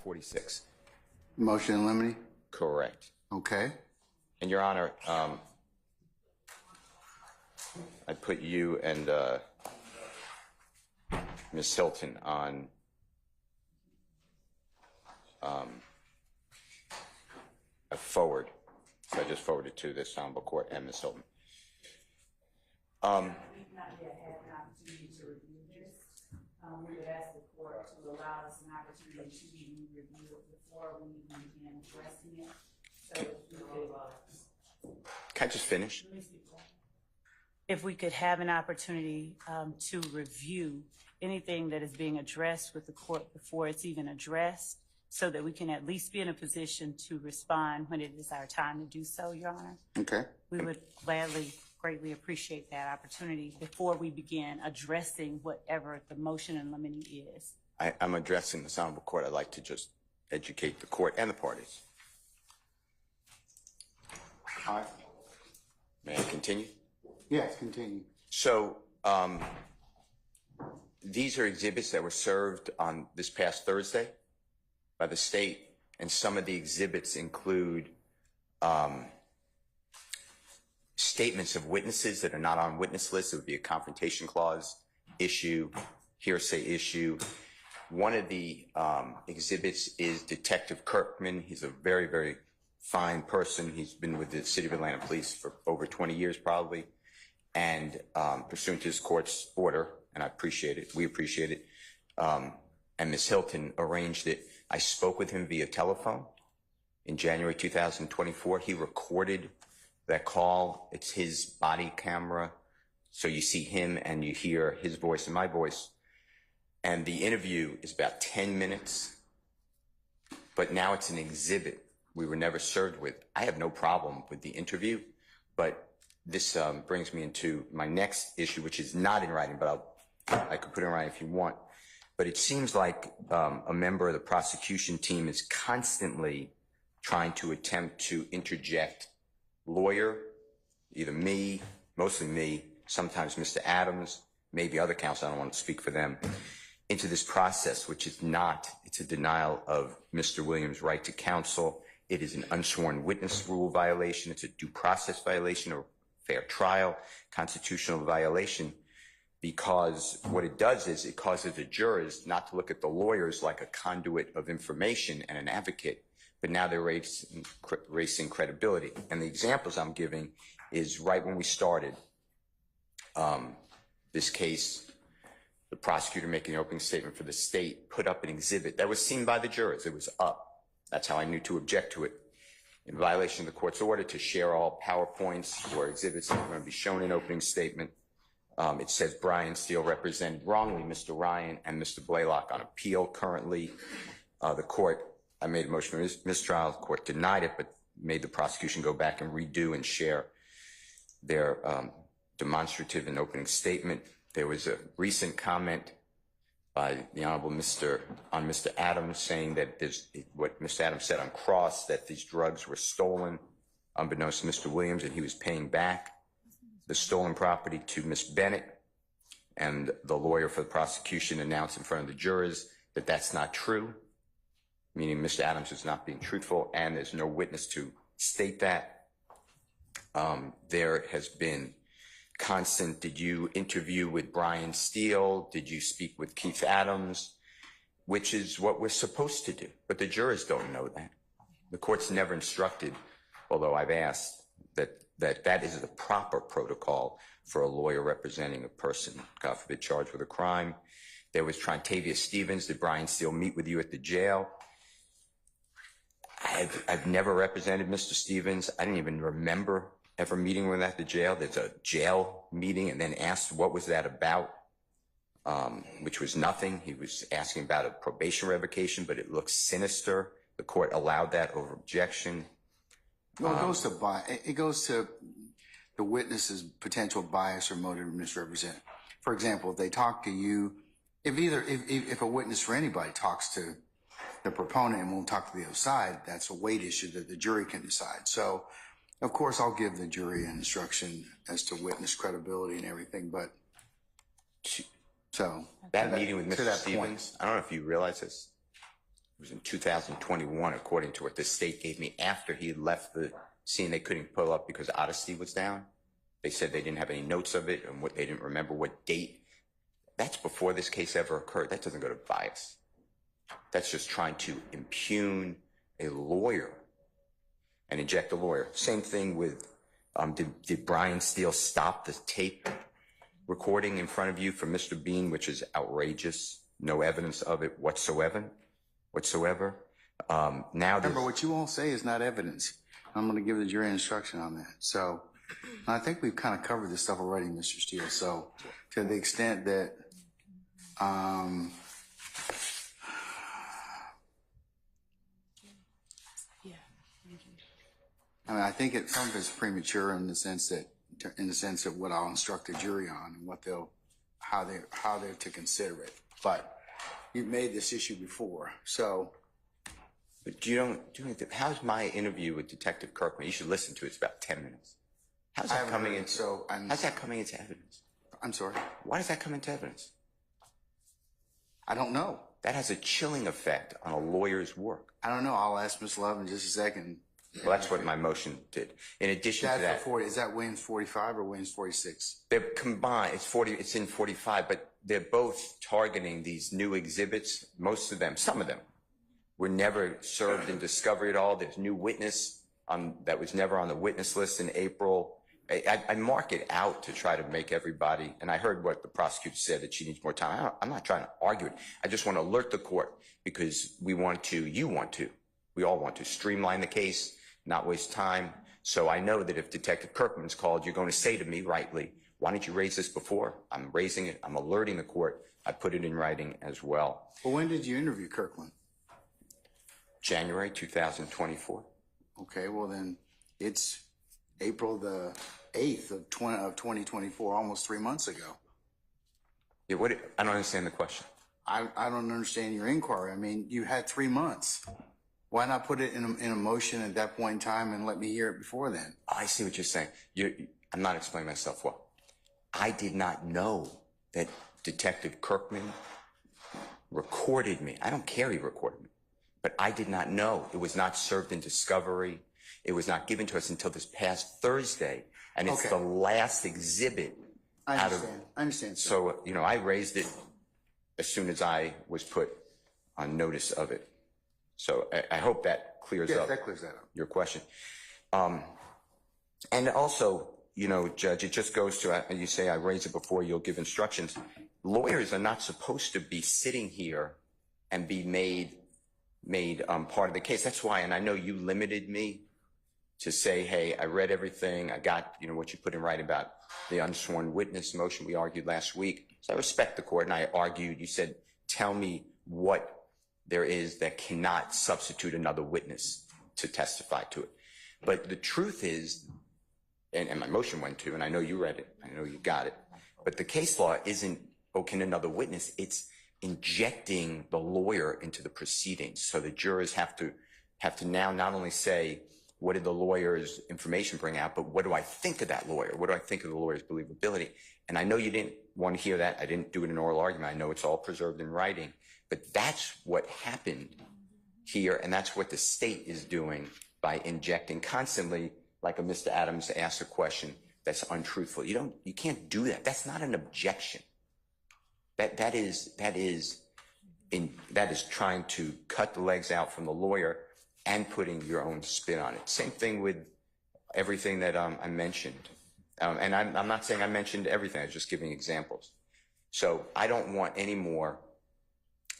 46. Motion in limine? Correct. Okay. And Your Honor, I put you and Ms. Hilton on a forward. So I just forwarded to this honorable court and Ms. Hilton. We've not yet had an opportunity to review this. We would ask the court to allow us an opportunity to review it before we even begin addressing it. So if we could, Can I just finish? if we could have an opportunity to review anything that is being addressed with the court before it's even addressed, so that we can at least be in a position to respond when it is our time to do so, Your Honor. Okay. We would gladly, greatly appreciate that opportunity before we begin addressing whatever the motion in limine is. I'm addressing this honorable court. I'd like to just educate the court and the parties. All right. May I continue? Yes, continue. So these are exhibits that were served on this past Thursday by the state, and some of the exhibits include statements of witnesses that are not on witness lists. It would be a confrontation clause issue, hearsay issue. One of the exhibits is Detective Kirkman. He's a very, very fine person. He's been with the City of Atlanta Police for over 20 years probably, and pursuant to his court's order, and I appreciate it, we appreciate it, and Ms. Hilton arranged it. I spoke with him via telephone in January 2024. He recorded that call. It's his body camera, so you see him and you hear his voice and my voice. And the interview is about 10 minutes, but now it's an exhibit we were never served with. I have no problem with the interview, but this brings me into my next issue, which is not in writing, but I could put it in writing if you want. But it seems like a member of the prosecution team is constantly trying to attempt to interject lawyer, either me, mostly me, sometimes Mr. Adams, maybe other counsel, I don't want to speak for them, into this process, which is not, it's a denial of Mr. Williams' right to counsel. It is an unsworn witness rule violation. It's a due process violation or fair trial, constitutional violation, because what it does is it causes the jurors not to look at the lawyers like a conduit of information and an advocate, but now they're racing credibility. And the examples I'm giving is right when we started this case, the prosecutor making the opening statement for the state put up an exhibit that was seen by the jurors. It was up. That's how I knew to object to it. In violation of the court's order to share all PowerPoints or exhibits that are going to be shown in opening statement. It says Brian Steele represented wrongly Mr. Ryan and Mr. Blaylock on appeal currently. The court, I made a motion for mistrial. The court denied it, but made the prosecution go back and redo and share their demonstrative and opening statement. There was a recent comment by the Honorable Mr. Adams saying that what Mr. Adams said on cross, that these drugs were stolen unbeknownst to Mr. Williams, and he was paying back the stolen property to Ms. Bennett, and the lawyer for the prosecution announced in front of the jurors that that's not true, meaning Mr. Adams is not being truthful, and there's no witness to state that. There has been constant, did you interview with Brian Steele? Did you speak with Keith Adams? Which is what we're supposed to do, but the jurors don't know that. The court's never instructed, although I've asked, that is the proper protocol for a lawyer representing a person, God forbid, charged with a crime. There was Trontavia Stevens. Did Brian Steele meet with you at the jail? I've never represented Mr. Stevens. I didn't even remember ever meeting with him at the jail. There's a jail meeting, and then asked what was that about, which was nothing. He was asking about a probation revocation, but it looks sinister. The court allowed that over objection. Well, it goes to the witness's potential bias or motive to misrepresent. For example, if they talk to you, if a witness for anybody talks to the proponent and won't talk to the other side, that's a weight issue that the jury can decide. So, of course, I'll give the jury an instruction as to witness credibility and everything, but so that meeting with Mr. Stevens, I don't know if you realize this, was in 2021, according to what the state gave me after he had left the scene. They couldn't pull up because Odyssey was down. They said they didn't have any notes of it and they didn't remember what date. That's before this case ever occurred. That doesn't go to bias. That's just trying to impugn a lawyer and inject a lawyer. Same thing with, did Brian Steele stop the tape recording in front of you from Mr. Bean, which is outrageous. No evidence of it whatsoever. Now remember, what you all say is not evidence. I'm going to give the jury instruction on that. So I think we've kind of covered this stuff already, Mr. Steele. So to the extent that I mean, I think some of it's premature in the sense that what I'll instruct the jury on and how they're to consider it. But you've made this issue before, so. But you don't do anything. How's my interview with Detective Kirkman? You should listen to it. It's about 10 minutes. How's that coming into evidence? I'm sorry? Why does that come into evidence? I don't know. That has a chilling effect on a lawyer's work. I don't know. I'll ask Ms. Love in just a second. Well, that's what my motion did. In addition to that, is that Williams 45 or Williams 46? They're combined. It's in 45, but they're both targeting these new exhibits. Most of them, some of them, were never served in discovery at all. There's new witness that was never on the witness list in April. I mark it out to try to make everybody, and I heard what the prosecutor said, that she needs more time. I'm not trying to argue it. I just want to alert the court because we all want to streamline the case, not waste time. So I know that if Detective Kirkman's called, you're going to say to me rightly, why didn't you raise this before? I'm raising it. I'm alerting the court. I put it in writing as well. Well, when did you interview Kirkland? January 2024. Okay, well then it's April the 8th of 2024, almost 3 months ago. Yeah, I don't understand the question. I don't understand your inquiry. I mean, you had 3 months. Why not put it in a motion at that point in time and let me hear it before then? I see what you're saying. I'm not explaining myself well. I did not know that Detective Kirkman recorded me. I don't care he recorded me, but I did not know. It was not served in discovery. It was not given to us until this past Thursday, and it's the last exhibit. I understand. So, I raised it as soon as I was put on notice of it. So I hope that clears up. That clears that up. Your question. And also, Judge, it just goes to, you say I raised it before, you'll give instructions. Lawyers are not supposed to be sitting here and be made part of the case. That's why, and I know you limited me to say, hey, I read everything. I got, what you put in writing about the unsworn witness motion we argued last week. So I respect the court, and I argued. You said, tell me what there is that cannot substitute another witness to testify to it. But the truth is, and my motion went to, and I know you read it, I know you got it, but the case law isn't, can another witness? It's injecting the lawyer into the proceedings. So the jurors have to now not only say, what did the lawyer's information bring out, but what do I think of that lawyer? What do I think of the lawyer's believability? And I know you didn't want to hear that. I didn't do it in oral argument. I know it's all preserved in writing. But that's what happened here, and that's what the state is doing by injecting constantly, like a Mr. Adams asked a question that's untruthful. You can't do that. That's not an objection. That is trying to cut the legs out from the lawyer and putting your own spin on it. Same thing with everything that I mentioned. And I'm not saying I mentioned everything. I was just giving examples. So I don't want any more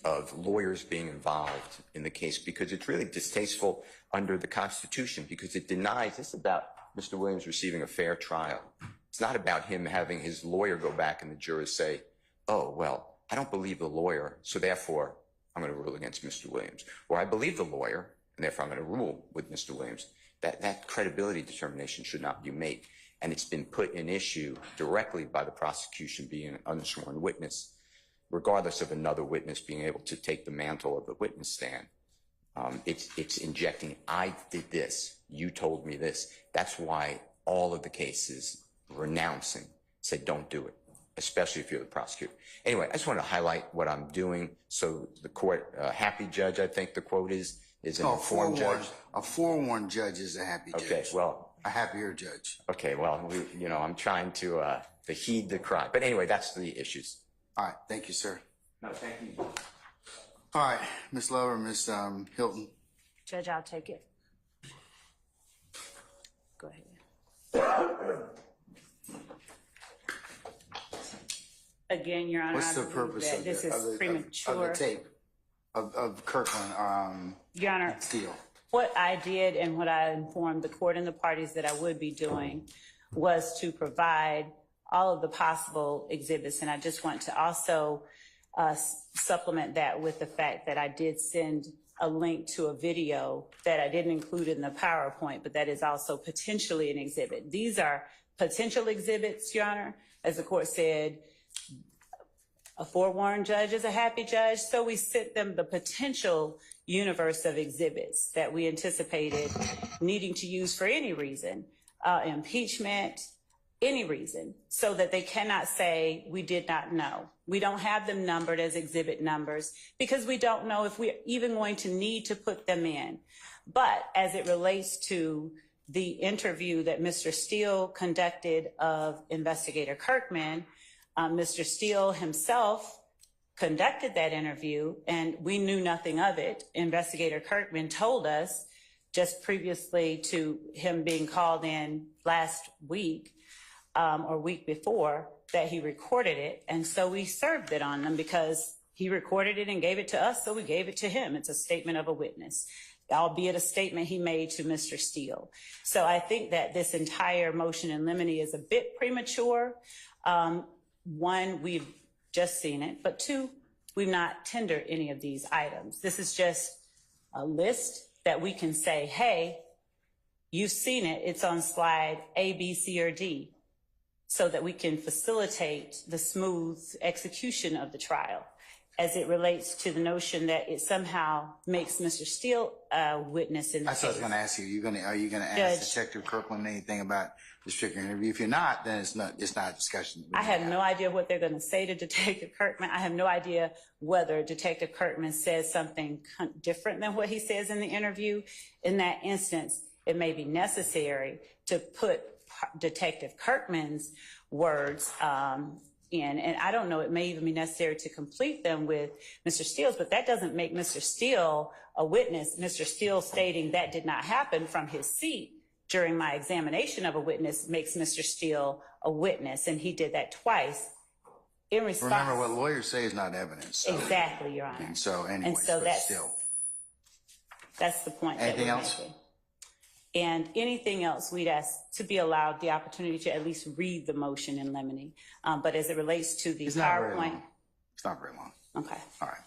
of lawyers being involved in the case, because it's really distasteful under the Constitution, because it denies, this is about Mr. Williams receiving a fair trial. It's not about him having his lawyer go back and the jurors say, oh, well, I don't believe the lawyer, so therefore I'm going to rule against Mr. Williams. Or I believe the lawyer, and therefore I'm going to rule with Mr. Williams. That credibility determination should not be made. And it's been put in issue directly by the prosecution being an unsworn witness, regardless of another witness being able to take the mantle of the witness stand. It's injecting, I did this, you told me this. That's why all of the cases renouncing said don't do it. especially if you're the prosecutor. Anyway, I just want to highlight what I'm doing. So the court, happy judge, I think the quote is an informed judge. A forewarned judge is a happy judge. Okay, well. A happier judge. Okay, well, I'm trying to heed the cry. But anyway, that's the issues. All right, thank you, sir. No, thank you. All right, Ms. Lover, Ms. Hilton. Judge, I'll take it. Go ahead. Again, Your Honor, What's the I believe purpose that of this is premature. of the tape of Kirkland Your Honor, Steele? what I did and what I informed the court and the parties that I would be doing was to provide all of the possible exhibits. And I just want to also supplement that with the fact that I did send a link to a video that I didn't include in the PowerPoint, but that is also potentially an exhibit. These are potential exhibits, Your Honor. As the court said, a forewarned judge is a happy judge. So we sent them the potential universe of exhibits that we anticipated needing to use for any reason, impeachment, any reason, so that they cannot say we did not know. We don't have them numbered as exhibit numbers because we don't know if we're even going to need to put them in. But as it relates to the interview that Mr. Steele conducted of Investigator Kirkman, Mr. Steele himself conducted that interview and we knew nothing of it. Investigator Kirkman told us just previously to him being called in last week or week before that he recorded it. And so we served it on them because he recorded it and gave it to us. So we gave it to him. It's a statement of a witness, albeit a statement he made to Mr. Steele. So I think that this entire motion in limine is a bit premature. One, we've just seen it, but two, we've not tendered any of these items. This is just a list that we can say, hey, you've seen it. It's on slide A, B, C, or D, so that we can facilitate the smooth execution of the trial. As it relates to the notion that it somehow makes Mr. Steele a witness in the case. That's what I was going to ask you. Are you going to ask Detective Kirkland anything about this particular interview? If you're not, then it's not a discussion. I have no idea what they're going to say to Detective Kirkman. I have no idea whether Detective Kirkman says something different than what he says in the interview. In that instance, it may be necessary to put Detective Kirkman's words in, and I don't know, it may even be necessary to complete them with Mr. Steele's, but that doesn't make Mr. Steele a witness. Mr. Steele stating that did not happen from his seat during my examination of a witness makes Mr. Steele a witness, and he did that twice in response. Remember, what lawyers say is not evidence. So. Exactly, Your Honor. And so, anyways, and so that's the point. Anything else? Making. And anything else, we'd ask to be allowed the opportunity to at least read the motion in limine. But as it relates to the PowerPoint. It's not very long. Okay. All right.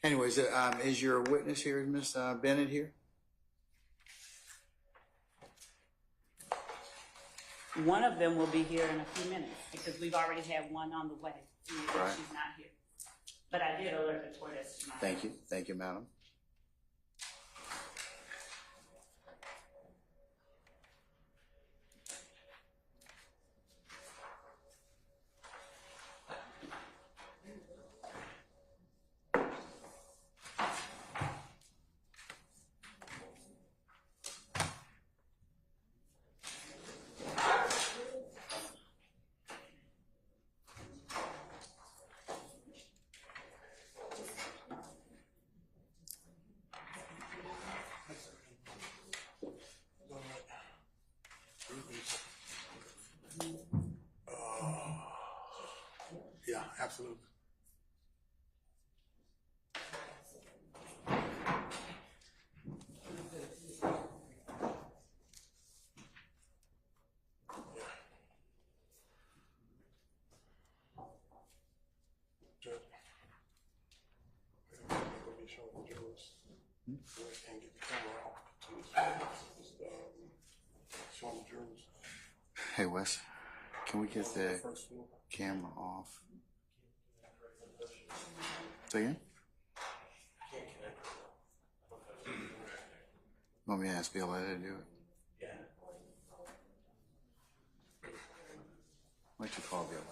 Anyways, is your witness here, Ms. Bennett here? One of them will be here in a few minutes because we've already had one on the way. Right. She's not here. But I did alert the court as to my. Thank you. Thank you, madam. Yeah, absolutely. Judge, I'm going to be showing the jurors and get the camera off. Showing the jurors. Hey, Wes, can we get the camera off? Say again? Want me to ask Violetta to do it? Yeah. Why don't you call Violetta?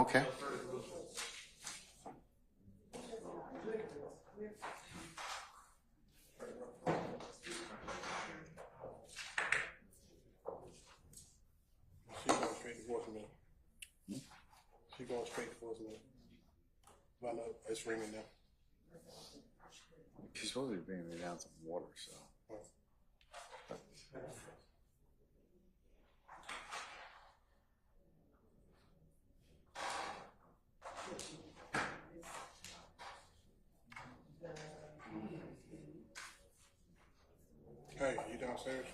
Okay. She's going straight to voicemail. She's going straight to voicemail. I know it's ringing now. She's supposed to be bringing me down some water, so. Hey, you downstairs?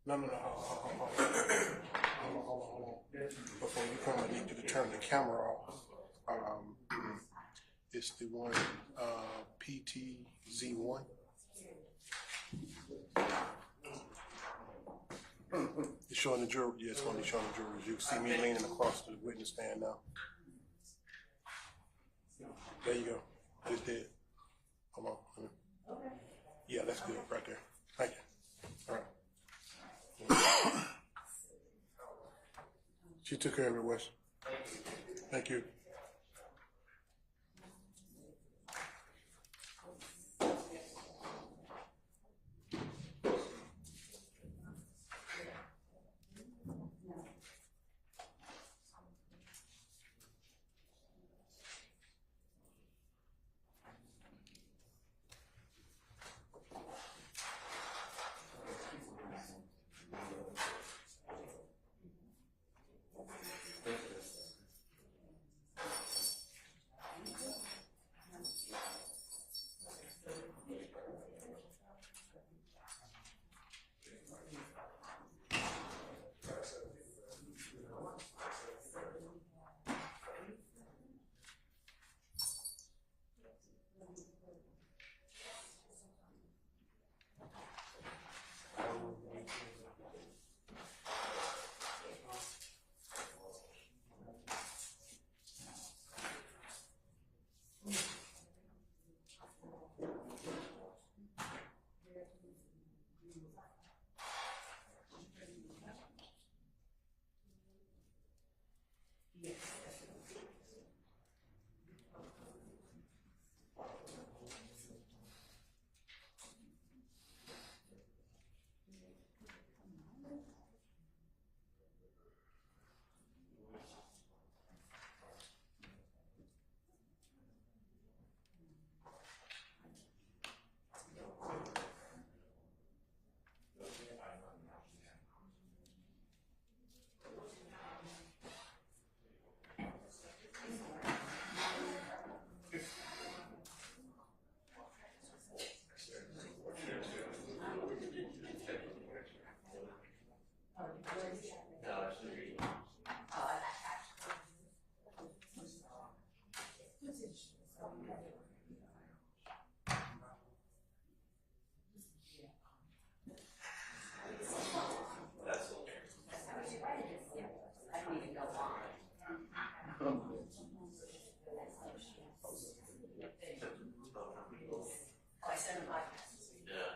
No. Hold on. Before you come, I need you to turn the camera off. It's the one, PTZ1. It's showing the jury. Yeah, it's going to be showing the jurors. You see me leaning across the witness stand now. There you go. It's dead. Hold on. Yeah, that's good right there. Thank you. All right. She took care of it, Wes. Thank you.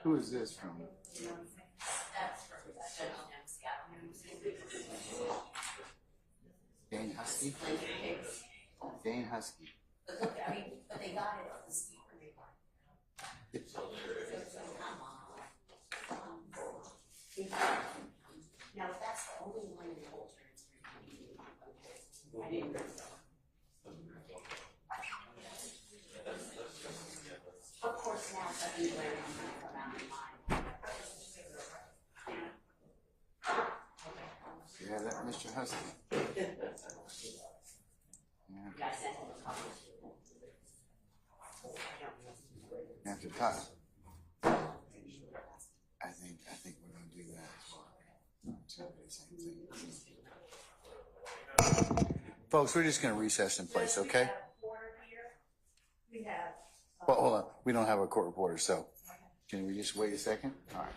Who is this from? Dane Husky? Dane Husky. But they got it on the speaker. Now, if that's the only one in the whole transcript, I didn't know. Of course, now suddenly where I'm going to come out in mine. Yeah, that Mr. Husky. You guys sent him a copy. After talk. I think we're gonna do that as well. It's gonna be the same thing. Folks, we're just gonna recess in place, okay? We have, Well, hold on. We don't have a court reporter, so can we just wait a second? All right.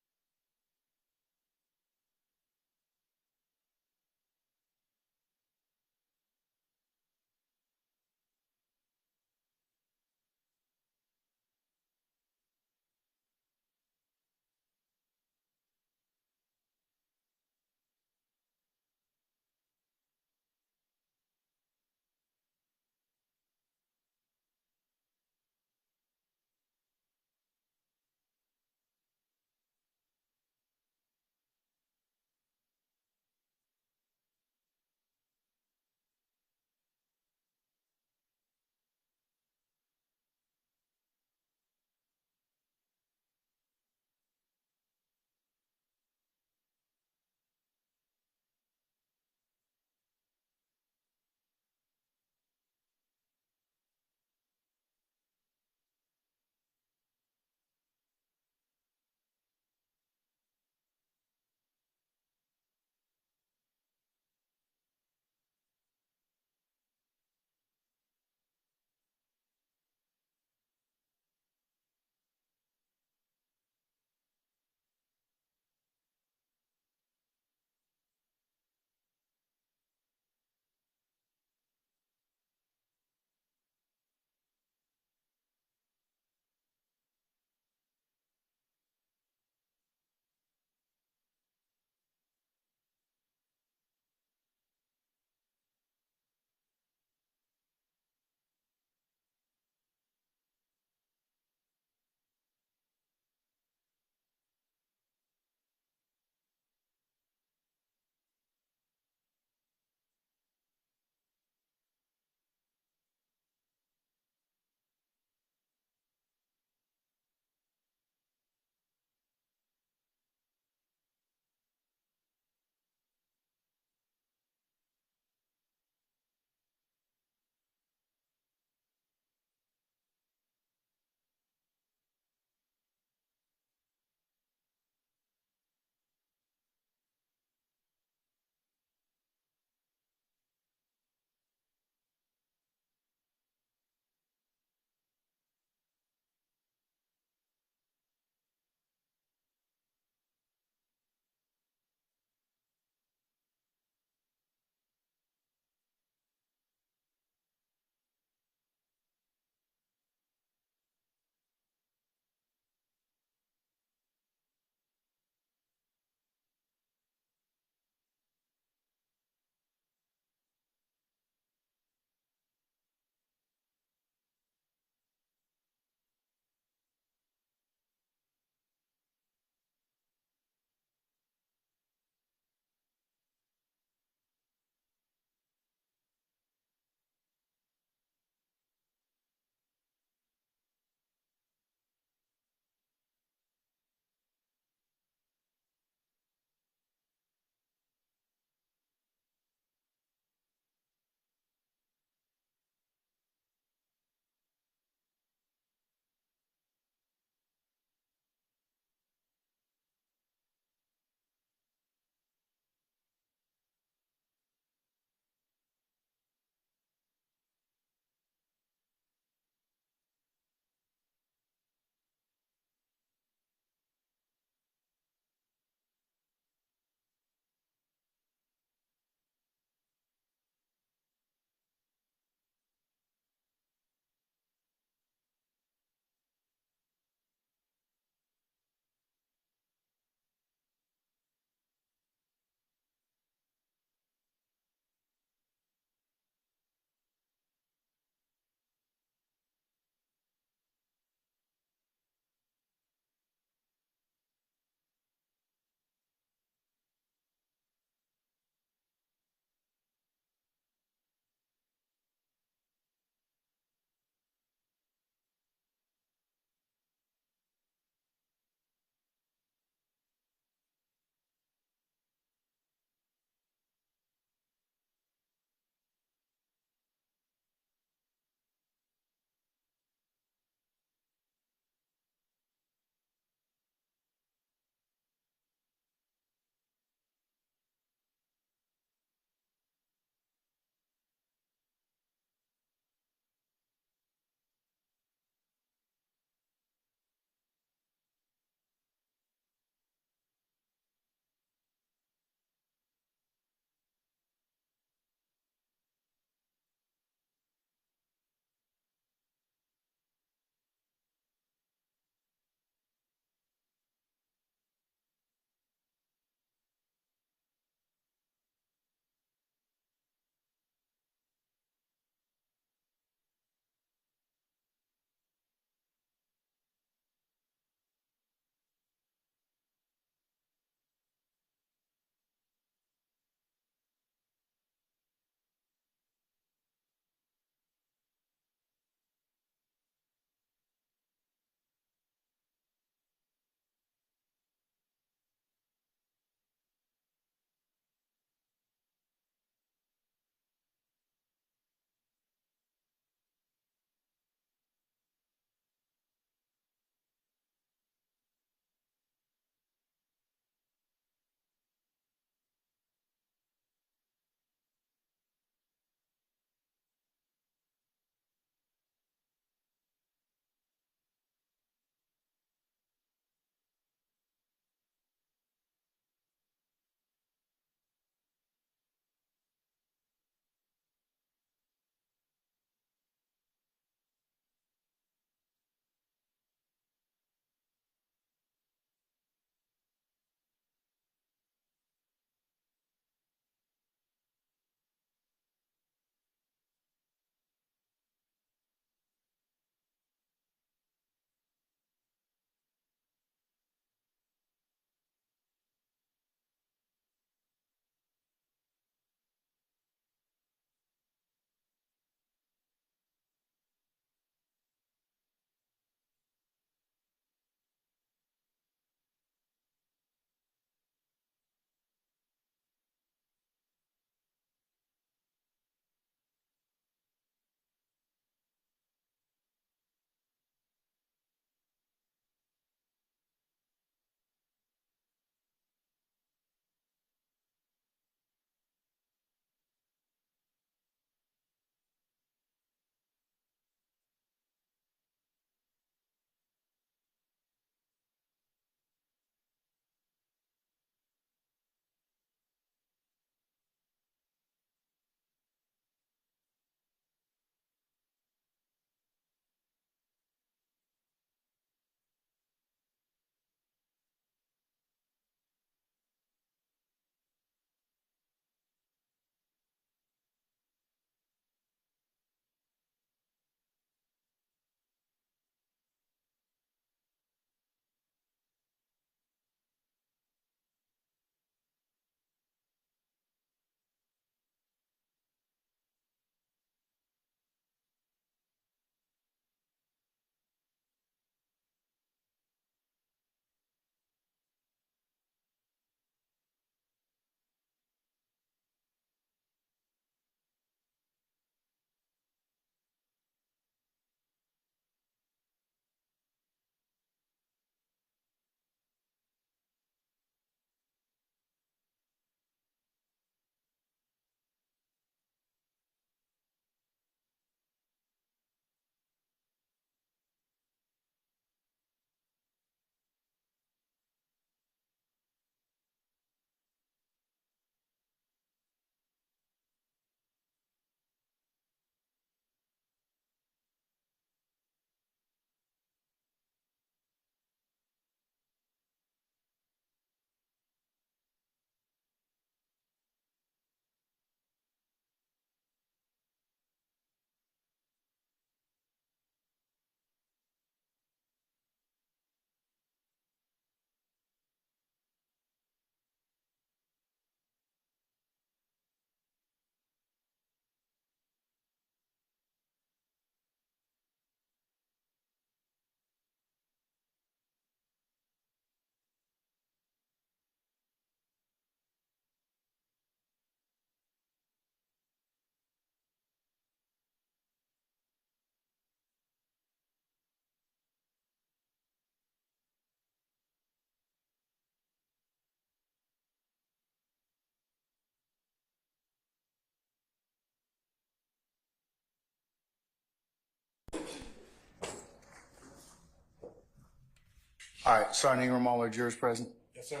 All right, Sergeant Ingram, all our jurors present? Yes, sir.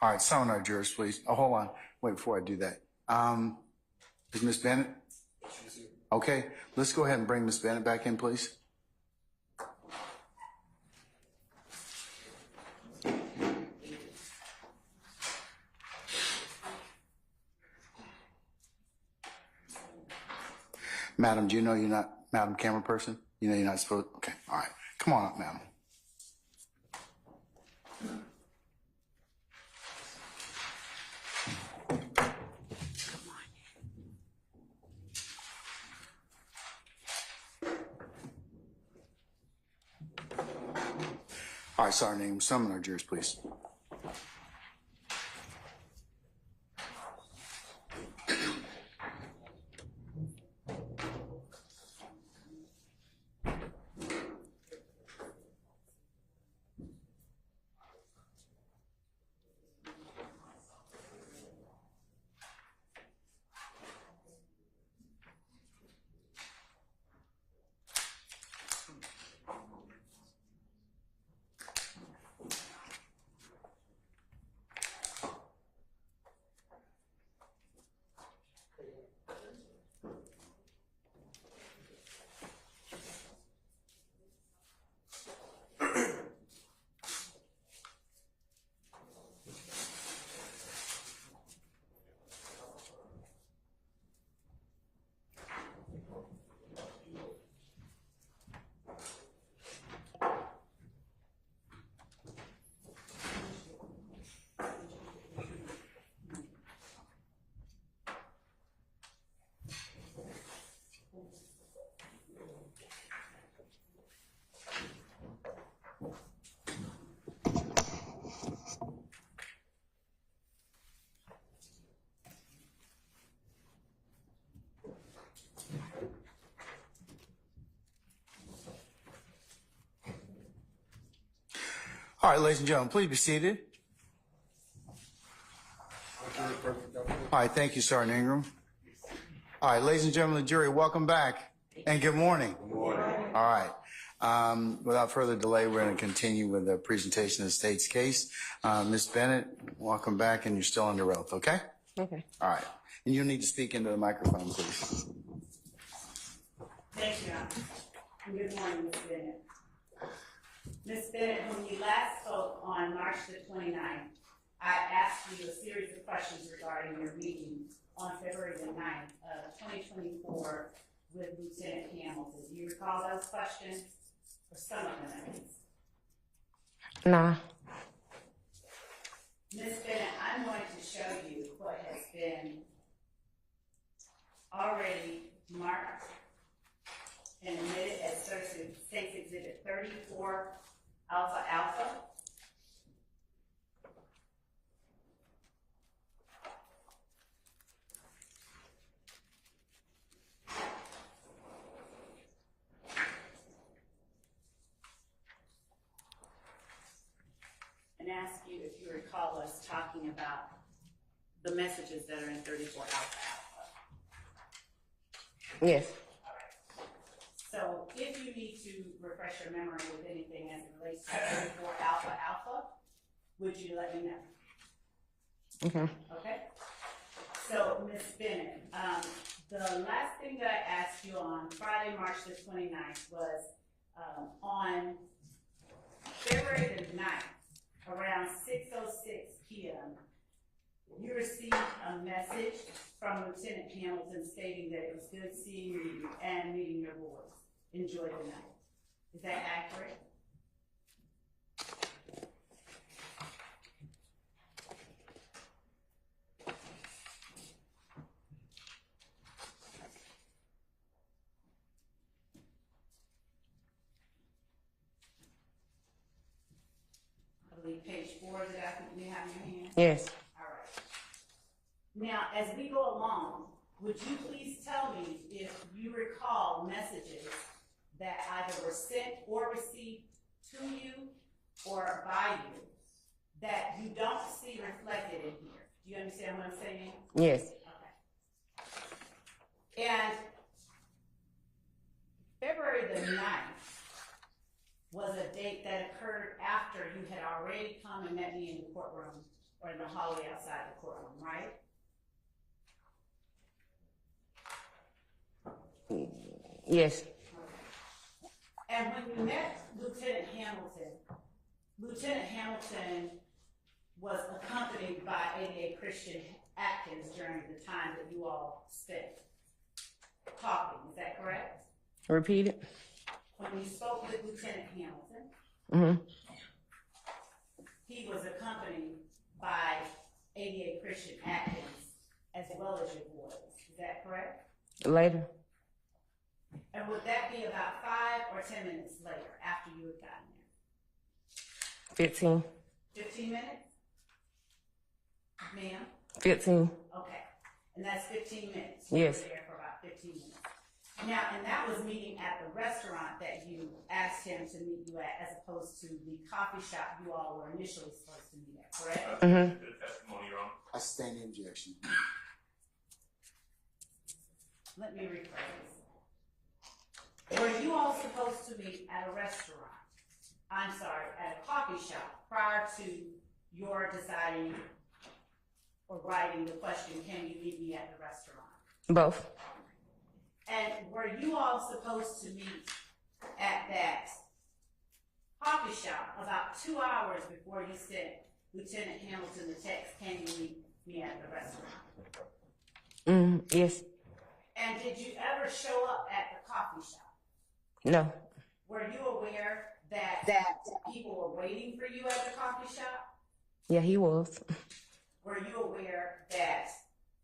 All right, summon our jurors, please. Oh, hold on. Wait, before I do that. Is Ms. Bennett? She's here. Okay, let's go ahead and bring Ms. Bennett back in, please. Madam, do you know you're not, Madam Camera Person? You know you're not supposed, okay, all right. Come on up, madam. All right, Sergeant Ingram, summon our jurors, please. All right, ladies and gentlemen, please be seated. All right, thank you, Sergeant Ingram. All right, ladies and gentlemen of the jury, welcome back and good morning. Good morning. All right, without further delay, we're going to continue with the presentation of the state's case. Ms. Bennett, welcome back, and you're still under oath, okay? Okay. All right, and you'll need to speak into the microphone, please. Thank you, Your Honor. Good morning, Ms. Bennett. Ms. Bennett, when you last spoke on March the 29th, I asked you a series of questions regarding your meeting on February the 9th of 2024 with Lieutenant Hamilton. Do you recall those questions? Or some of them, at least? Nah. Ms. Bennett, I'm going to show you what has been already marked and admitted as State's Exhibit 34 Alpha Alpha. And ask you if you recall us talking about the messages that are in 34 Alpha Alpha. Yes. So if you need to refresh your memory with anything as it relates to 34 Alpha Alpha, would you let me know? Okay. Okay? So, Ms. Bennett, the last thing that I asked you on Friday, March the 29th was on February the 9th, around 6:06 p.m., you received a message from Lieutenant Hamilton stating that it was good seeing you and meeting your boys. Enjoy the night. Is that accurate? I believe page 4 of the document you have in your hand. Yes. All right. Now, as we go along, would you please tell me if you recall messages that either were sent or received to you or by you that you don't see reflected in here? Do you understand what I'm saying? Yes. Okay. And February the 9th was a date that occurred after you had already come and met me in the courtroom or in the hallway outside the courtroom, right? Yes. And when you met Lieutenant Hamilton was accompanied by ADA Christian Atkins during the time that you all spent talking, is that correct? Repeat it. When you spoke with Lieutenant Hamilton, Mm-hmm. he was accompanied by ADA Christian Atkins as well as your boys, is that correct? Later. And would that be about 5 or 10 minutes later after you had gotten there? 15. 15 minutes? Ma'am? 15. Okay. And that's 15 minutes? Yes. You were there for about 15 minutes. Now, and that was meeting at the restaurant that you asked him to meet you at, as opposed to the coffee shop you all were initially supposed to meet at, correct? Mm-hmm. Good testimony, Your Honor. I stand the objection. Let me rephrase. Were you all supposed to meet at a restaurant? I'm sorry, at a coffee shop prior to your deciding or writing the question, can you meet me at the restaurant? Both. And were you all supposed to meet at that coffee shop about 2 hours before you sent Lieutenant Hamilton the text, can you meet me at the restaurant? Yes. And did you ever show up at the coffee shop? No. Were you aware that people were waiting for you at the coffee shop? Yeah, he was. Were you aware that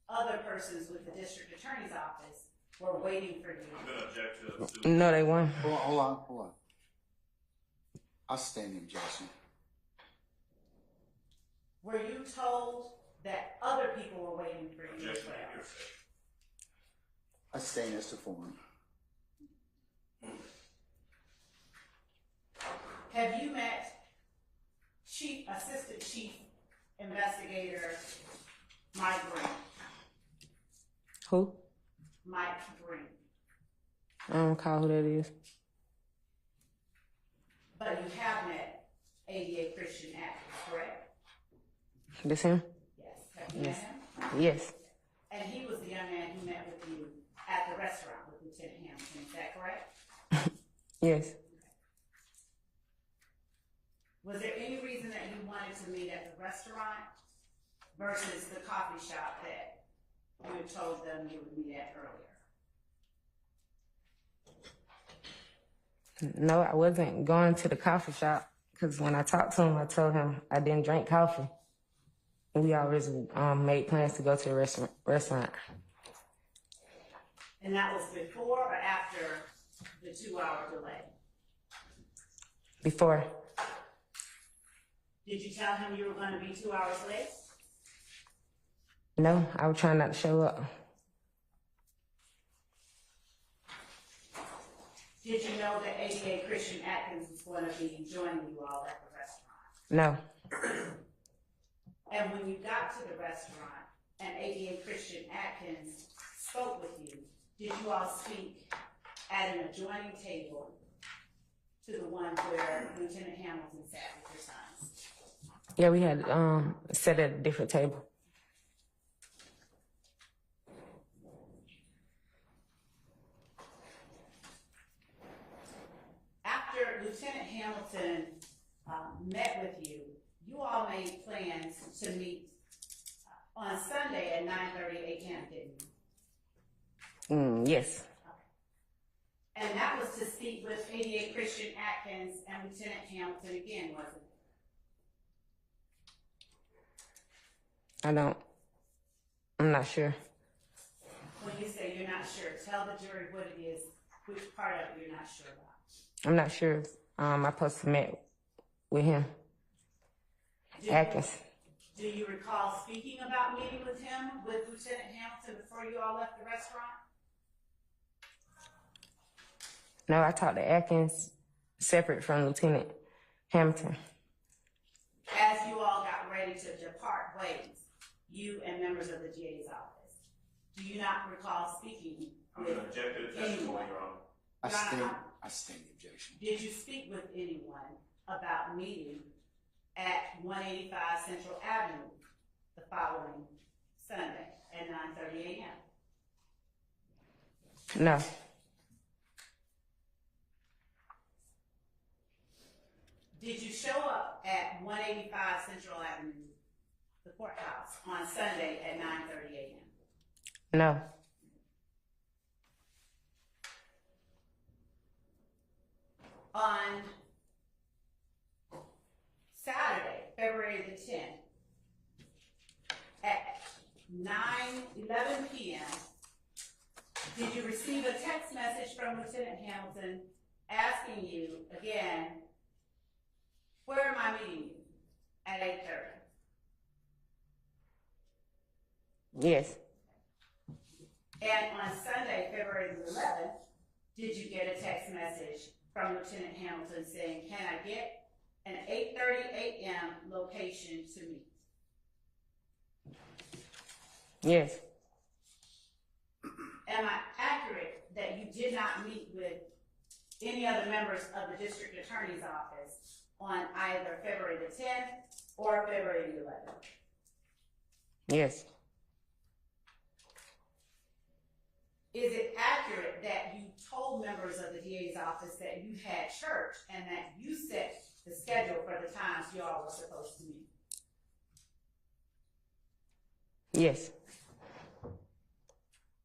other persons with the district attorney's office were waiting for you? I'm gonna object to No, they weren't. Hold on. I stand the objection. Were you told that other people were waiting for you as objection to well? hearsay. I stand as to form. Have you met Assistant Chief Investigator Mike Green? Who? Mike Green. I don't recall who that is. But you have met ADA Christian Atkins, correct? This him? Yes. Have you met him? Yes. And he was the young man who met with you at the restaurant with Lieutenant Hamilton, is that correct? Yes. Was there any reason that you wanted to meet at the restaurant versus the coffee shop that you had told them you would meet at earlier? No, I wasn't going to the coffee shop because when I talked to him, I told him I didn't drink coffee. And we always made plans to go to the restaurant. And that was before or after the 2-hour delay? Before. Did you tell him you were going to be 2 hours late? No, I was trying not to show up. Did you know that ADA Christian Atkins was going to be joining you all at the restaurant? No. And when you got to the restaurant and ADA Christian Atkins spoke with you, did you all speak at an adjoining table to the one where Lieutenant Hamilton sat with your sons? Yeah, we had sat at a different table. After Lieutenant Hamilton met with you, you all made plans to meet on Sunday at 9:30 a.m., didn't you? Yes. And that was to speak with ADA Christian Atkins and Lieutenant Hamilton again, wasn't it? I'm not sure. When you say you're not sure, tell the jury what it is, which part of it you're not sure about. I'm not sure if I supposed to met with him. Atkins. Do you recall speaking about meeting with him, with Lieutenant Hamilton, before you all left the restaurant? No, I talked to Atkins separate from Lieutenant Hamilton. As you all got ready to depart ways, you and members of the DA's office, do you not recall speaking I'm with gonna object to the testimony, Your Honor. I stand. I sustain the objection. Did you speak with anyone about meeting at 185 Central Avenue the following Sunday at 9:30 a.m.? No. Did you show up at 185 Central Avenue, the courthouse, on Sunday at 9:30 a.m.? No. On Saturday, February the 10th, at 9:11 p.m., did you receive a text message from Lieutenant Hamilton asking you, again, where am I meeting you? At 8:30. Yes. And on Sunday, February the 11th, did you get a text message from Lieutenant Hamilton saying, can I get an 8:30 a.m. location to meet? Yes. Am I accurate that you did not meet with any other members of the district attorney's office on either February the 10th or February the 11th? Yes. Is it accurate that you told members of the DA's office that you had church and that you set the schedule for the times y'all were supposed to meet? Yes.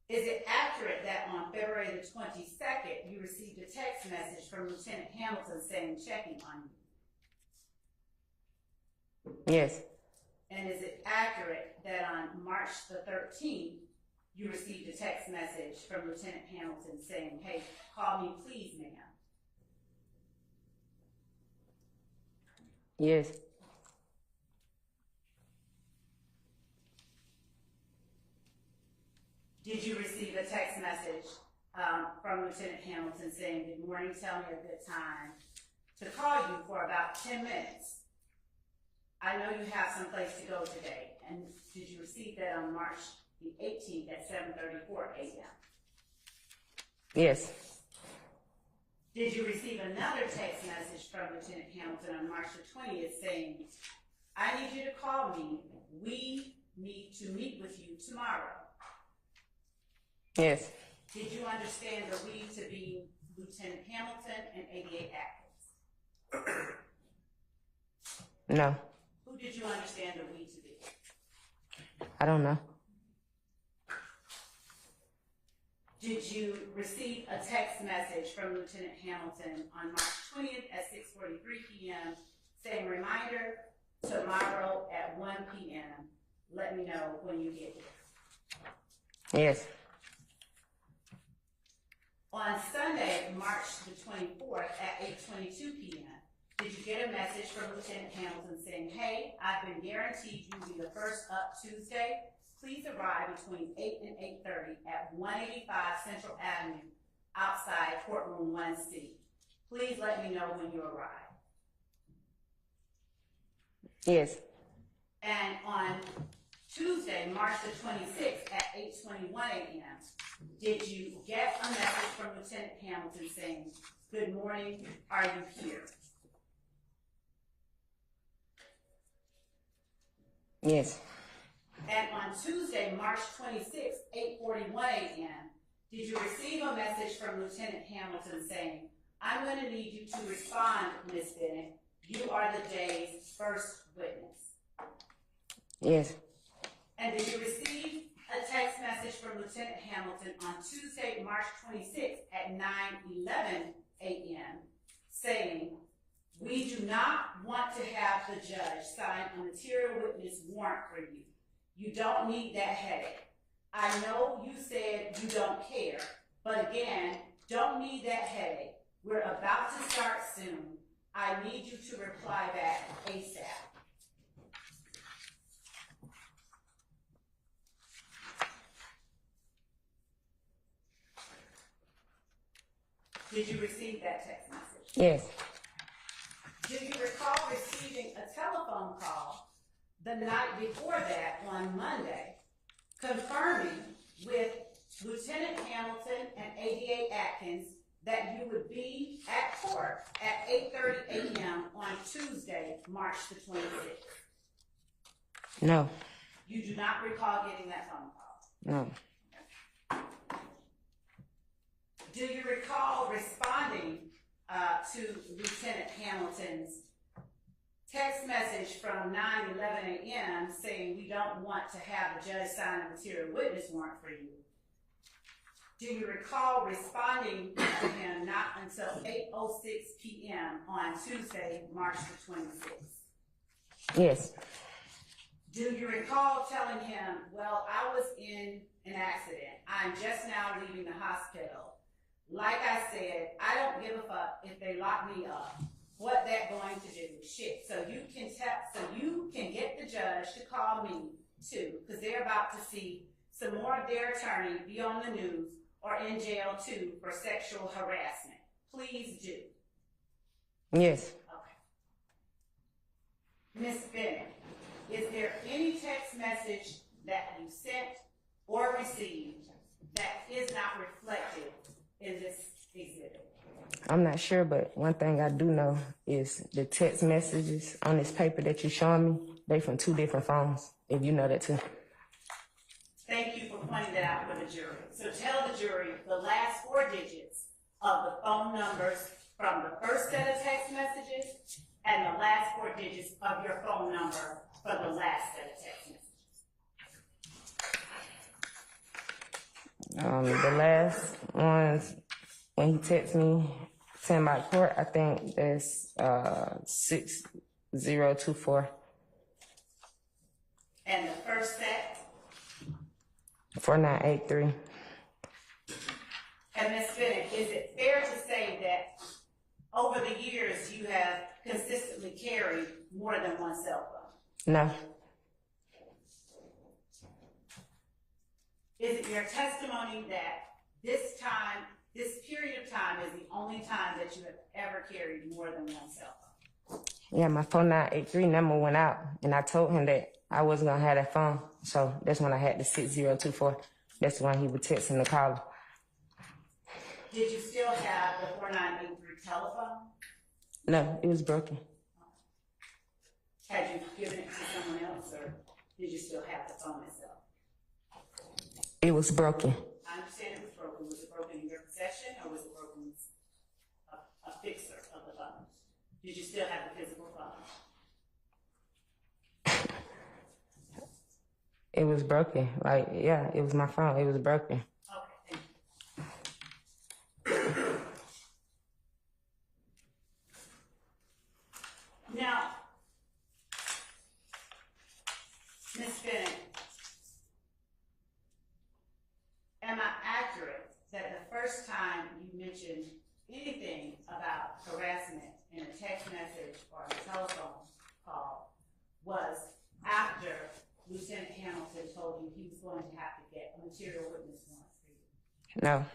Is it accurate that on February the 22nd, you received a text message from Lieutenant Hamilton saying checking on you? Yes. And is it accurate that on March the 13th, you received a text message from Lieutenant Hamilton saying, hey, call me please, ma'am? Yes. Did you receive a text message from Lieutenant Hamilton saying, good morning, tell me a good time to call you for about 10 minutes? I know you have someplace to go today. And did you receive that on March the 18th at 7:34 a.m.? Yes. Did you receive another text message from Lieutenant Hamilton on March the 20th saying, I need you to call me. We need to meet with you tomorrow? Yes. Did you understand the we to be Lieutenant Hamilton and 88 Atkins? No. Who did you understand the we to be? I don't know. Did you receive a text message from Lieutenant Hamilton on March 20th at 6:43 p.m. saying, reminder, tomorrow at 1 p.m., let me know when you get here? Yes. On Sunday, March the 24th at 8:22 p.m., did you get a message from Lieutenant Hamilton saying, hey, I've been guaranteed you will be the first up Tuesday. Please arrive between 8 and 8:30 at 185 Central Avenue outside courtroom 1C. Please let me know when you arrive. Yes. And on Tuesday, March the 26th at 8:21 a.m., did you get a message from Lieutenant Hamilton saying, good morning, are you here? Yes. And on Tuesday, March 26th, 8:41 a.m., did you receive a message from Lieutenant Hamilton saying, I'm going to need you to respond, Ms. Bennett. You are the day's first witness? Yes. And did you receive a text message from Lieutenant Hamilton on Tuesday, March 26th at 9:11 a.m. saying, we do not want to have the judge sign a material witness warrant for you. You don't need that headache. I know you said you don't care, but again, don't need that headache. We're about to start soon. I need you to reply back ASAP. Did you receive that text message? Yes. Do you recall receiving a telephone call the night before that on Monday, confirming with Lieutenant Hamilton and ADA Atkins that you would be at court at 8:30 a.m. on Tuesday, March the 26th? No, You do not recall getting that phone call? no, Do you recall responding to Lieutenant Hamilton's text message from 9:11 a.m. saying we don't want to have the judge sign a material witness warrant for you? Do you recall responding to him not until 8:06 p.m. on Tuesday, March the 26th? yes, Do you recall telling him, well, I was in an accident. I'm just now leaving the hospital. Like I said, I don't give a fuck if they lock me up. What that going to do? Shit. So you can get the judge to call me too, because they're about to see some more of their attorney be on the news or in jail too for sexual harassment. Please do. yes. Okay. Ms. Bennett, is there any text message that you sent or received that is not reflected in this exhibit? I'm not sure, but one thing I do know is the text messages on this paper that you're showing me, they from 2 different phones, if you know that too. Thank you for pointing that out for the jury. So tell the jury the last 4 digits of the phone numbers from the first set of text messages and the last 4 digits of your phone number for the last set of text messages. The last ones, when he texted me, send my court, I think that's 6024. And the first set? 4983. And Ms. Bennett, is it fair to say that over the years you have consistently carried more than one cell phone? No, Is it your testimony that this period of time is the only time that you have ever carried more than one cell phone? yeah, my 4983 number went out, and I told him that I wasn't gonna have that phone, so that's when I had the 6024. That's when he would text and call. Did you still have the 4983 telephone? No, it was broken. Had you given it to someone else, or did you still have the phone itself? It was broken. I understand it was broken. Was it broken in your possession, or was it broken with a fixer of the phone? Did you still have the physical phone? It was broken. Like, yeah, it was my phone. It was broken. Okay, thank you. Now, Ms. Bennett, am I accurate that the first time you mentioned anything about harassment in a text message or a telephone call was after Lieutenant Hamilton told you he was going to have to get a material witness warrant for you? No,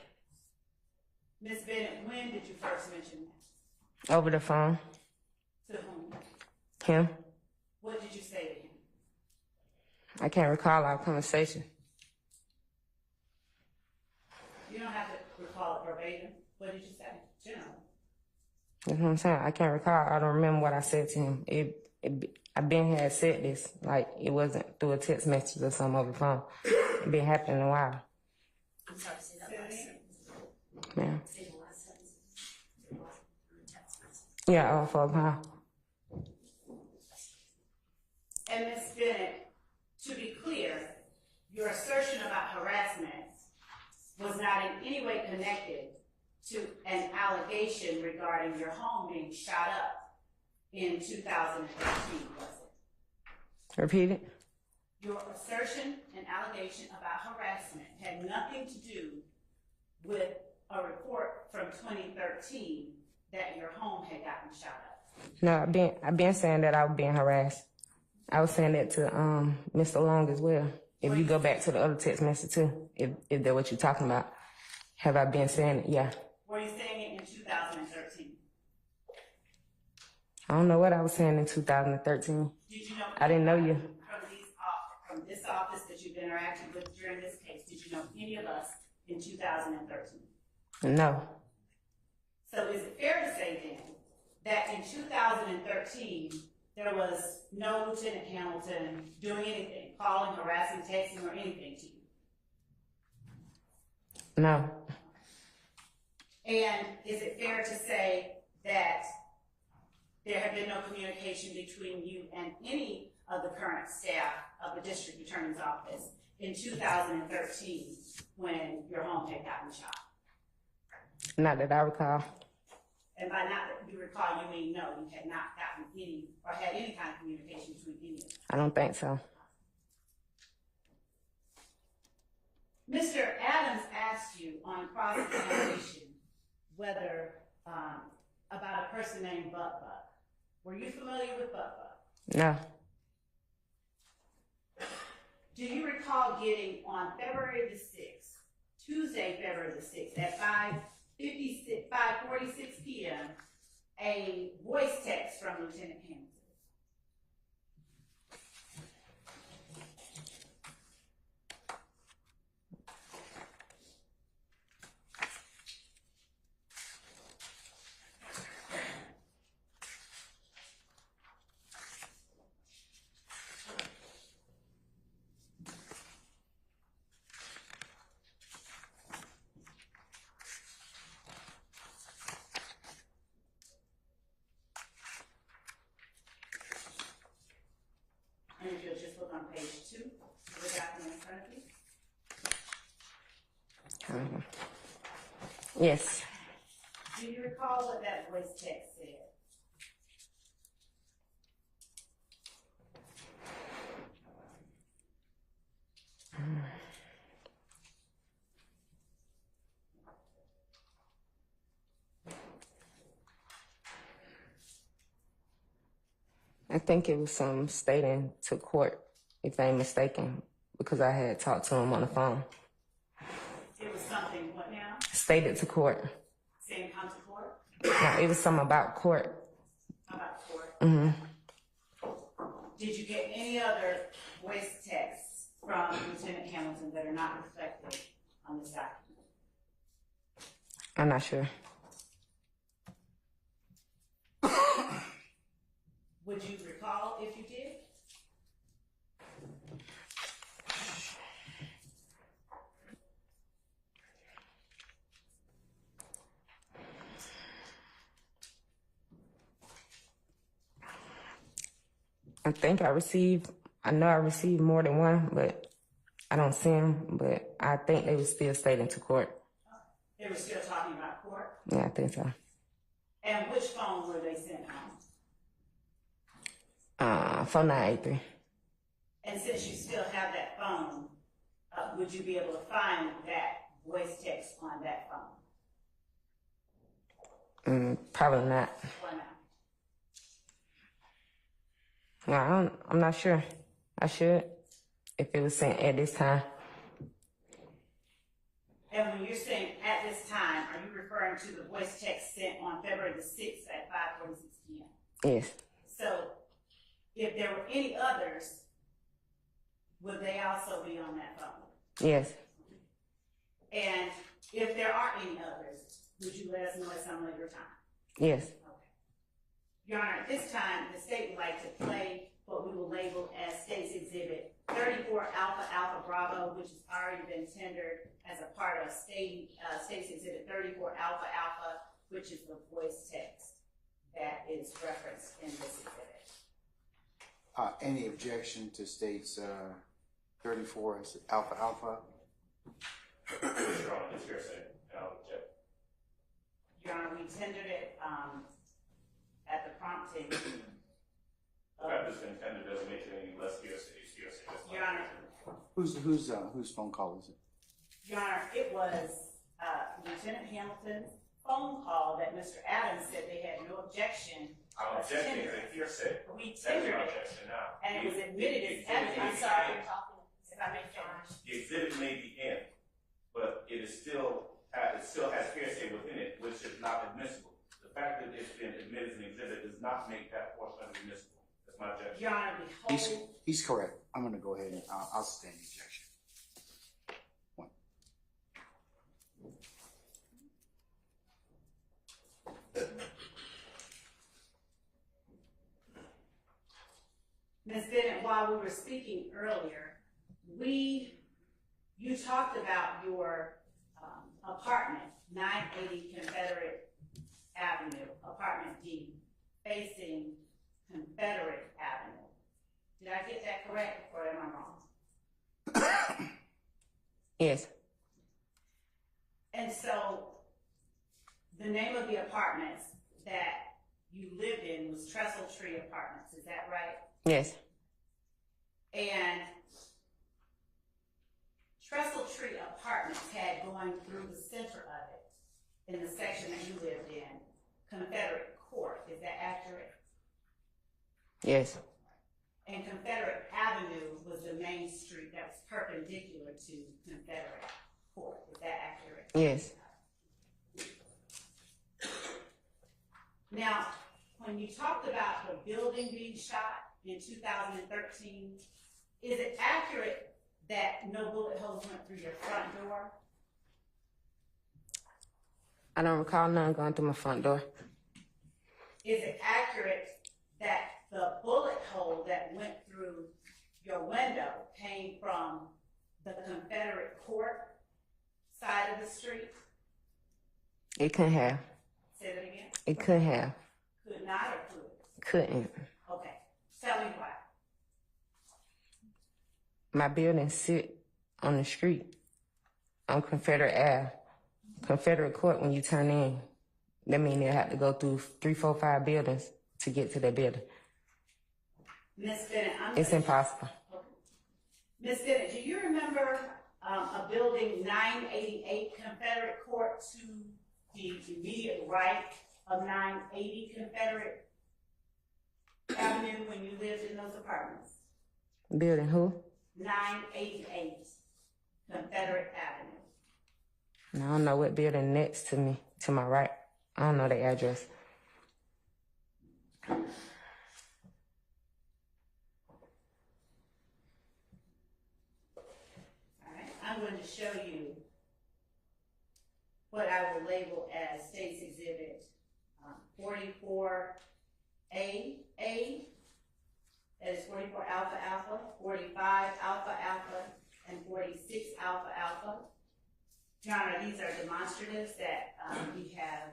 Ms. Bennett, when did you first mention that? over the phone. To whom? Him. What did you say to him? I can't recall our conversation. You don't have to recall it verbatim. What did you say? Generally. That's what I'm saying. I can't recall. I don't remember what I said to him. I been had said this. Like, it wasn't through a text message or something over the phone. It been happening a while. I'm sorry, say that last sentence. Yeah. Say the last sentence. It wasn't through a text message. Yeah, over a phone. And Ms. Bennett, to be clear, your assertion about harassment was not in any way connected to an allegation regarding your home being shot up in 2013, was it? Repeat it. Your assertion and allegation about harassment had nothing to do with a report from 2013 that your home had gotten shot up. No, I've been saying that I was being harassed. I was saying that to Mr. Long as well. If you go back to the other text message too, if that's what you're talking about, have I been saying it? Yeah. Were you saying it in 2013? I don't know what I was saying in 2013. Did you know? I didn't know you. From this office that you've interacted with during this case, did you know any of us in 2013? No. So is it fair to say then that in 2013, there was no Lieutenant Hamilton doing anything, calling, harassing, texting, or anything to you? No. And is it fair to say that there had been no communication between you and any of the current staff of the district attorney's office in 2013 when your home had gotten shot? Not that I recall. And by not that you recall, you mean no, you had not gotten any or had any kind of communication between any of them. I don't think so. Mr. Adams asked you on cross-examination whether, about a person named Buck Buck. Were you familiar with Buck Buck? No. Do you recall getting on February the 6th, Tuesday, February the 6th, at 5:46 p.m., a voice text from Lieutenant Hamilton? And if you'll just look on page 2 of the document in front of you. Yes. Do you recall what that voice text said? I think it was some stating to court, if I ain't mistaken, because I had talked to him on the phone. It was something, what now? Stated to court. Saying come to court? No, it was something about court. About court? Mm-hmm. Did you get any other voice texts from Lieutenant Hamilton that are not reflected on this document? I'm not sure. Would you recall if you did? I know I received more than one, but I don't see them, but I think they were still stating to court. They were still talking about court? Yeah, I think so. And which phone were they sent on? 4983. And since you still have that phone, would you be able to find that voice text on that phone? Probably not. Why not? No, I'm not sure. I should, if it was sent at this time. And when you're saying at this time, are you referring to the voice text sent on February the 6th at 5:46 p.m.? Yes. So if there were any others, would they also be on that phone? Yes. And if there are any others, would you let us know at some later time? Yes. Okay. Your Honor, at this time, the state would like to play what we will label as State's Exhibit 34 Alpha Alpha Bravo, which has already been tendered as a part of State's Exhibit 34 Alpha Alpha, which is the voice text that is referenced in this exhibit. Any objection to states 34 as Alpha Alpha? Your Honor, it's hearsay, and I'll object. Your Honor, we tendered it at the prompting The fact that it's been tendered doesn't make it any less hearsay. It's hearsay. That's Your my Honor. Whose phone call is it? Your Honor, it was Lieutenant Hamilton's phone call that Mr. Adams said they had no objection. I'm objecting to hearsay. We That's tendered your it, objection now. and it was admitted as evidence. I'm sorry, you're talking. If I may finish. The exhibit may be in, but it still has hearsay within it, which is not admissible. The fact that it's been admitted as an exhibit does not make that portion admissible. That's my objection. Your Honor, the whole, He's correct. I'm going to go ahead and I'll sustain the objection. One. Ms. Bennett, while we were speaking earlier, you talked about your apartment, 980 Confederate Avenue, apartment D, facing Confederate Avenue. Did I get that correct, or am I wrong? Yes. And so, the name of the apartments that you lived in was Trestle Tree Apartments, is that right? Yes. And Trestle Tree Apartments had going through the center of it, in the section that you lived in, Confederate Court, is that accurate? Yes. And Confederate Avenue was the main street that was perpendicular to Confederate Court, is that accurate? Yes. Now, when you talked about the building being shot in 2013, is it accurate that no bullet holes went through your front door? I don't recall none going through my front door. Is it accurate that the bullet hole that went through your window came from the Confederate Court side of the street? It couldn't have. Say that again? It could have. Could not or could? Couldn't. Okay. Tell me why. My building sit on the street on Confederate Ave. Confederate Court, when you turn in, that means they have to go through 3, 4, 5 buildings to get to that building. Ms. Bennett, It's impossible. Ms. Bennett, do you remember a building 988 Confederate Court to the immediate right of 980 Confederate Avenue when you lived in those apartments? Building who? 988 Confederate Avenue. And I don't know what building next to me, to my right. I don't know the address. All right, I'm going to show you what I will label as State's Exhibit 44A, that is 44 Alpha Alpha, 45 Alpha Alpha, and 46 Alpha Alpha. Your Honor, these are demonstratives that we have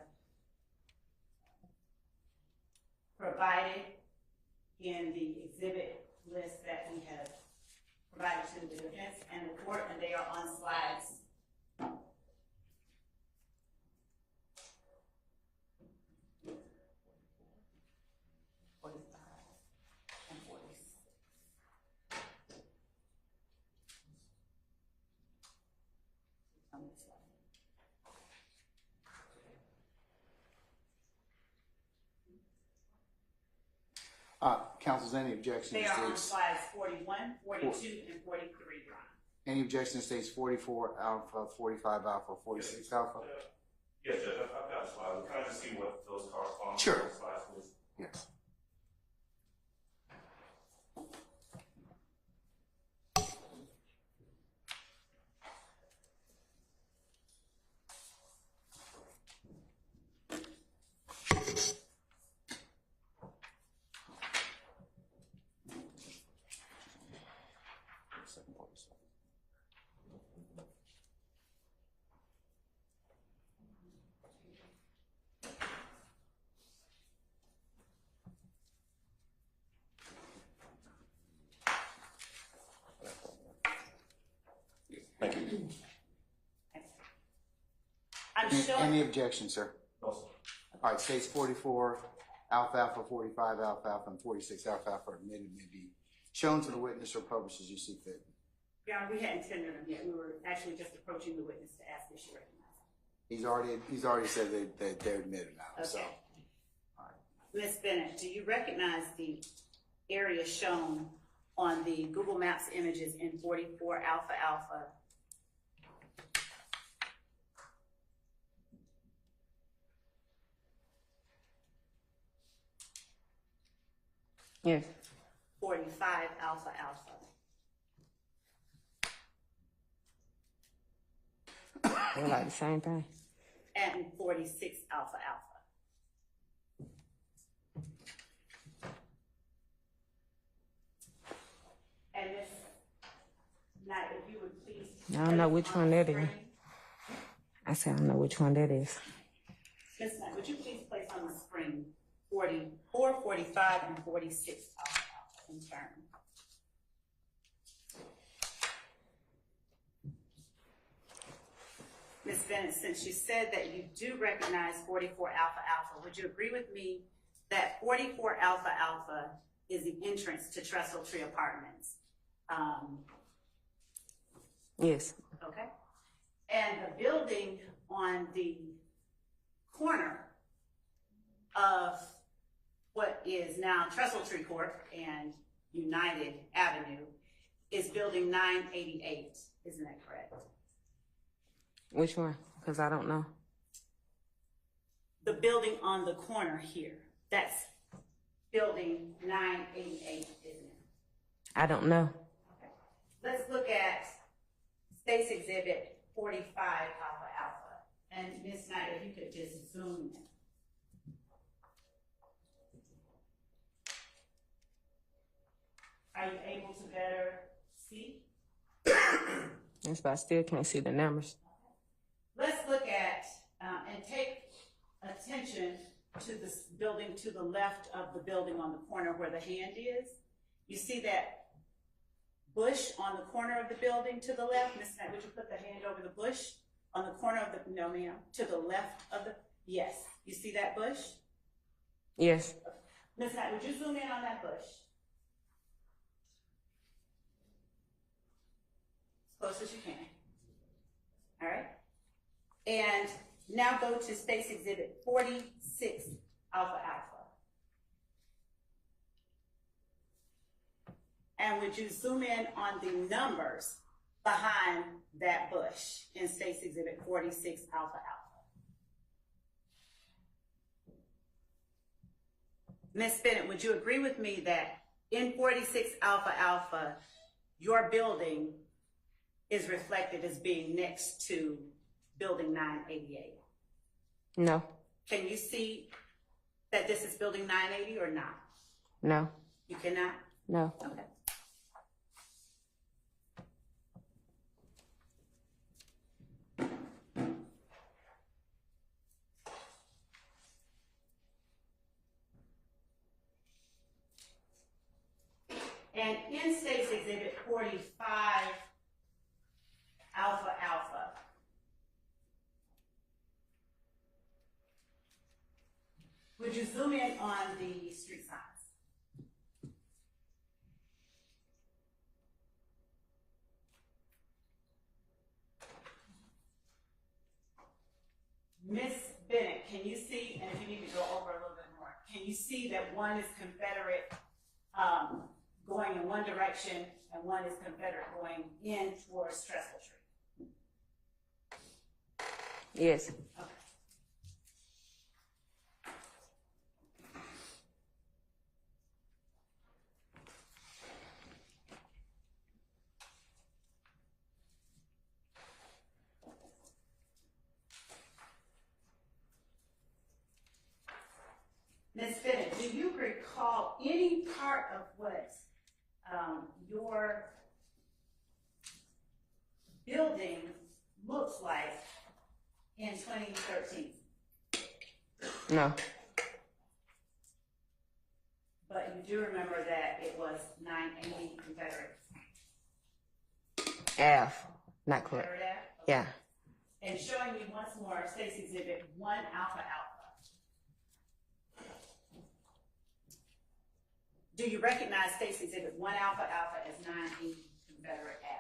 provided in the exhibit list that we have provided to the defense and the court, and they are on slides 45 and 46. On this slide. Counsel, any objection They to are on states? slides 41, 42, and 43, Your Honor. Any objection to states 44 alpha, 45 alpha, 46 alpha? Yes, Judge, I've got a slide. We're trying to see what those correspond to. Sure. Those slides was. Yes. Thank you. I'm showing. Any objection, sir? No, sir. All right, states 44 alpha alpha, 45 alpha alpha, and 46 alpha alpha are admitted may be shown to the witness or published as you see fit. Your Honor, we hadn't tendered them yet. We were actually just approaching the witness to ask if she recognized He's already said that they're admitted now. them. So, Okay. all right. Ms. Bennett, do you recognize the area shown on the Google Maps images in 44 Alpha Alpha? Yes. 45 Alpha Alpha. They're like the same thing. And 46 Alpha Alpha. please? I don't know place which on one the that is. screen? I said I don't know which one that is. Ms. Knight, would you please place on the screen 44, 45, and 46 in turn? Ms. Bennett, since you said that you do recognize 44 alpha alpha, would you agree with me that 44 alpha alpha is the entrance to Trestle Tree Apartments? Yes. Okay. And the building on the corner of what is now Trestle Tree Court and United Avenue is building 988, isn't that correct? Which one? Because I don't know. The building on the corner here, that's building 988, isn't it? I don't know. Okay. Let's look at State's Exhibit 45 Alpha Alpha. And Ms. Knight, if you could just zoom in. Are you able to better see? Yes, but I still can't see the numbers. Let's look at and take attention to this building to the left of the building on the corner where the hand is. You see that bush on the corner of the building to the left? Ms. Knight, would you put the hand over the bush on the corner of the, no ma'am, to the left of the, yes. You see that bush? Yes. Ms. Knight, would you zoom in on that bush? As close as you can. All right? And now go to State's Exhibit 46 Alpha Alpha. And would you zoom in on the numbers behind that bush in State's Exhibit 46 Alpha Alpha? Ms. Bennett, would you agree with me that in 46 Alpha Alpha, your building is reflected as being next to building 988? No. Can you see that this is building 980 or not? No. You cannot? No. Okay. And in State's Exhibit 45 Alpha Alpha, would you zoom in on the street signs? Miss Bennett, can you see, and if you need to go over a little bit more, can you see that one is Confederate going in one direction and one is Confederate going in towards Trestle Tree? Yes. Okay. Ms. Bennett, do you recall any part of what your building looks like in 2013? No. But you do remember that it was 980 Confederate. Ave. Not correct. Remember that? Yeah. And showing me once more State's Exhibit 1 Alpha Alpha. Do you recognize State's Exhibit 1 Alpha Alpha as 980 Confederate Ave?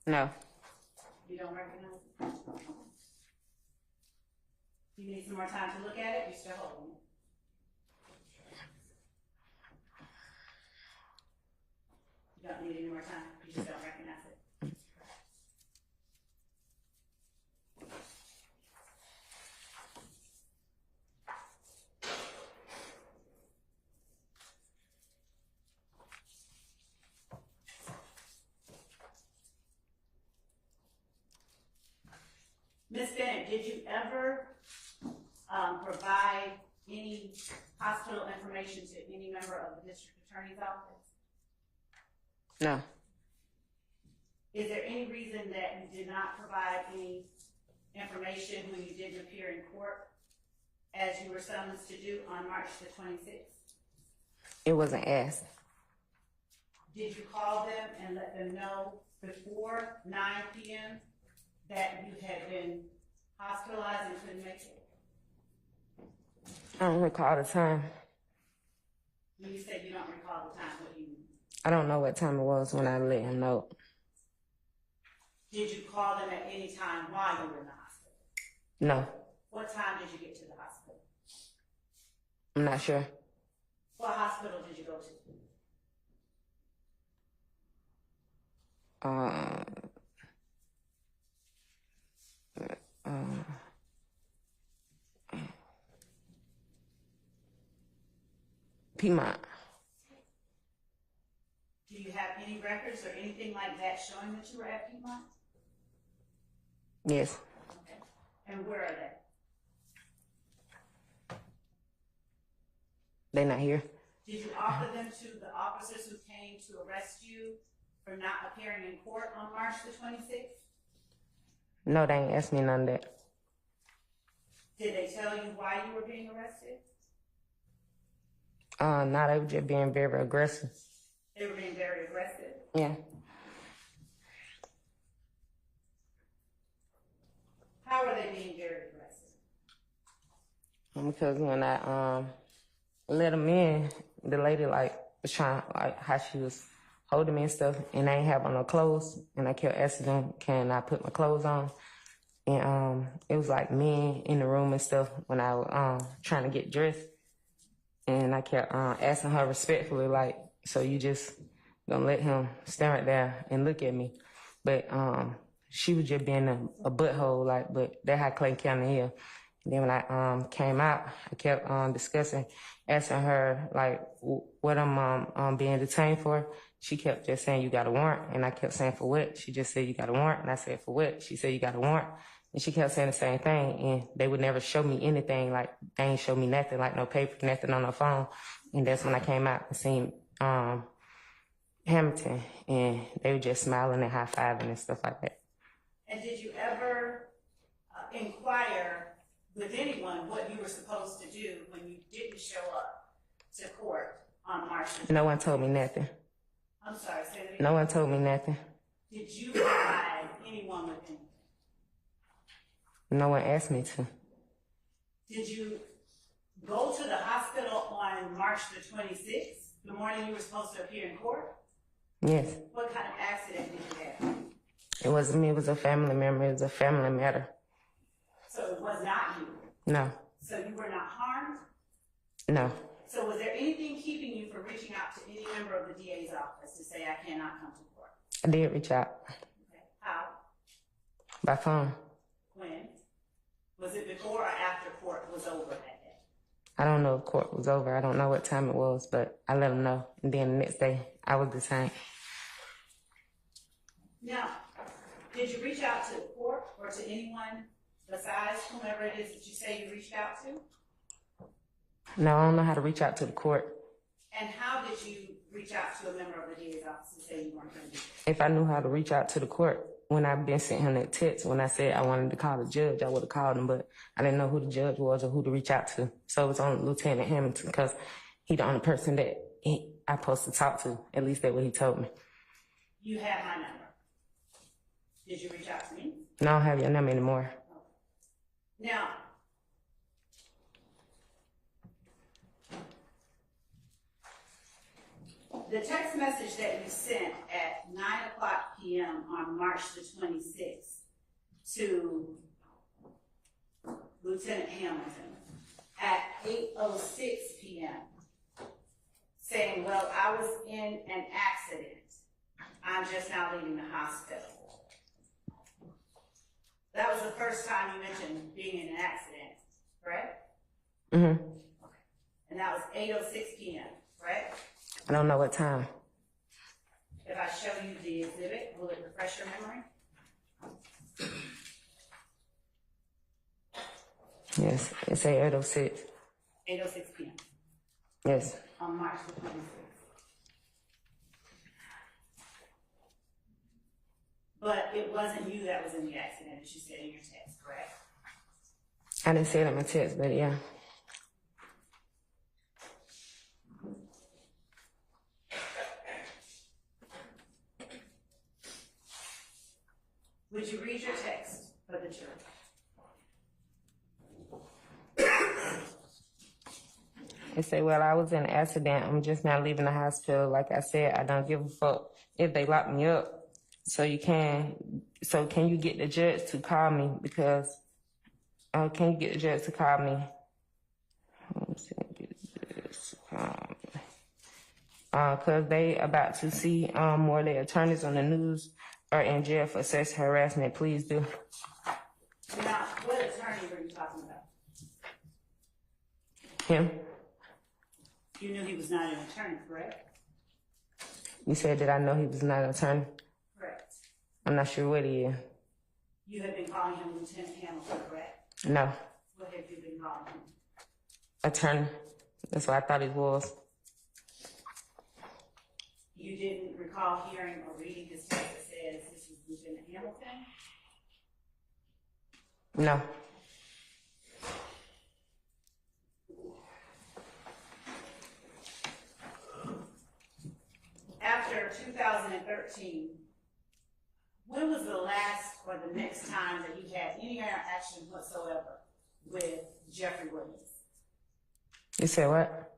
No. You don't recognize it? You need some more time to look at it? You're still holding it. You don't need any more time. You just don't recognize it. Ms. Bennett, did you ever provide any hospital information to any member of the district attorney's office? No. Is there any reason that you did not provide any information when you didn't appear in court as you were summoned to do on March the 26th? It wasn't asked. Did you call them and let them know before 9 p.m. that you had been hospitalized and couldn't make it? I don't recall the time. When you say you don't recall the time, what do you mean? I don't know what time it was when I let him know. Did you call them at any time while you were in the hospital? No, What time did you get to the hospital? I'm not sure. What hospital did you go to? Piedmont. Do you have any records or anything like that showing that you were at Piedmont? Yes. Okay. And where are they? They not here. Did you offer them to the officers who came to arrest you for not appearing in court on March the 26th? No, they ain't asked me none of that. Did they tell you why you were being arrested? Now they were just being very aggressive. They were being very aggressive. Yeah. How are they being very aggressive? Because when I let them in, the lady was trying how she was holding me and stuff, and I ain't have on no clothes, and I kept asking them, can I put my clothes on? And it was like men in the room and stuff when I was trying to get dressed, and I kept asking her respectfully, so you just gonna let him stand right there and look at me? But she was just being a butthole, but that's how Clayton County is. And then when I came out, I kept asking her what I'm being detained for. She kept just saying, you got a warrant. And I kept saying, for what? She just said, you got a warrant. And I said, for what? She said, you got a warrant. And she kept saying the same thing. And they would never show me anything. They ain't show me nothing, no paper, nothing on the phone. And that's when I came out and seen Hamilton. And they were just smiling and high-fiving and stuff like that. And did you ever inquire with anyone what you were supposed to do when you didn't show up to court on March the 26th? No one told me nothing. I'm sorry, say that again. No one told me nothing. Did you provide anyone with anything? No one asked me to. Did you go to the hospital on March the 26th, the morning you were supposed to appear in court? Yes. What kind of accident did you have? It wasn't me. It was a family member. It was a family matter. So it was not you? No. So you were not harmed? No. So was there anything keeping you from reaching out to any member of the DA's office to say, I cannot come to court? I did reach out. Okay. How? By phone. When? Was it before or after court was over that day? I don't know if court was over. I don't know what time it was, but I let them know. And then the next day, I was detained. Now, did you reach out to the court or to anyone besides whomever it is that you say you reached out to? No, I don't know how to reach out to the court. And how did you reach out to a member of the DA's office to say you weren't going to do it? If I knew how to reach out to the court, when I've been sent him that text, when I said I wanted to call the judge, I would have called him, but I didn't know who the judge was or who to reach out to. So it was on Lieutenant Hamilton because he's the only person that I'm supposed to talk to. At least that's what he told me. You have my number. Did you reach out to me? No, I don't have your number anymore. Now, the text message that you sent at 9:00 p.m. on March the 26th to Lieutenant Hamilton at 8:06 p.m. saying, well, I was in an accident. I'm just now leaving the hospital. That was the first time you mentioned being in an accident, correct? Mm-hmm. And that was 8:06 p.m., correct? I don't know what time. If I show you the exhibit, will it refresh your memory? Yes, it say 8:06. 8:06 p.m. Yes, on March the 26th. But it wasn't you that was in the accident, as you said in your text, correct? I didn't say it in my text, but yeah. Would you read your text for the jury? It say, well, I was in an accident. I'm just now leaving the hospital. Like I said, I don't give a fuck if they lock me up. So can you get the judge to call me? Because, can you get the judge to call me? Cause they about to see, more of their attorneys on the news are in jail for sexual harassment. Please do. Now, what attorney were you talking about? Him? You knew he was not an attorney, correct? You said that I know he was not an attorney. Correct. I'm not sure what he is. You have been calling him Lieutenant Hamilton, correct? No. What have you been calling him? Attorney. That's what I thought he was. You didn't recall hearing or reading his text that says this was Lieutenant Hamilton? No. After 2013, when was the last or the next time that you had any interaction whatsoever with Jeffrey Williams? You said what?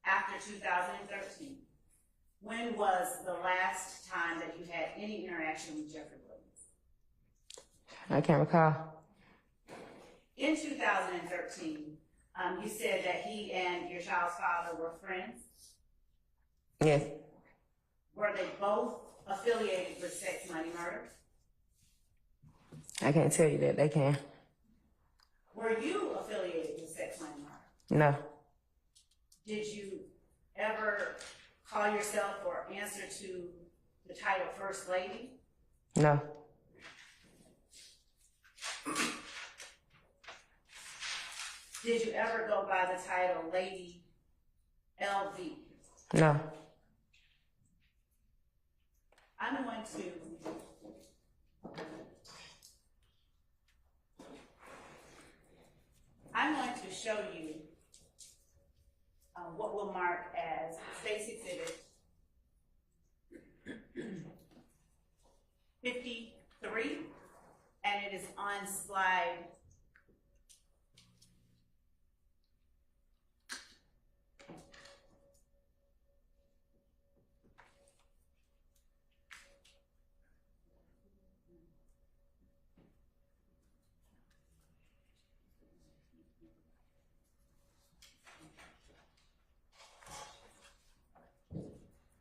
After 2013, when was the last time that you had any interaction with Jeffrey Williams? I can't recall. In 2013, you said that he and your child's father were friends. Yes. Were they both affiliated with sex, money, murder? I can't tell you that. They can. Were you affiliated with sex, money, murder? No. Did you ever call yourself or answer to the title First Lady? No. Did you ever go by the title Lady LV? No. I'm going to show you what we'll mark as State's Exhibit 53, and it is on slide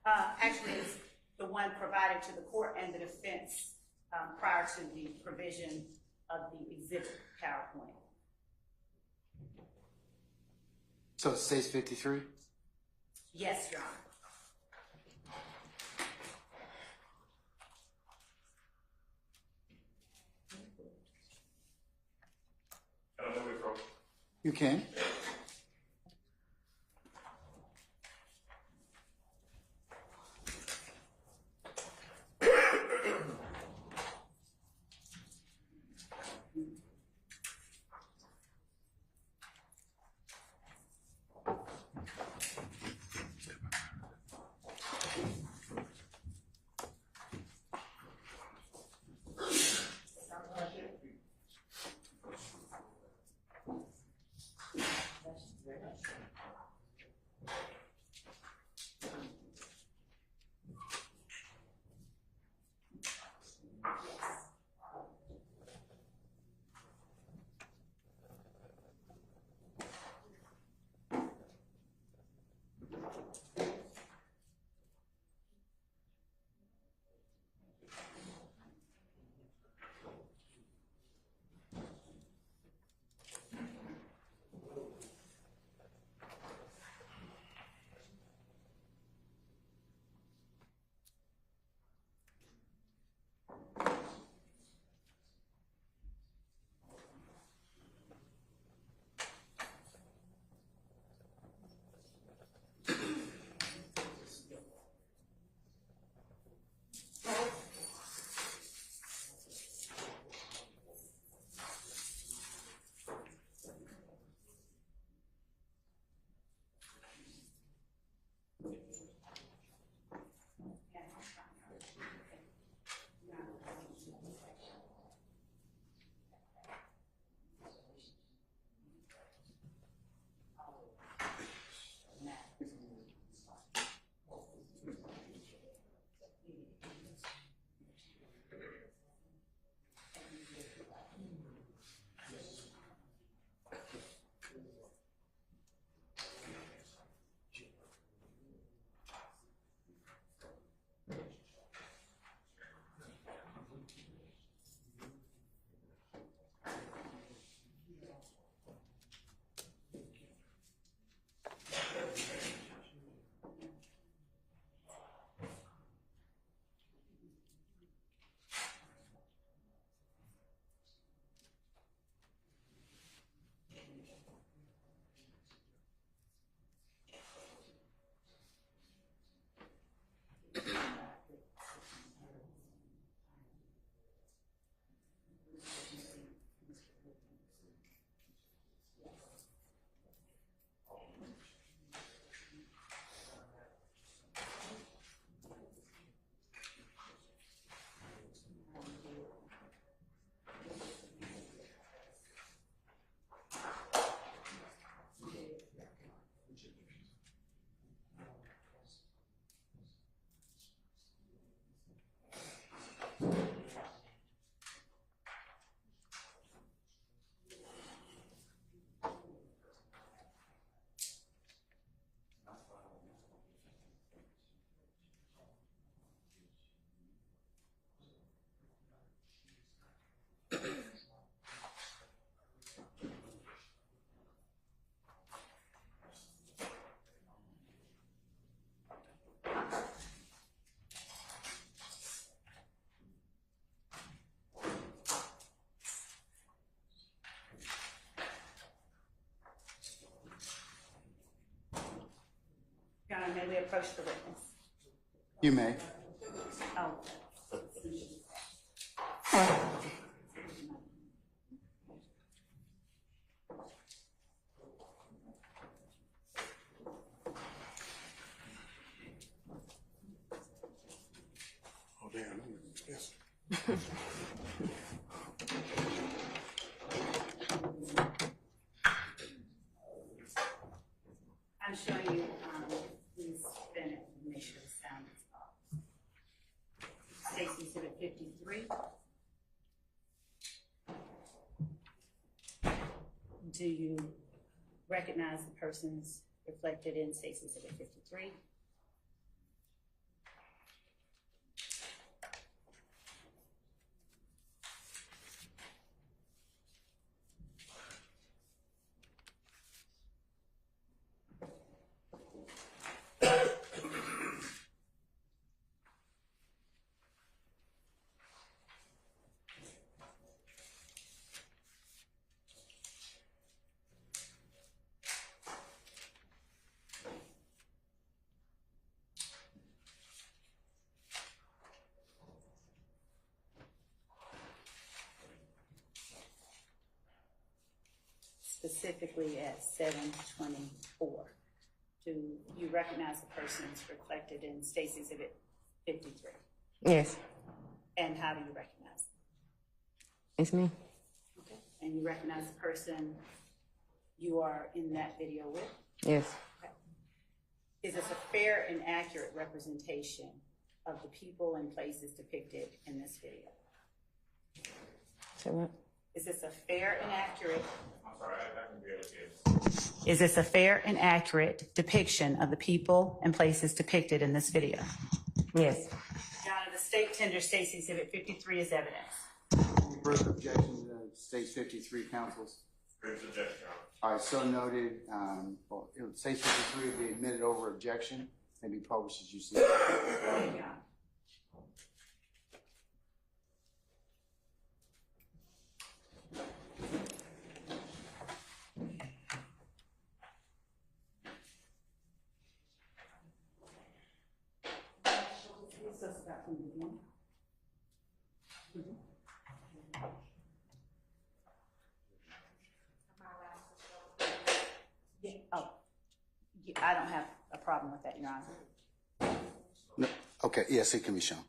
5. Actually, it's the one provided to the court and the defense prior to the provision of the exhibit PowerPoint. So it stays 53? Yes, Your Honor. Can I move it, bro? You can. may we approach the witness? You may. Oh. Oh, damn, that was expensive. I'm showing you, Ms. Bennett initial sound. Stacy Exhibit 53. Do you recognize the persons reflected in Stacy Exhibit 53? Specifically at 7:24. Do you recognize the persons reflected in Stacy Exhibit 53? Yes, And how do you recognize them? it's me. Okay. And you recognize the person you are in that video with? Yes, Okay. Is this a fair and accurate representation of the people and places depicted in this video? say what? Is this a fair and accurate? I'm sorry, I can barely hear. Is this a fair and accurate depiction of the people and places depicted in this video? Yes, Your Honor, the state tenders Stacy Exhibit 53 as evidence. Any further objection to State 53 counsels? Brings objection, Your Honor. All right, so noted. Well, State 53 will be admitted over objection and be published as you see. Thank you, Your Honor. Yeah, oh, yeah, I don't have a problem with that, Your Honor. No, okay, yes, it can be shown.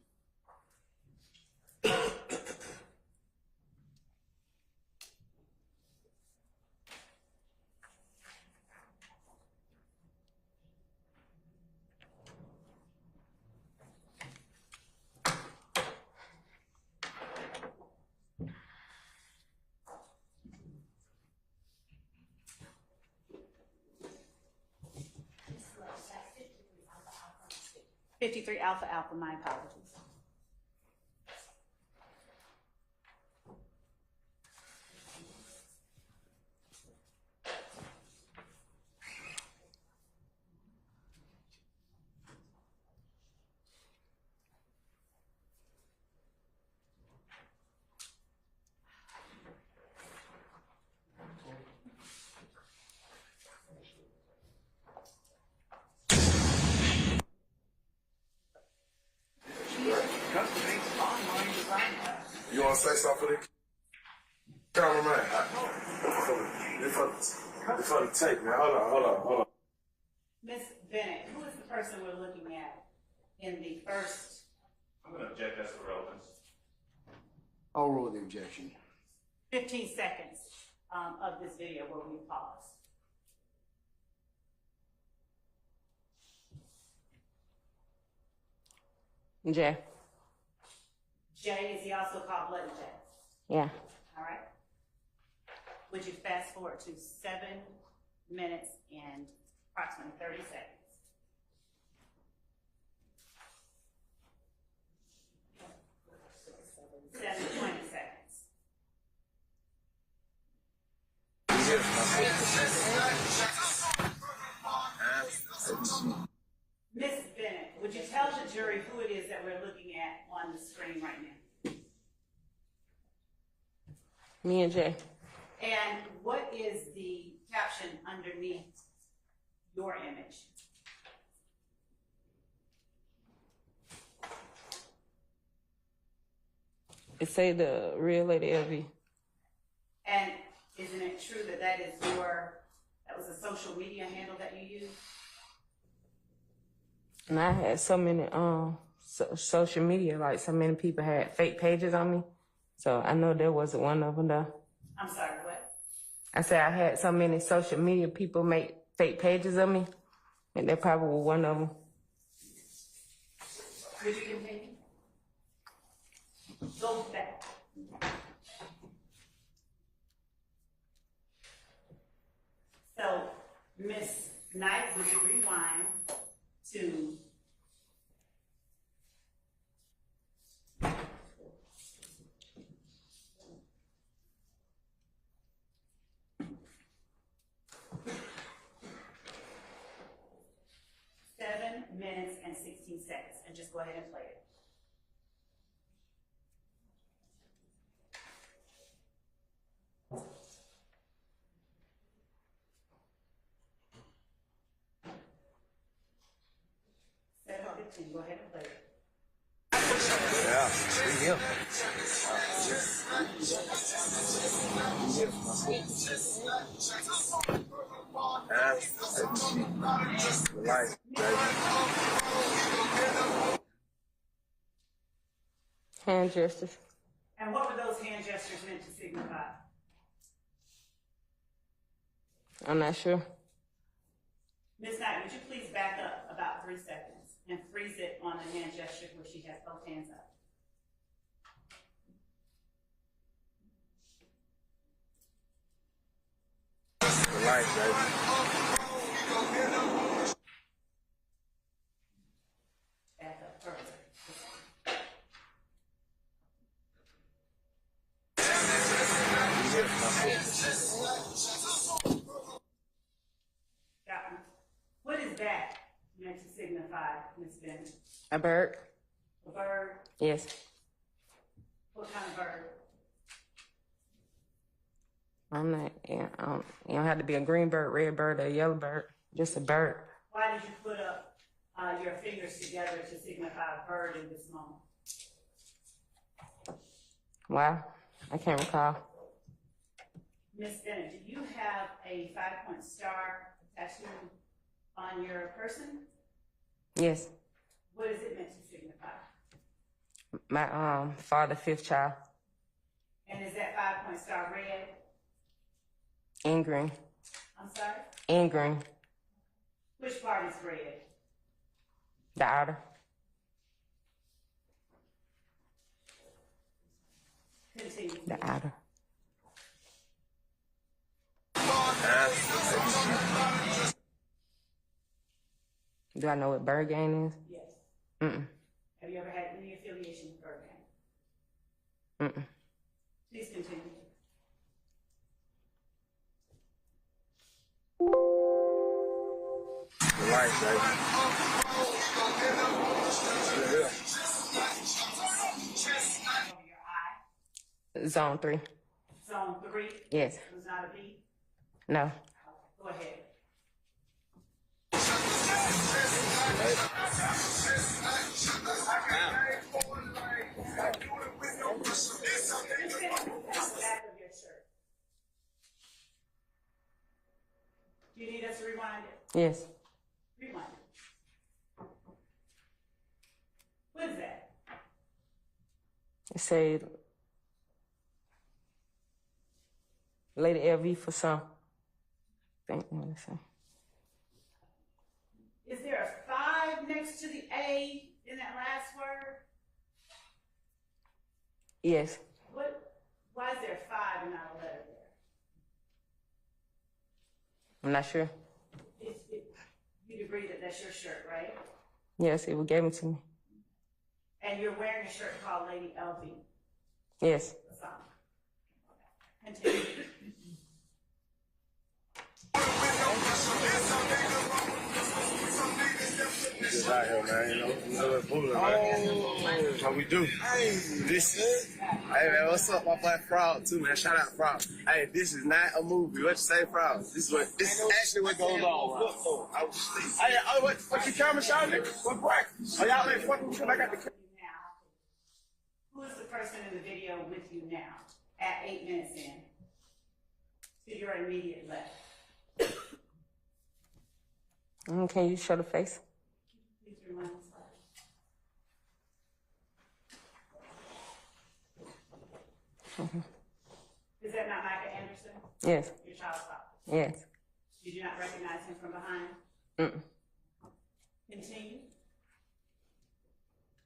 '53 Alpha Alpha, my apologies. You want to say something for the cameraman? It's for the tape, man. Hold on. Ms. Bennett, who is the person we're looking at in the first? I'm going to object as to relevance. I'll rule the objection. 15 seconds of this video where we pause. Jay. Jay, is he also called Bloody Jay? Yeah, All right. Would you fast forward to 7 minutes and approximately 30 seconds? Seven 20 seconds. Miss Bennett, would you tell the jury who it is that we're looking at on the screen right now? me and Jay. And what is the caption underneath your image? It say the real Lady LV. And isn't it true that that was a social media handle that you used? And I had so many social media, like so many people had fake pages on me. So I know there wasn't one of them though. I'm sorry, what? I said I had so many social media people make fake pages of me, and that probably was one of them. Would you continue? Go back. So, Miss Knight, would you rewind to (7 minutes and 16 seconds) and just go ahead and play it. Go ahead and play it. Yeah, we here. Life, Hand gestures. And what were those hand gestures meant to signify? I'm not sure. Ms. Knight, would you please back up about 3 seconds and freeze it on the hand gesture where she has both hands up? life, baby. Back up further. Got one. What is that meant to signify, Ms. Bennett? A bird? A bird? Yes. What kind of bird? I'm not, yeah, you don't have to be a green bird, red bird, or a yellow bird. Just a bird. Why did you put up your fingers together to signify a bird in this moment? Wow, I can't recall. Ms. Bennett, do you have a 5-point star tattoo on your person? Yes. What is it meant to signify? My father, 5th child. And is that 5-point star red? And green. I'm sorry? And green. Which part is red? The outer. Continue. The outer. Do I know what bird game is? Yes. Mm-mm. Have you ever had any affiliation with Bird Gang? Mm-mm. Please continue. Life, baby. Over your eye. Zone 3. Zone 3? Yes. It was not a B? No. Go ahead. Back of your shirt. You need us to rewind it? Yes. Rewind it. What is that? It said Lady LV for some. Think what it say. Is there a 5 next to the A in that last word? Yes. Why is there 5 and not a letter there? I'm not sure. You agree that that's your shirt, right? Yes, it was given to me. And you're wearing a shirt called Lady LV. Yes. Continue. Just out here, man. You know it's moving, man. That's what we do. This is, hey, man, what's up, my boy Frog, too, man? Shout out Frog. Hey, this is not a movie. What you say, Frog? This is actually what goes on, right? Hey, what your camera shot, nigga? What break? Oh, y'all ain't fucking with me. I got the camera. Who is the person in the video with you now at 8 minutes in? To your immediate left. Can you show the face? Please remind us. Is that not Micah Anderson? Yes. Your child's father? Yes. Did you not recognize him from behind? Mm-mm. Continue.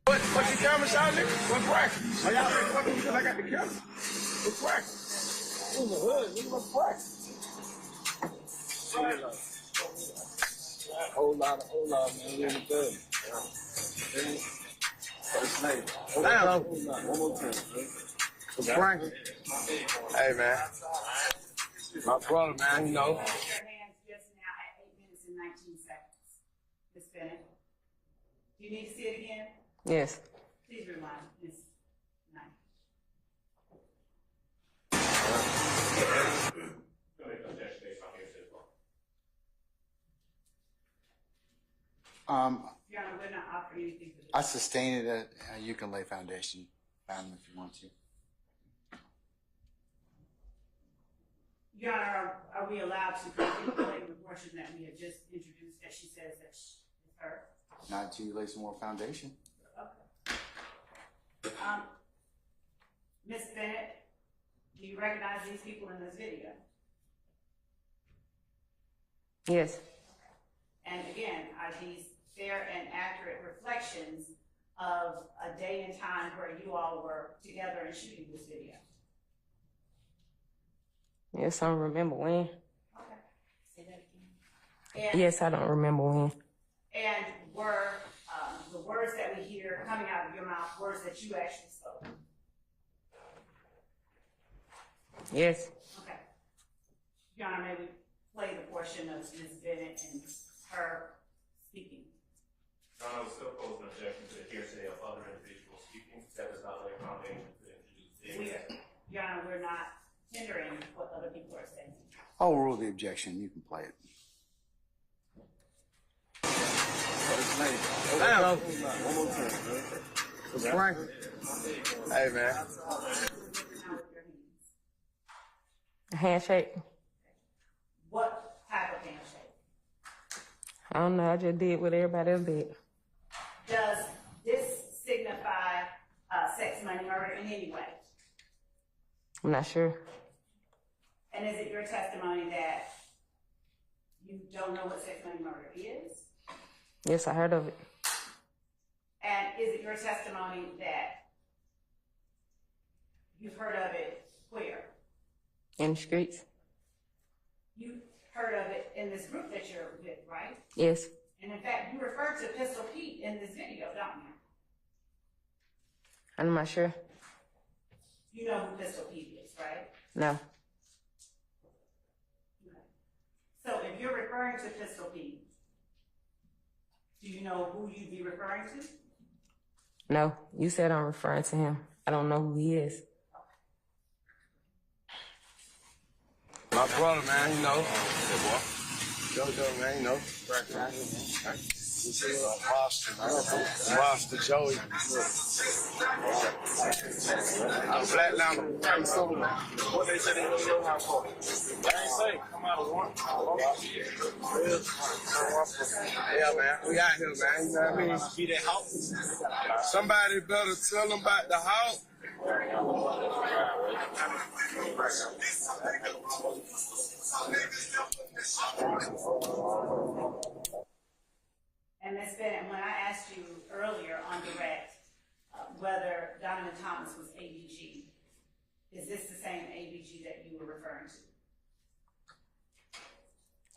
What's your camera shot, nigga? What's cracking? Are y'all ready fucking because I got the camera? What's cracking? In the hood, nigga, what's cracking? Whole lot, man. Really good. First name. Damn. One more time, man. What's cracking? Hey, man. My brother, man, you know. Your hands just now at 8 minutes and 19 seconds. Ms. Bennett. Do you need to see it again? Yes. Please remind Ms. Knight. Go ahead, objection based on hearsay as well. Your Honor, we're not offering anything for I this. sustained it. You can lay foundation on if you want to. Your Honor, are we allowed to continue playing the portion that we have just introduced that she says that is her? Not until you lay some more foundation. Okay. Ms. Bennett, do you recognize these people in this video? Yes. And again, are these fair and accurate reflections of a day and time where you all were together and shooting this video? Yes, I don't remember when. Okay. Say that again. And, Yes, I don't remember when. and were the words that we hear coming out of your mouth words that you actually spoke? Yes. Okay. Your Honor, may we play the portion of Ms. Bennett and her speaking? Your Honor, I would still pose an objection to the hearsay of other individuals speaking. That does not lay a foundation to introduce the Your Honor, we're not hindering what other people are saying. I'll rule the objection. You can play it. Damn. One more time, man. What's cracking? Hey, man. Now with your hands. A handshake? What type of handshake? I don't know. I just did what everybody else did. Does this signify sex, money, murder in any way? I'm not sure. And is it your testimony that you don't know what sex, money, murder is? Yes, I heard of it. And is it your testimony that you've heard of it where? In the streets? You heard of it in this group that you're with, right? Yes. And in fact, you referred to Pistol Pete in this video, don't you? I'm not sure. You know who Pistol Pete is, right? No. Okay. So if you're referring to Pistol Pete, do you know who you'd be referring to? No. You said I'm referring to him. I don't know who he is. My brother, man, you know. JoJo, man, you know. Monster Joey. I'm Black Lamb. What they said they was your house for? I ain't say. Come out of one. Yeah, man. We out here, man. You know what I mean? Be that house. Somebody better tell them about the house. And Ms. Bennett, when I asked you earlier on direct whether Donovan Thomas was ABG, is this the same ABG that you were referring to?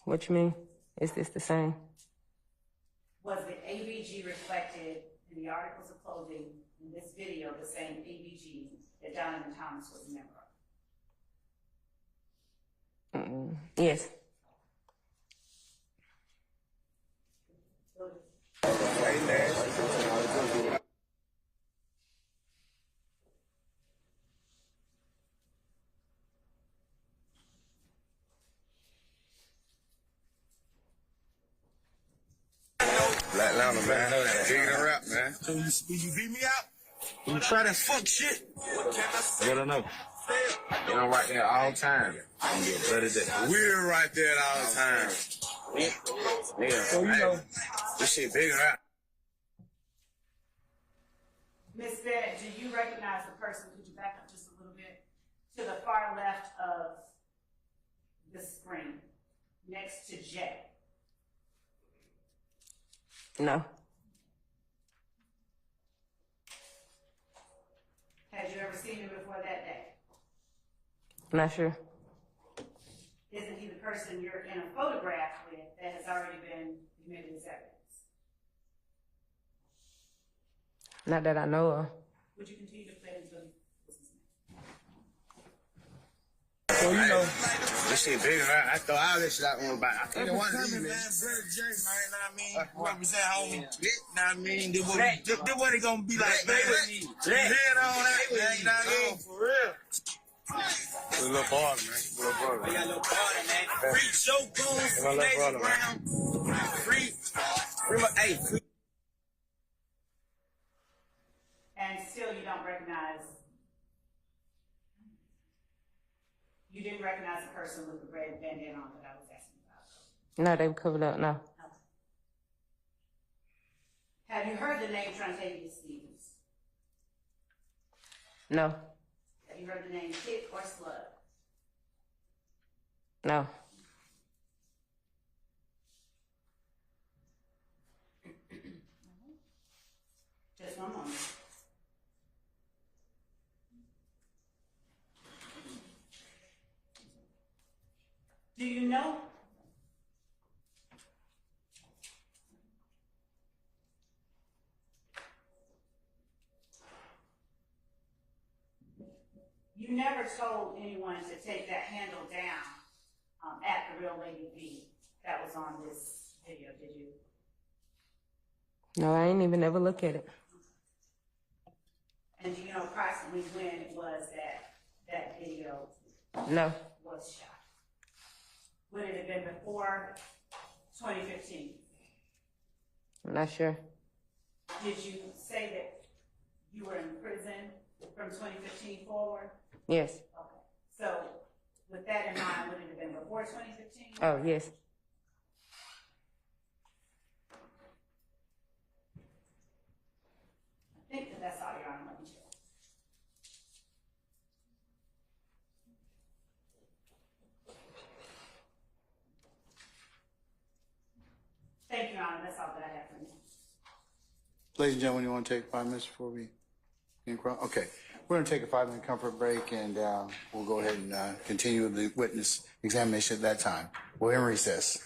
What you mean? Is this the same? Was the ABG reflected in the articles of clothing in this video the same ABG that Donovan Thomas was a member of? Yes. Black Lamb, man. Bigger than rap, man. So you beat me out? You try that fuck shit. Good enough. You know, right there all the time. We're right there all the time. Yeah. So you know, this shit bigger out. Ms. Bennett, do you recognize the person? Could you back up just a little bit to the far left of the screen, next to Jay? No. Had you ever seen him before that day? Not sure. Isn't he the person you're in a photograph with that has already been admitted as evidence? Not that I know of. Would you continue to play until this is So you know, this shit bigger. I throw all this shit out on the back. I one of these, man. Brother Jay, man, know what I mean? Represent homie. Know what I mean? This what it gonna be like, man. Head on that, man. You know what I mean? For real. It's a little party, man. A little party. We got a little party, man. Free show goons, Lazy Brown. Free. And still you don't recognize, you didn't recognize the person with the red bandana on that I was asking about. No, they were covered up, no. Okay. Have you heard the name Trontavious Stevens? No. Have you heard the name Kit or Slug? No. Just one moment. Do you know? You never told anyone to take that handle down at the Real Lady B that was on this video, did you? No, I ain't even ever look at it. And do you know approximately when it was that that video No. was shot? Would it have been before 2015? I'm not sure. Did you say that you were in prison from 2015 forward? Yes. Okay. So with that in mind, would it have been before 2015? Oh, yes. I think that's all, Your Honor. Let me check. Thank you, Your Honor. That's all that I have for you. Ladies and gentlemen, you want to take 5 minutes before we okay. We're going to take a 5-minute comfort break, and we'll go ahead and continue the witness examination at that time. We're in recess.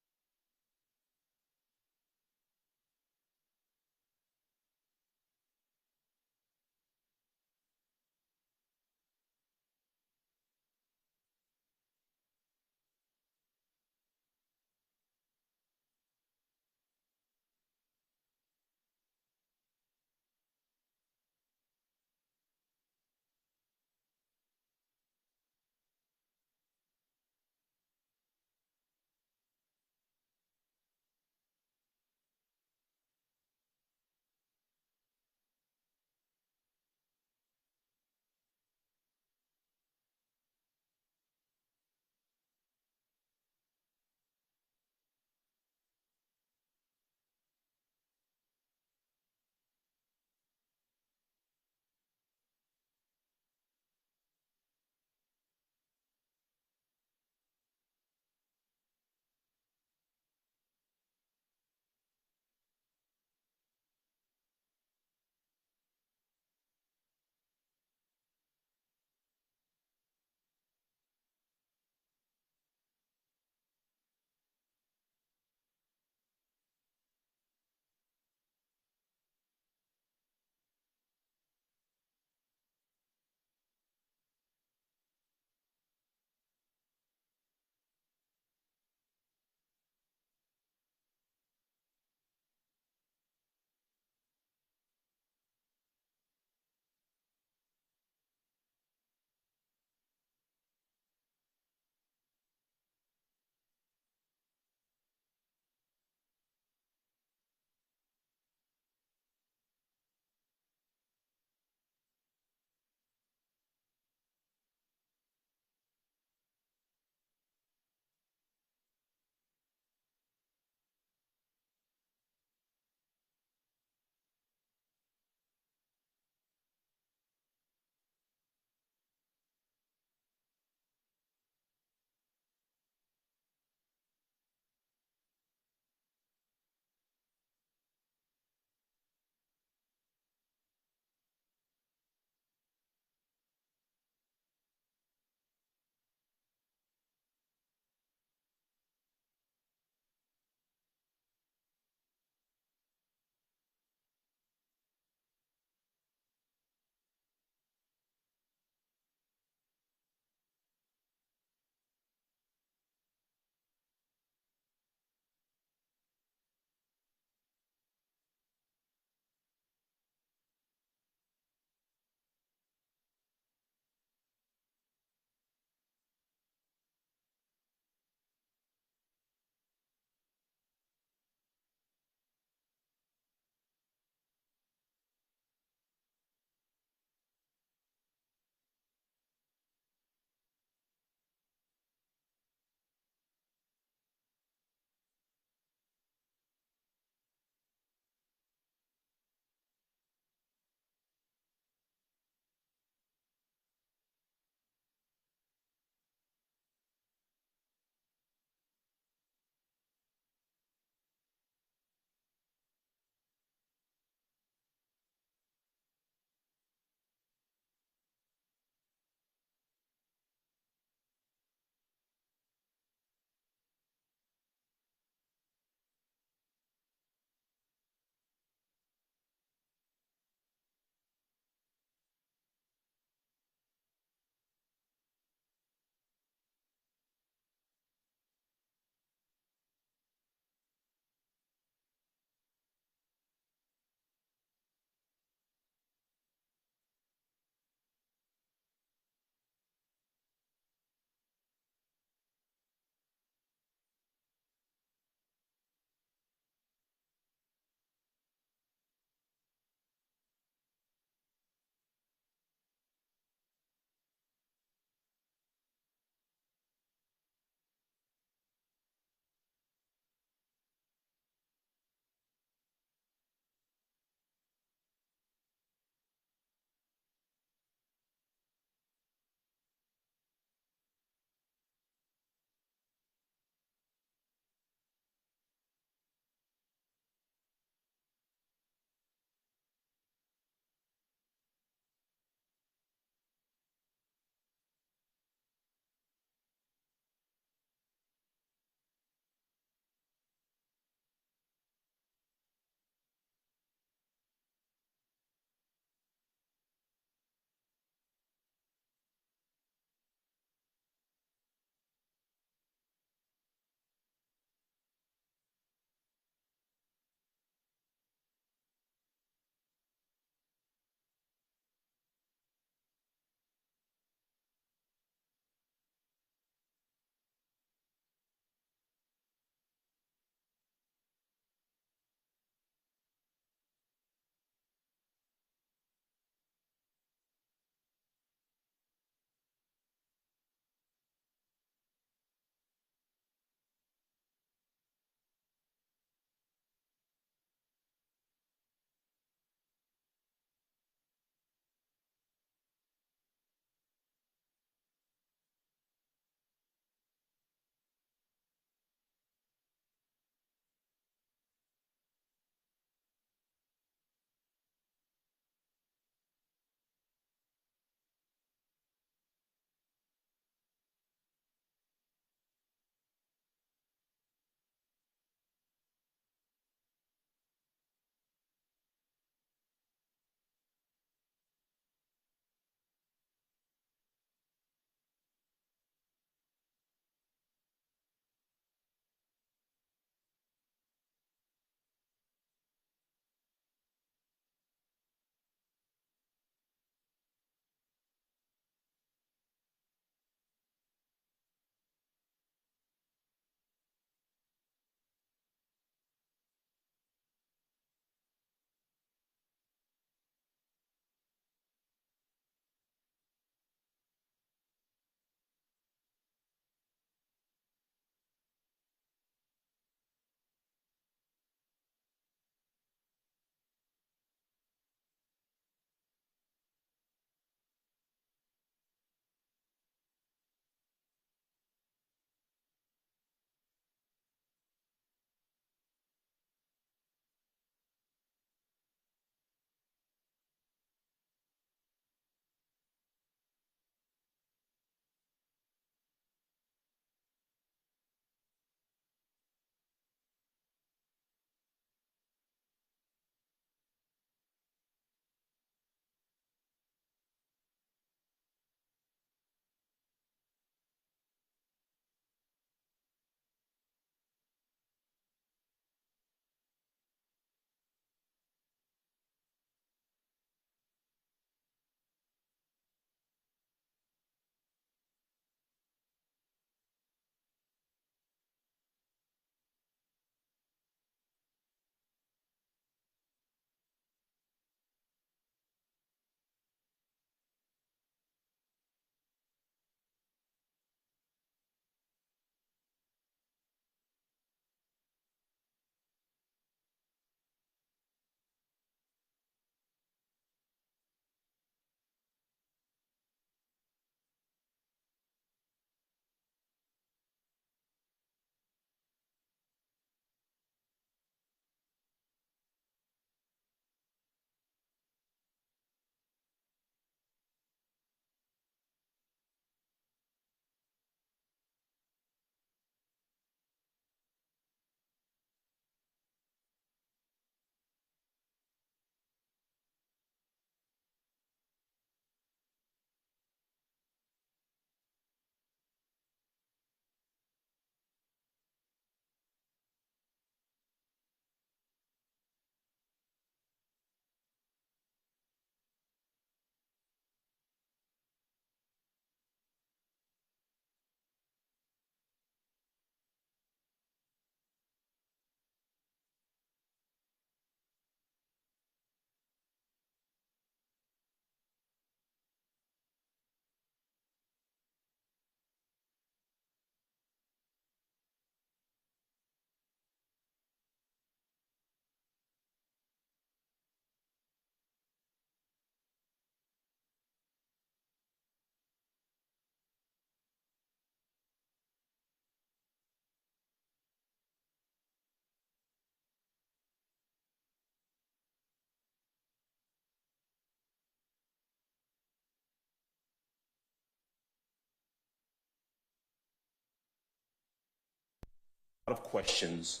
of questions,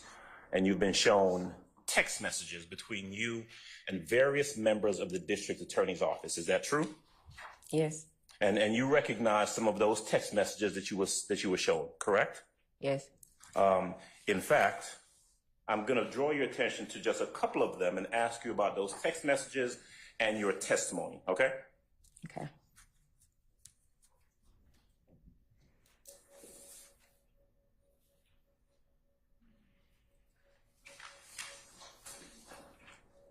and you've been shown text messages between you and various members of the district attorney's office. Is that true? Yes. And you recognize some of those text messages that you were shown, correct? Yes. In fact, I'm going to draw your attention to just a couple of them and ask you about those text messages and your testimony, okay? Okay.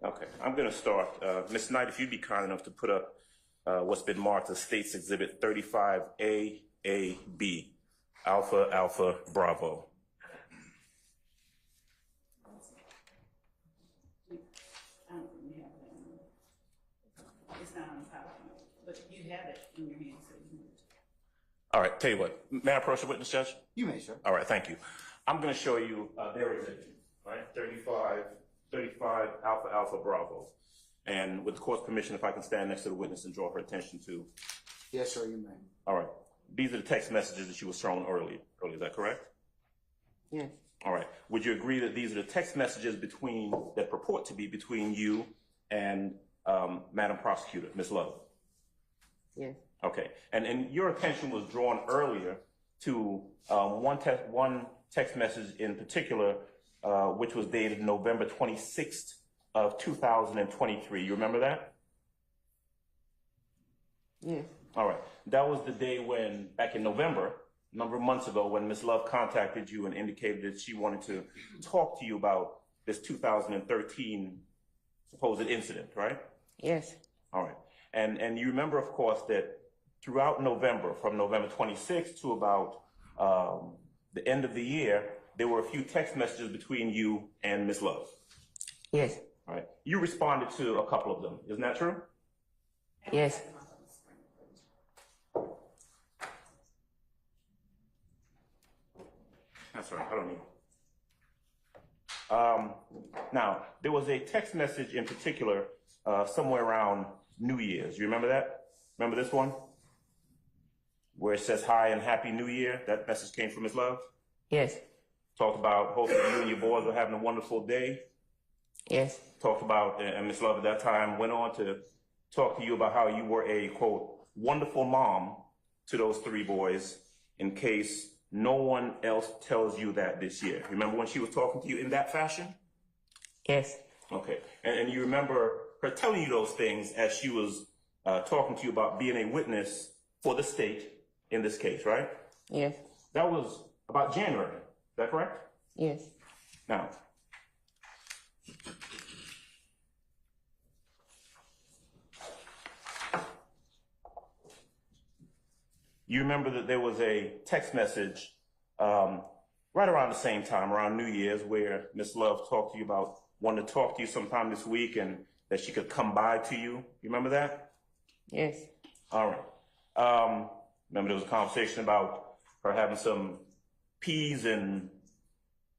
Okay, I'm going to start. Ms. Knight, if you'd be kind enough to put up what's been marked as State's Exhibit 35AAB, Alpha Alpha Bravo. It's not on PowerPoint, but you have it in your hand, so you can. All right, tell you what, may I approach the witness, Judge? You may, sir. All right, thank you. I'm going to show you their exhibit, right? 35 Alpha Alpha Bravo. And with the court's permission, if I can stand next to the witness and draw her attention to. Yes, sir, you may. All right. These are the text messages that you were shown earlier. Is that correct? Yes. All right. Would you agree that these are the text messages that purport to be between you and Madam Prosecutor, Ms. Love? Yes. Okay. And your attention was drawn earlier to one text message in particular, which was dated November 26th of 2023. You remember that? Yes. All right. That was the day when, back in November, a number of months ago, when Ms. Love contacted you and indicated that she wanted to talk to you about this 2013 supposed incident, right? Yes. All right. And you remember, of course, that throughout November, from November 26th to about the end of the year, there were a few text messages between you and Ms. Love. Yes. All right. You responded to a couple of them. Isn't that true? Yes. That's all right. I don't need it. Now, there was a text message in particular somewhere around New Year's. You remember that? Remember this one? Where it says, "Hi and Happy New Year." That message came from Ms. Love. Yes. Talked about hoping you and your boys were having a wonderful day. Yes. Talked about, and Ms. Love at that time went on to talk to you about how you were a, quote, wonderful mom to those three boys in case no one else tells you that this year. Remember when she was talking to you in that fashion? Yes. Okay. And you remember her telling you those things as she was talking to you about being a witness for the state in this case, right? Yes. That was about January. Is that correct? Yes. Now, you remember that there was a text message right around the same time, around New Year's, where Ms. Love talked to you about wanting to talk to you sometime this week and that she could come by to you. You remember that? Yes. All right. Remember there was a conversation about her having some peas and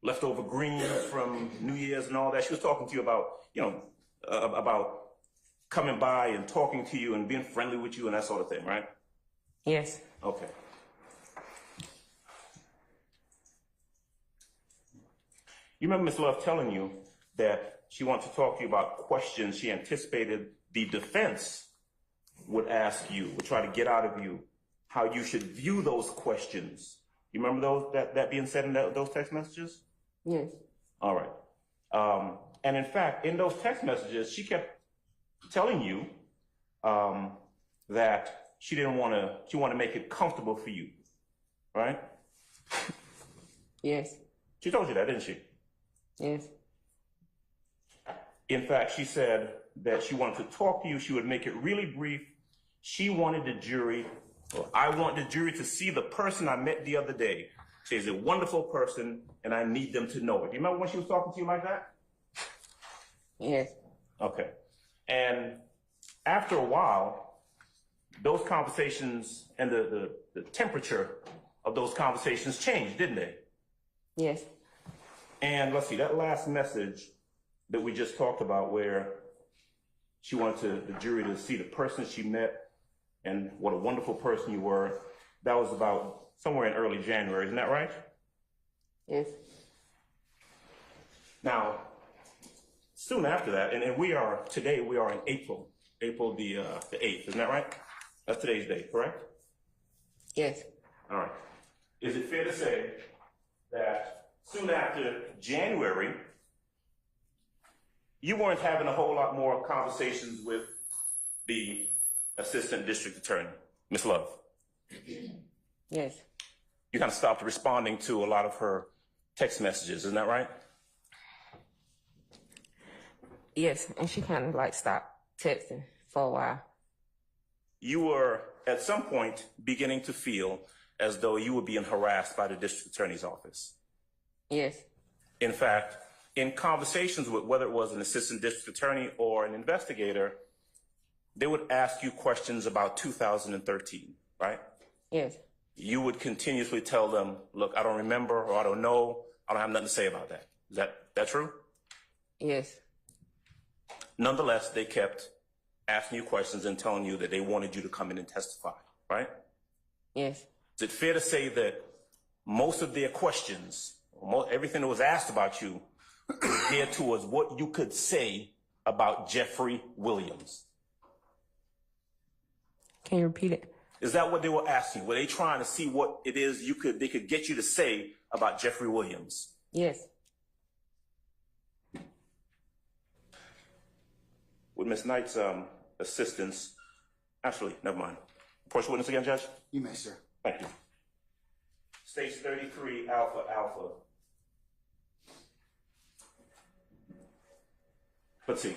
leftover greens from New Year's and all that. She was talking to you about, about coming by and talking to you and being friendly with you and that sort of thing, right? Yes. Okay. You remember Ms. Love telling you that she wanted to talk to you about questions she anticipated the defense would ask you, would try to get out of you, how you should view those questions. You remember those that being said in those text messages? Yes. All right. And in fact, in those text messages, she kept telling you that she wanted to make it comfortable for you, right? Yes. She told you that, didn't she? Yes. In fact, she said that she wanted to talk to you. She would make it really brief. She wanted the jury, or I want the jury to see the person I met the other day. She's a wonderful person, and I need them to know it. Do you remember when she was talking to you like that? Yes. Okay. And after a while, those conversations and the temperature of those conversations changed, didn't they? Yes. And let's see, that last message that we just talked about where she wanted the jury to see the person she met and what a wonderful person you were, that was about somewhere in early January, isn't that right? Yes. Now, soon after that, and we are in April the 8th, isn't that right? That's today's date, correct? Yes. All right. Is it fair to say that soon after January, you weren't having a whole lot more conversations with the assistant district attorney, Ms. Love? Yes. You kind of stopped responding to a lot of her text messages, isn't that right? Yes, and she kind of like stopped texting for a while. You were at some point beginning to feel as though you were being harassed by the district attorney's office. Yes. In fact, in conversations with whether it was an assistant district attorney or an investigator, they would ask you questions about 2013, right? Yes. You would continuously tell them, look, I don't remember, or I don't know, I don't have nothing to say about that. Is that true? Yes. Nonetheless, they kept asking you questions and telling you that they wanted you to come in and testify, right? Yes. Is it fair to say that most of their questions, everything that was asked about you, was geared towards what you could say about Jeffrey Williams? Can you repeat it? Is that what they were asking? Were they trying to see what it is they could get you to say about Jeffrey Williams? Yes. With Ms. Knight's assistance, actually, never mind. Approach witness again, Judge? You may, sir. Thank you. Stage 33, Alpha Alpha. Let's see.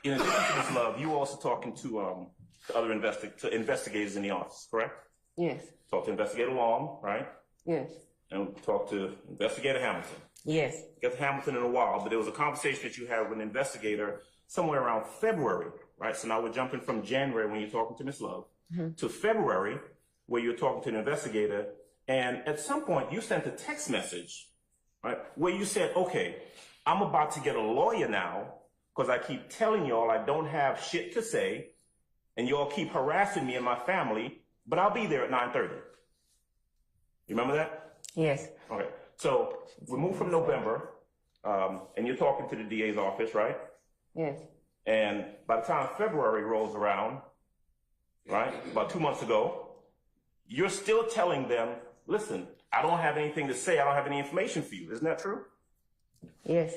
In addition to Ms. Love, you were also talking to other investigators in the office, correct? Yes. Talked to Investigator Long, right? Yes. And talked to Investigator Hamilton. Yes. Get to Hamilton in a while, but there was a conversation that you had with an investigator somewhere around February, right? So now we're jumping from January when you're talking to Ms. Love to February where you're talking to an investigator. And at some point you sent a text message, right? Where you said, okay, I'm about to get a lawyer now because I keep telling y'all I don't have shit to say and y'all keep harassing me and my family, but I'll be there at 9:30. You remember that? Yes. Okay. So we move from November, and you're talking to the DA's office, right? Yes. And by the time February rolls around, right, about 2 months ago, you're still telling them, listen, I don't have anything to say. I don't have any information for you. Isn't that true? Yes.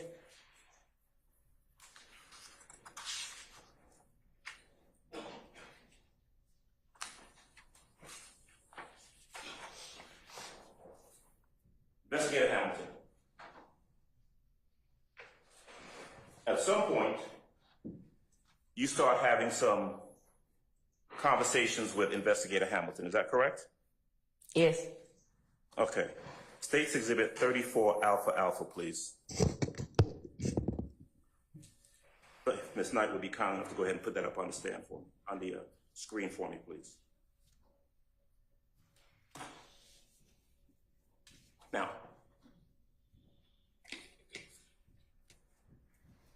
Investigator Hamilton. At some point, you start having some conversations with Investigator Hamilton. Is that correct? Yes. Okay. States Exhibit 34 Alpha Alpha, please. If Ms. Knight would be kind enough to go ahead and put that up on the stand for me, on the screen for me, please. Now,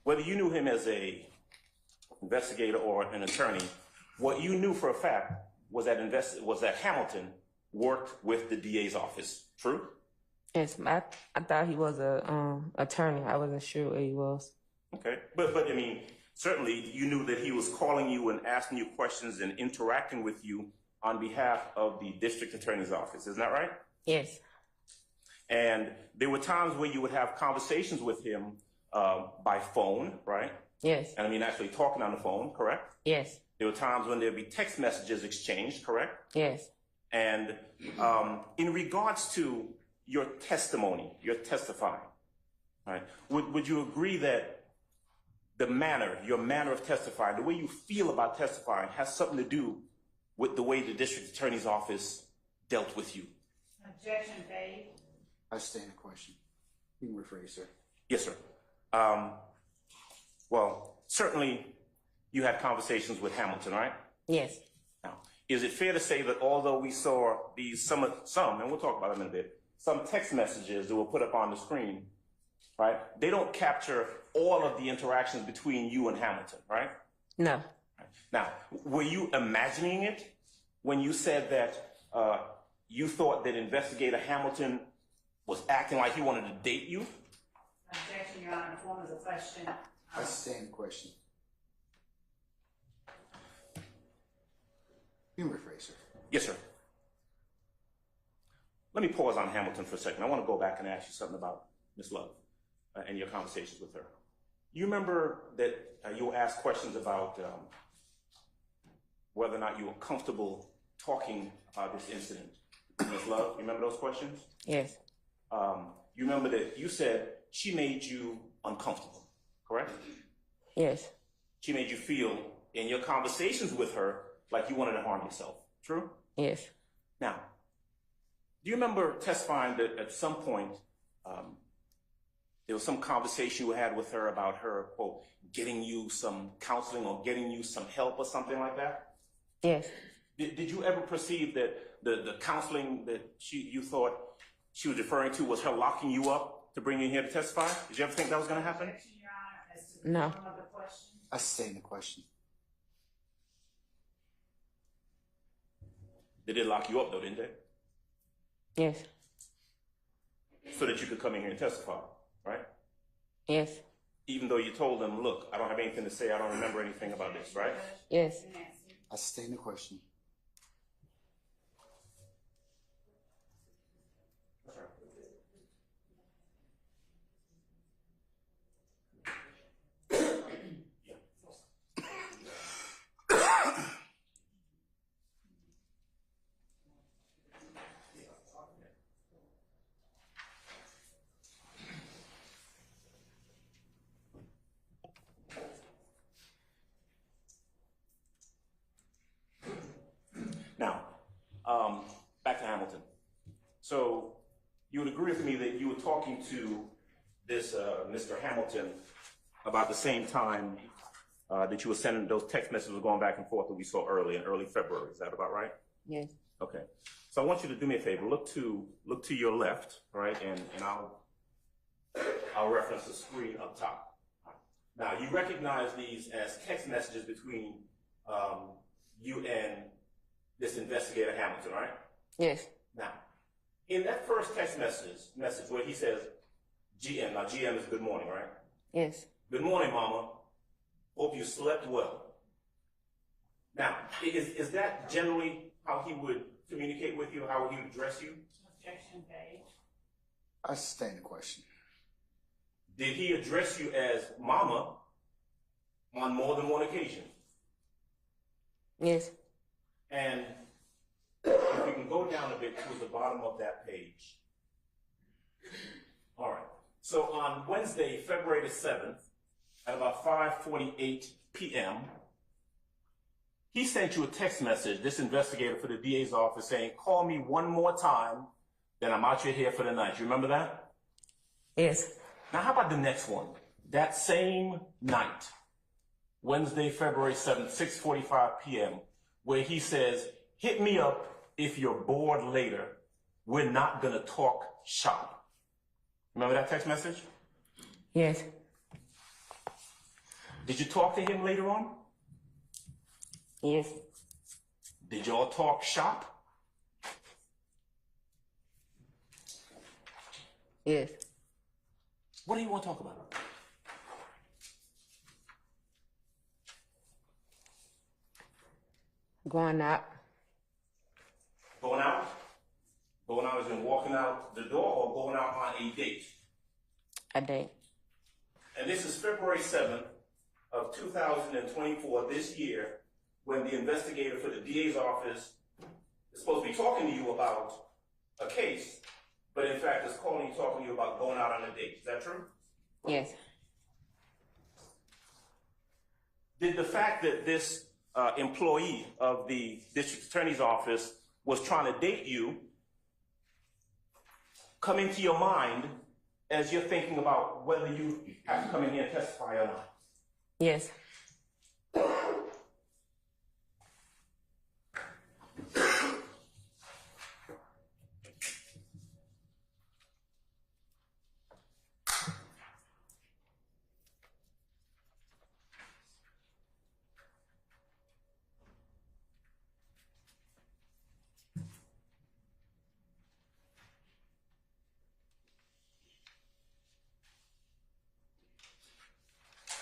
whether you knew him as a investigator or an attorney, what you knew for a fact was that Hamilton worked with the DA's office. True? Yes. I thought he was a attorney. I wasn't sure what he was. Okay, but I mean, certainly you knew that he was calling you and asking you questions and interacting with you on behalf of the district attorney's office. Isn't that right? Yes. And there were times where you would have conversations with him by phone, right? Yes. And I mean, actually talking on the phone, correct? Yes. There were times when there'd be text messages exchanged, correct? Yes. And in regards to your testimony, your testifying, right? Would you agree that your manner of testifying, the way you feel about testifying has something to do with the way the district attorney's office dealt with you? Objection made. I stand a question. You can rephrase, sir. Yes, sir. Well, certainly you had conversations with Hamilton, right? Yes. Now, is it fair to say that although we saw these some, and we'll talk about them in a bit, some text messages that were put up on the screen, right? They don't capture all of the interactions between you and Hamilton, right? No. Now, were you imagining it when you said that you thought that Investigator Hamilton was acting like he wanted to date you? Objection, Your Honor, in the form of a question. I sustain the question. You may rephrase, sir. Yes, sir. Let me pause on Hamilton for a second. I want to go back and ask you something about Ms. Love and your conversations with her. You remember that you were asked questions about whether or not you were comfortable talking about this incident. Ms. Love, you remember those questions? Yes. You remember that you said she made you uncomfortable, correct? Yes. She made you feel in your conversations with her like you wanted to harm yourself, true? Yes. Now, do you remember testifying that at some point there was some conversation you had with her about her, quote, getting you some counseling or getting you some help or something like that? Yes. Did you ever perceive that the counseling that you thought she was referring to was her locking you up to bring you here to testify? Did you ever think that was going to happen? Objection, Your Honor, as to the No. form of the question. I sustain the question. They did lock you up though, didn't they? Yes. So that you could come in here and testify, right? Yes. Even though you told them, look, I don't have anything to say, I don't remember anything about this, right? Yes. An answer. I sustain the question. Now, back to Hamilton. So you would agree with me that you were talking to this Mr. Hamilton about the same time that you were sending those text messages going back and forth that we saw in early February. Is that about right? Yes. Okay. So I want you to do me a favor. Look to your left, right, and I'll reference the screen up top. Now you recognize these as text messages between you and this investigator Hamilton, right? Yes. Now, in that first text message where he says GM, now GM is good morning, right? Yes. Good morning, Mama. Hope you slept well. Now, is that generally how he would communicate with you, how he would address you? Objection, paid. I sustain the question. Did he address you as Mama on more than one occasion? Yes. And if we can go down a bit towards the bottom of that page. All right. So on Wednesday, February the 7th, at about 5:48 p.m., he sent you a text message, this investigator for the DA's office, saying, call me one more time, then I'm out your hair for the night. You remember that? Yes. Now, how about the next one? That same night, Wednesday, February 7th, 6:45 p.m., where he says, hit me up if you're bored later. We're not going to talk shop. Remember that text message? Yes. Did you talk to him later on? Yes. Did y'all talk shop? Yes. What do you want to talk about? Going out. Going out? Going out as in walking out the door or going out on a date? A date. And this is February 7th of 2024, this year, when the investigator for the DA's office is supposed to be talking to you about a case, but in fact is calling you, talking to you about going out on a date. Is that true? Yes. Did the fact that this employee of the district attorney's office was trying to date you come into your mind as you're thinking about whether you have to come in here and testify or not? Yes.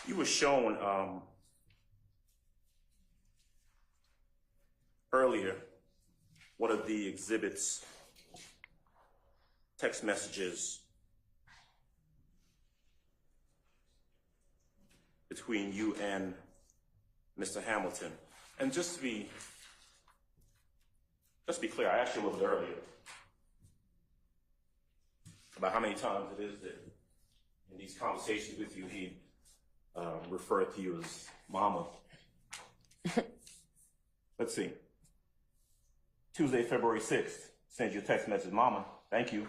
You were shown earlier one of the exhibits, text messages between you and Mr. Hamilton. And just to be clear, I asked you a little bit earlier about how many times it is that in these conversations with you, he referred to you as mama. Let's see. Tuesday, February 6th, sends you a text message, mama, thank you.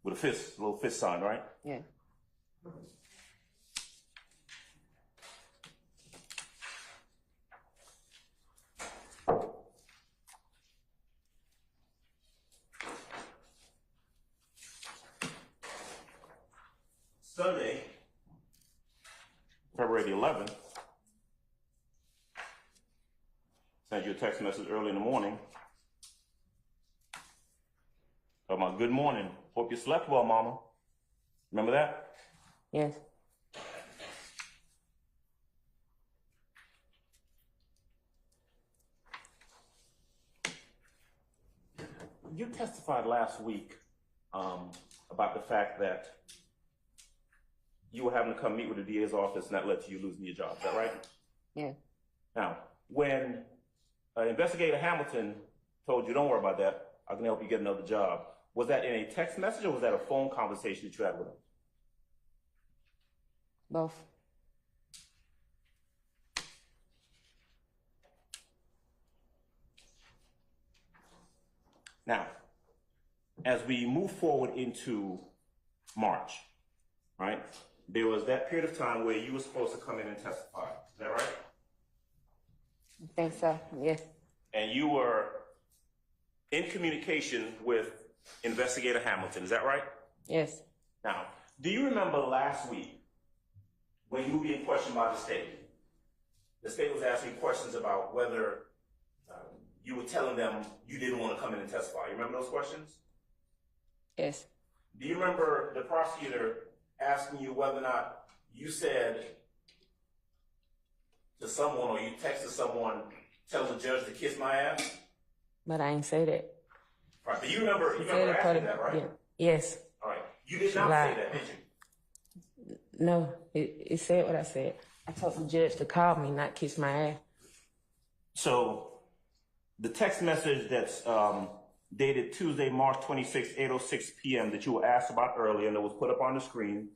With a fist, a little fist sign, right? Yeah. Sunday, February the 11th, sent you a text message early in the morning. Talking about, good morning. Hope you slept well, mama. Remember that? Yes. You testified last week about the fact that you were having to come meet with the DA's office and that led to you losing your job. Is that right? Yeah. Now, when Investigator Hamilton told you, don't worry about that, I can help you get another job, was that in a text message or was that a phone conversation that you had with him? Both. Now, as we move forward into March, right, there was that period of time where you were supposed to come in and testify. Is that right? I think so, yes. And you were in communication with Investigator Hamilton. Is that right? Yes. Now, do you remember last week when you were being questioned by the state? The state was asking questions about whether you were telling them you didn't want to come in and testify. You remember those questions? Yes. Do you remember the prosecutor asking you whether or not you said to someone or you texted someone, tell the judge to kiss my ass? But I ain't say that. Right, but you remember asking that, right? Yeah. Yes. All right. You did not say that, did you? No, it said what I said. I told the judge to call me, not kiss my ass. So the text message that's dated Tuesday, March 26, 8:06 p.m. that you were asked about earlier and that was put up on the screen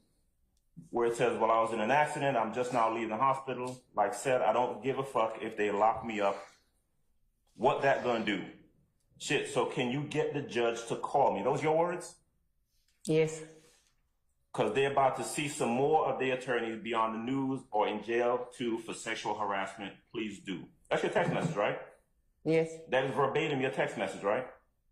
where it says, well, I was in an accident. I'm just now leaving the hospital. Like said, I don't give a fuck if they lock me up. What that gonna do? Shit, so can you get the judge to call me? Those your words? Yes. Because they're about to see some more of their attorneys be on the news or in jail too for sexual harassment. Please do. That's your text message, right? Yes. That is verbatim your text message, right?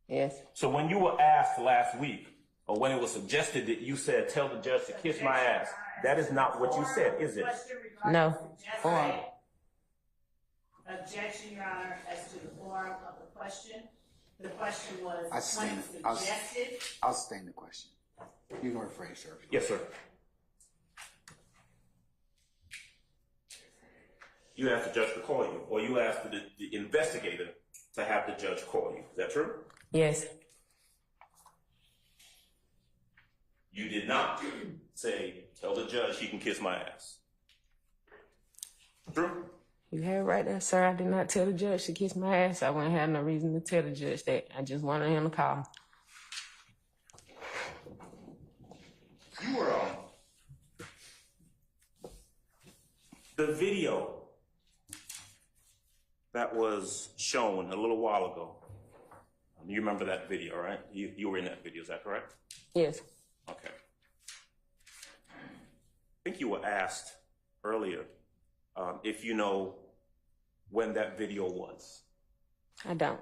Yes. So when you were asked last week, or when it was suggested that you said, tell the judge to kiss my ass, that is not what you said, is it? No. Objection, Your Honor, as to the form of the question. The question was I stand- when suggested. I'll sustain the question. You can rephrase, sir. Yes, sir. You asked the judge to call you, or you asked the investigator to have the judge call you. Is that true? Yes. You did not say, tell the judge he can kiss my ass. True? You had it right there, sir. I did not tell the judge to kiss my ass. I wouldn't have no reason to tell the judge that. I just wanted him to call me. You were on the video that was shown a little while ago. You remember that video, right? You were in that video, is that correct? Yes. Okay. I think you were asked earlier if you know when that video was. I don't.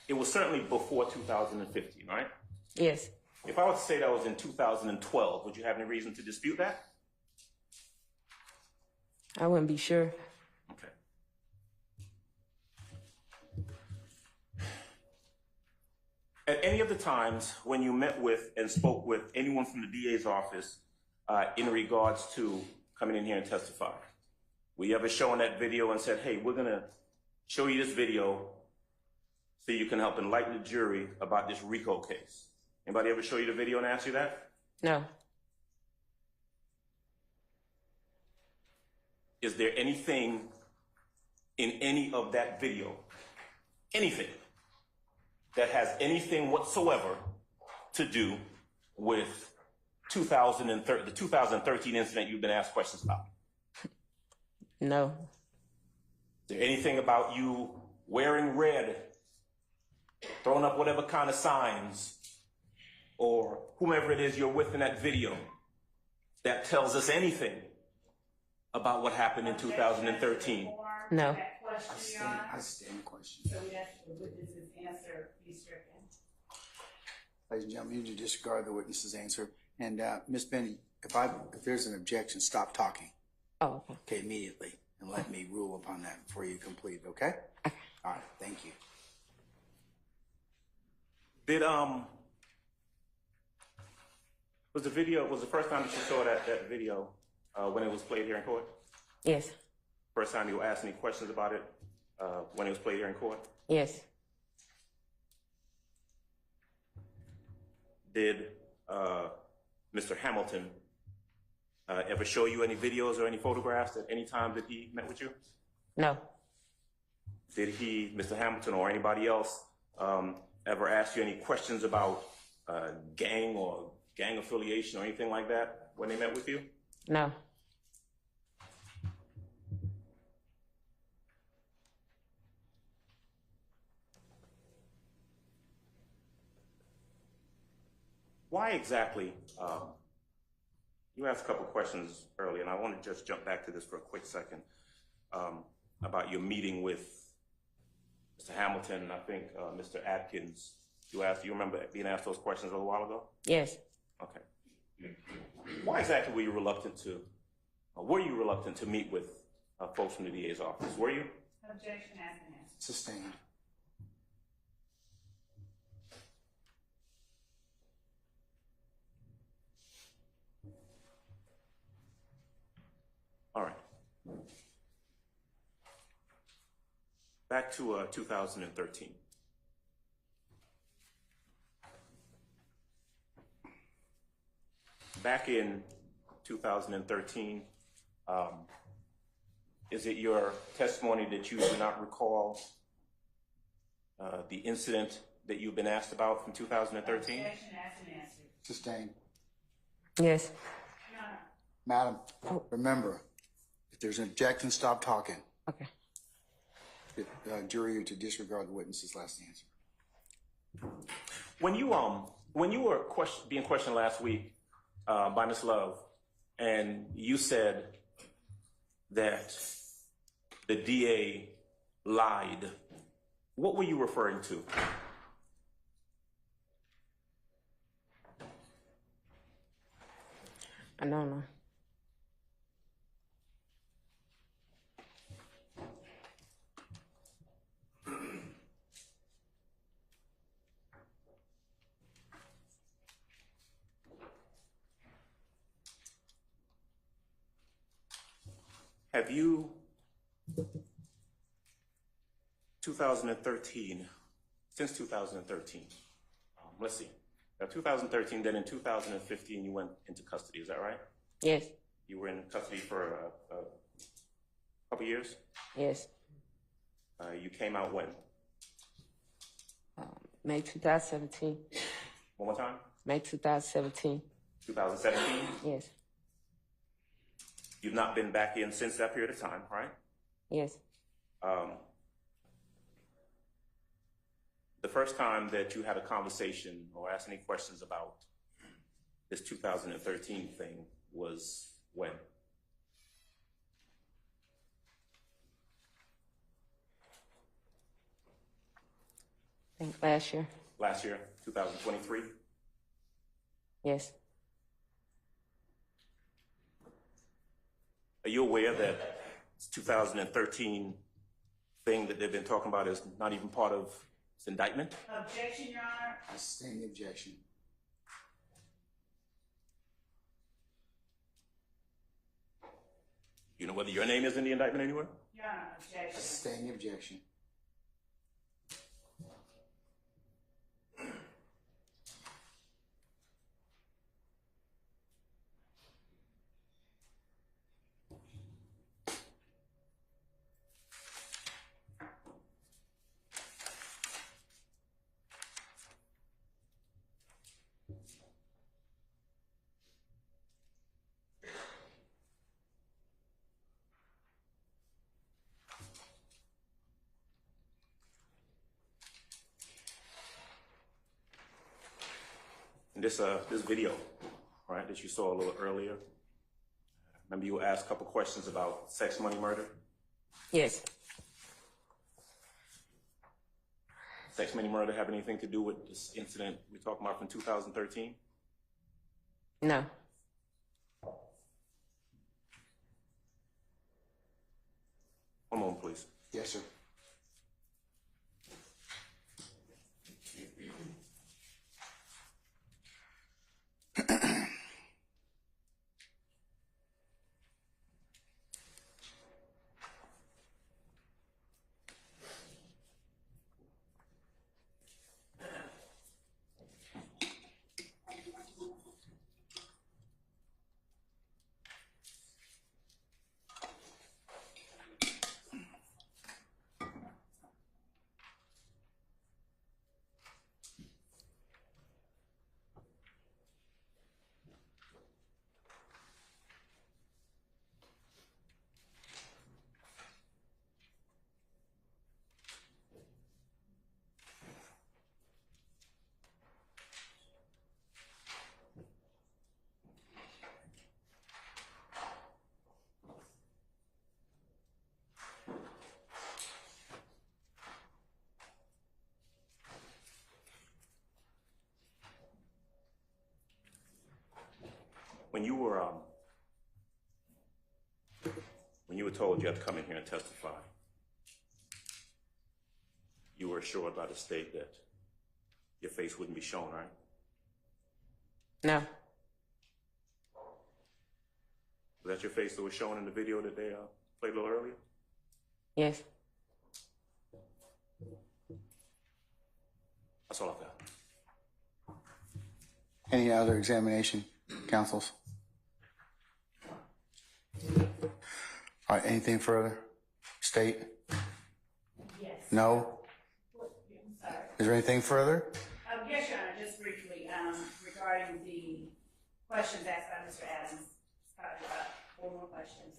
It was certainly before 2015, right? Yes. If I were to say that was in 2012, would you have any reason to dispute that? I wouldn't be sure. Okay. At any of the times when you met with and spoke with anyone from the DA's office in regards to coming in here and testify? Were you ever shown that video and said, hey, we're going to show you this video so you can help enlighten the jury about this RICO case? Anybody ever show you the video and ask you that? No. Is there anything in any of that video, anything, that has anything whatsoever to do with the 2013 incident you've been asked questions about? No. Is there anything about you wearing red, throwing up whatever kind of signs, or whomever it is you're with in that video that tells us anything about what happened in 2013? No. I stand question. So we ask the witness's answer be stricken. Ladies and gentlemen, you need to disregard the witness's answer. And Ms. Benny, if there's an objection, stop talking. Oh, okay. Okay, immediately, and let me rule upon that before you complete, okay? All right, thank you. Was the first time that you saw that video when it was played here in court? Yes. First time you were asked any questions about it when it was played here in court? Yes. Did Mr. Hamilton ever show you any videos or any photographs at any time that he met with you? No. Did he, Mr. Hamilton or anybody else, ever ask you any questions about gang or gang affiliation or anything like that when they met with you? No. Why exactly, you asked a couple questions earlier, and I want to just jump back to this for a quick second, about your meeting with Mr. Hamilton, and I think Mr. Atkins. You remember being asked those questions a little while ago? Yes. Okay. Why exactly were you reluctant to meet with folks from the DA's office? Were you? Objection asked and answered. Sustained. All right. Back to 2013. Back in 2013, is it your testimony that you do not recall the incident that you've been asked about from 2013? Objection asked and answered. Sustained. Yes. Your Honor. Madam, remember, if there's an objection, stop talking. Okay. Jury to disregard the witness's last answer. When you were being questioned last week by Ms. Love, and you said that the DA lied, what were you referring to? I don't know. Have you, 2013, since 2013, let's see, 2013, then in 2015 you went into custody, is that right? Yes. You were in custody for a couple years? Yes. You came out when? May 2017. One more time? May 2017. 2017? Yes. You've not been back in since that period of time, right? Yes. The first time that you had a conversation or asked any questions about this 2013 thing was when? I think last year. Last year, 2023? Yes. Are you aware that this 2013 thing that they've been talking about is not even part of this indictment? Objection, Your Honor. I sustain the objection. You know whether your name is in the indictment anywhere? Your Honor, objection. Sustain the objection. And this video, right, that you saw a little earlier. Remember you asked a couple questions about sex, money, murder? Yes. Sex, money, murder have anything to do with this incident we're talking about from 2013? No. One moment, please. Yes, sir. When you were told you had to come in here and testify, you were assured by the state that your face wouldn't be shown, right? No. Was that your face that was shown in the video that they played a little earlier? Yes. That's all I've got. Any other examination, counsels? All right, anything further? State? Yes. No? I'm sorry. Is there anything further? Yes, Your Honor, just briefly, regarding the questions asked by Mr. Adams. Probably about 4 more questions.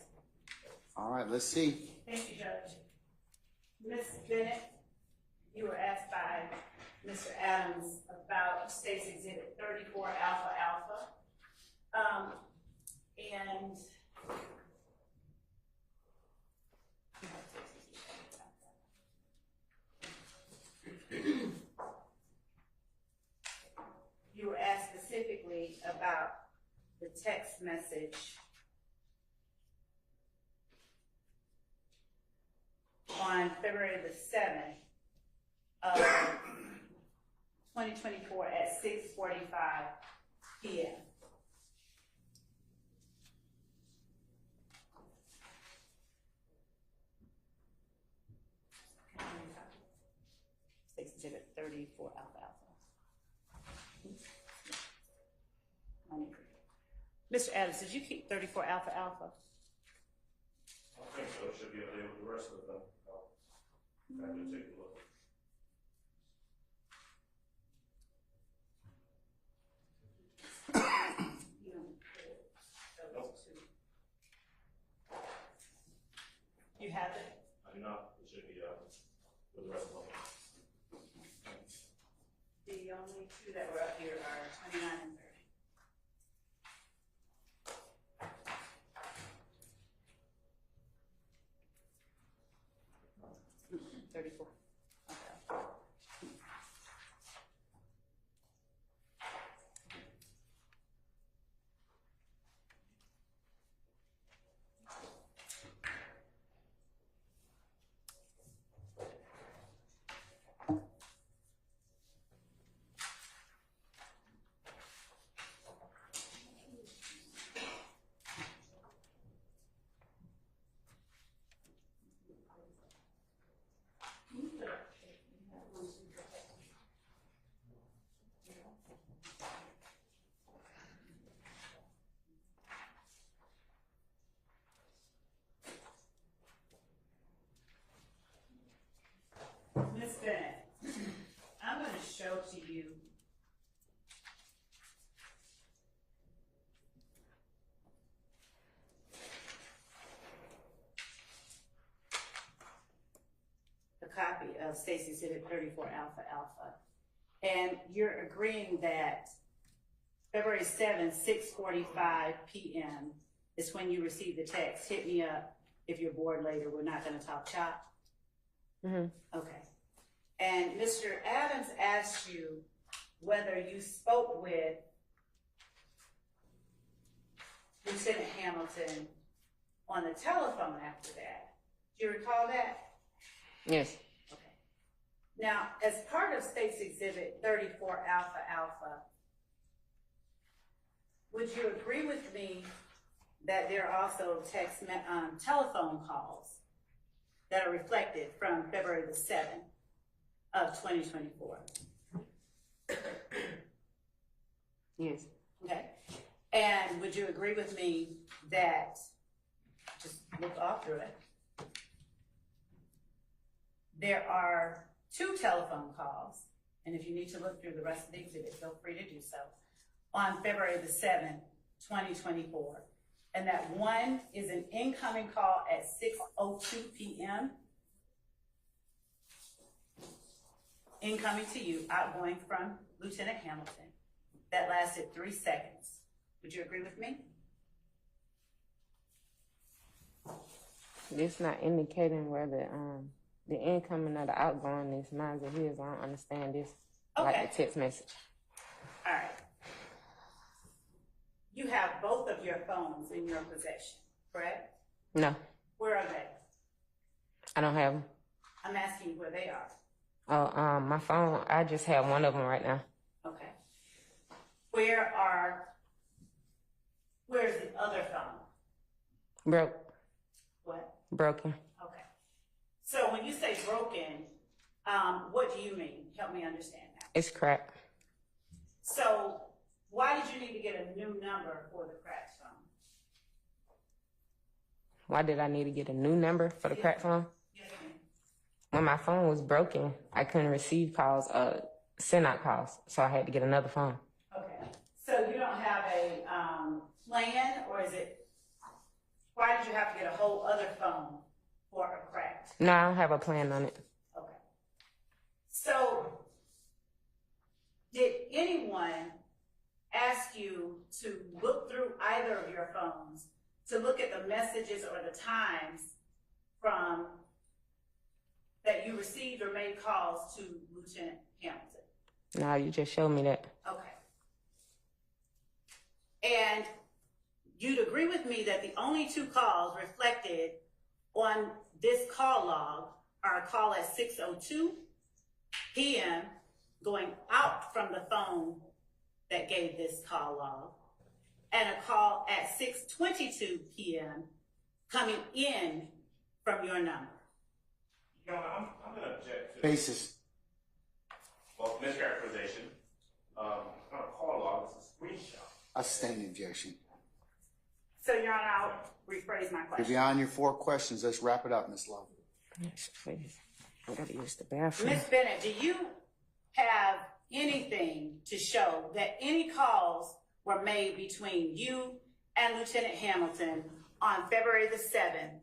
All right, let's see. Thank you, Judge. Ms. Bennett, you were asked by Mr. Adams about State's Exhibit 34 Alpha Alpha. And you were asked specifically about the text message on February the 7th of 2024 at 6:45 p.m. Exhibit 34 Alpha Alpha. Mr. Adams, did you keep 34 Alpha Alpha? I think so. It should be available with the rest of them. I'll have to take a look. You have it? I do not. It should be with the rest of them. The only 2 that were up here are 29 and 30. 34. Okay. copy of State's Exhibit 34 Alpha Alpha. And you're agreeing that February 7th, 6:45 p.m. is when you received the text, hit me up if you're bored later, we're not gonna talk chop? Okay. And Mr. Adams asked you whether you spoke with Lieutenant Hamilton on the telephone after that. Do you recall that? Yes. Okay. Now, as part of State's Exhibit 34 Alpha Alpha, would you agree with me that there are also telephone calls that are reflected from February the 7th of 2024? Yes. Okay. And would you agree with me that, just look all through it, there are 2 telephone calls, and if you need to look through the rest of the exhibit, feel free to do so, on February the 7th, 2024. And that one is an incoming call at 6:02 p.m. Incoming to you, outgoing from Lieutenant Hamilton. That lasted 3 seconds. Would you agree with me? This not indicating whether the incoming or the outgoing is mine or his. I don't understand this. Okay. Like the text message. All right. You have both of your phones in your possession, correct? No, Where are they? I don't have them. I'm asking you where they are. Oh, my phone, I just have one of them right now. Okay. Where's the other phone? What? Broken. Okay. So when you say broken, what do you mean? Help me understand that. It's cracked. So why did you need to get a new number for the cracked phone? Why did I need to get a new number for the cracked phone? Yes, ma'am. When my phone was broken, I couldn't receive calls, send out calls, so I had to get another phone. Okay. So you don't have a plan, or is it, why did you have to get a whole other phone for a cracked? No, I don't have a plan on it. Okay. So did anyone ask you to look through either of your phones to look at the messages or the times from that you received or made calls to Lieutenant Hamilton? No, you just showed me that. Okay. And you'd agree with me that the only 2 calls reflected on this call log are a call at 6:02 p.m. going out from the phone that gave this call log, and a call at 6:22 p.m. coming in from your number. You know, I'm going to object to Basis. well, mischaracterization. Not a call log, it's a screenshot. I sustain the objection. So, Your Honor, I'll rephrase my You're question. beyond your 4 questions. Let's wrap it up, Ms. Love. Yes, please. I gotta use the bathroom. Ms. Bennett, do you have anything to show that any calls were made between you and Lieutenant Hamilton on February the 7th,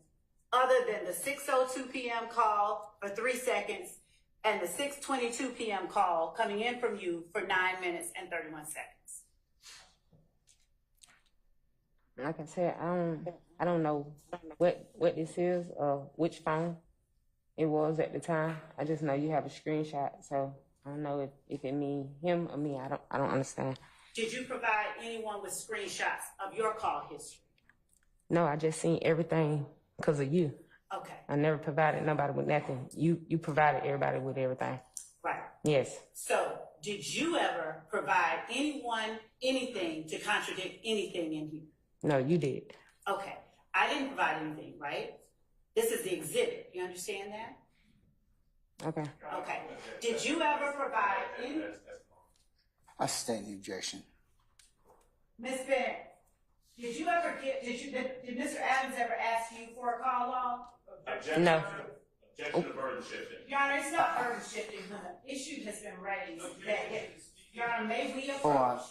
other than the 6:02 p.m. call for 3 seconds and the 6:22 p.m. call coming in from you for 9 minutes and 31 seconds? Like I said, I don't know what this is or which phone it was at the time. I just know you have a screenshot, so I don't know if it mean him or me. I don't understand. Did you provide anyone with screenshots of your call history? No, I just seen everything because of you. Okay, I never provided nobody with nothing. You provided everybody with everything. right. Yes. So, did you ever provide anyone anything to contradict anything in here? No, you did. Okay, I didn't provide anything, right? This is the exhibit, you understand that? Okay. Okay, did you ever provide any, I sustain the objection. Ms. Bennett, did Mr. Adams ever ask you for a call log? Objection No. Objection to burden shifting. Your Honor, it's not burden shifting, the issue has been raised that, Your Honor, may we Hold on. approach?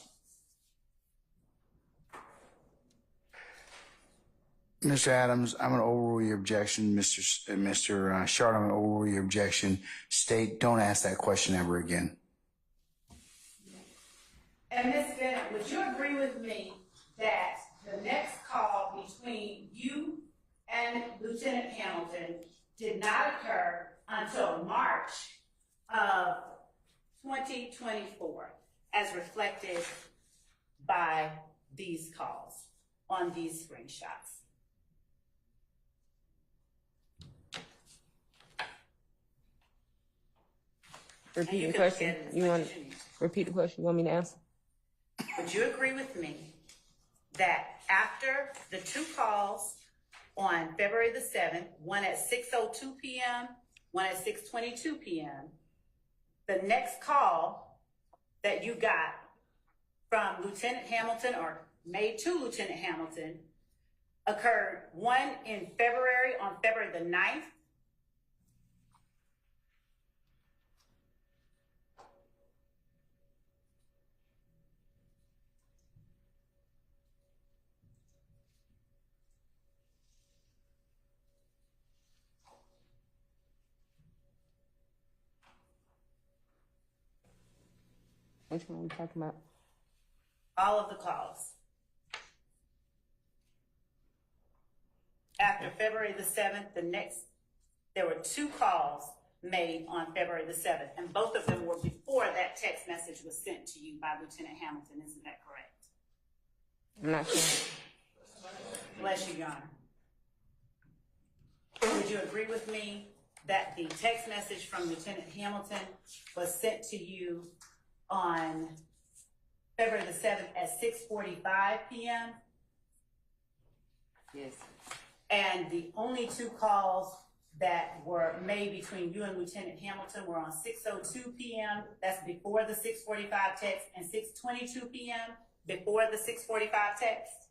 Mr. Adams, I'm going to overrule your objection. Mr. Shard, I'm going to overrule your objection. State, don't ask that question ever again. And Ms. Bennett, would you agree with me that the next call between you and Lieutenant Hamilton did not occur until March of 2024, as reflected by these calls on these screenshots? Repeat the question. You want repeat the question? You want me to answer? Would you agree with me that after the two calls on February the 7th, one at 6:02 p.m., one at 6:22 p.m., the next call that you got from Lieutenant Hamilton or made to Lieutenant Hamilton occurred one in February, on February the 9th? Which one are we talking about? All of the calls. After February the 7th, there were two calls made on February the 7th, and both of them were before that text message was sent to you by Lieutenant Hamilton. Isn't that correct? I'm not sure. Bless you, Your Honor. Would you agree with me that the text message from Lieutenant Hamilton was sent to you on February the 7th at 6:45 p.m.? Yes. And the only two calls that were made between you and Lieutenant Hamilton were on 6:02 p.m., that's before the 6:45 text, and 6:22 p.m., before the 6:45 text?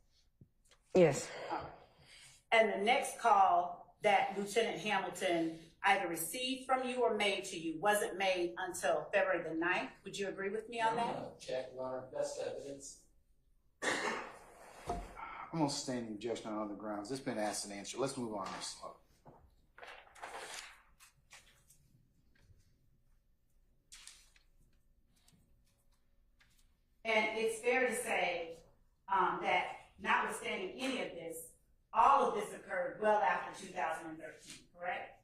Yes. And the next call that Lieutenant Hamilton either received from you or made to you wasn't made until February the 9th. Would you agree with me on that? Check, Your Honor, best evidence. I'm going to sustain the objection on other grounds. It's been asked and answered. Let's move on, Ms. Sloan. And it's fair to say that notwithstanding any of this, all of this occurred well after 2013, correct?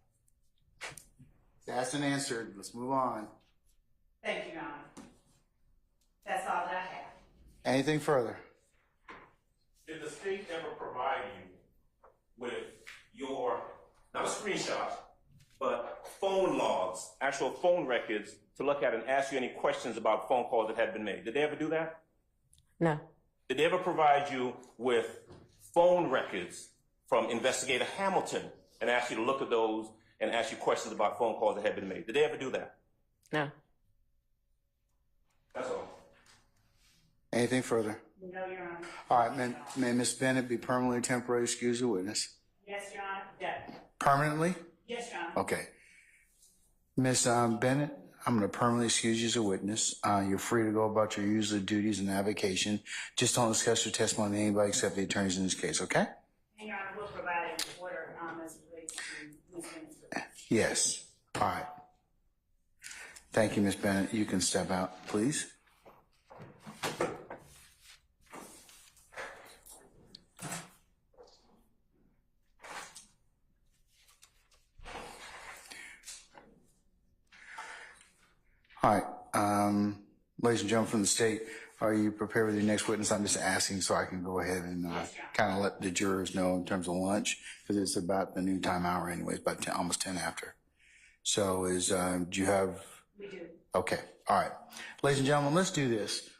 It's asked and answered. Let's move on. Thank you, Your Honor. That's all that I have. Anything further? Did the state ever provide you with your, not a screenshot, but phone logs, actual phone records to look at and ask you any questions about phone calls that had been made? Did they ever do that? No. Did they ever provide you with phone records from Investigator Hamilton and ask you to look at those and ask you questions about phone calls that had been made? Did they ever do that? No. That's all. Anything further? No, Your Honor. All right, may Ms. Bennett be permanently temporarily excused as a witness? Yes, Your Honor. Yeah. Permanently? Yes, Your Honor. Okay. Ms. Bennett, I'm going to permanently excuse you as a witness. You're free to go about your usual duties and avocation. Just don't discuss your testimony with anybody except the attorneys in this case, okay? And Your Honor, we'll provide an order as it relates to Ms. Bennett's witness. Yes. All right. Thank you, Ms. Bennett. You can step out, please. All right, ladies and gentlemen from the state, are you prepared with your next witness? I'm just asking so I can go ahead and kind of let the jurors know in terms of lunch, because it's about the noon time hour anyways, about 10, almost 10 after. So do you have? We do. Okay, all right. Ladies and gentlemen, let's do this.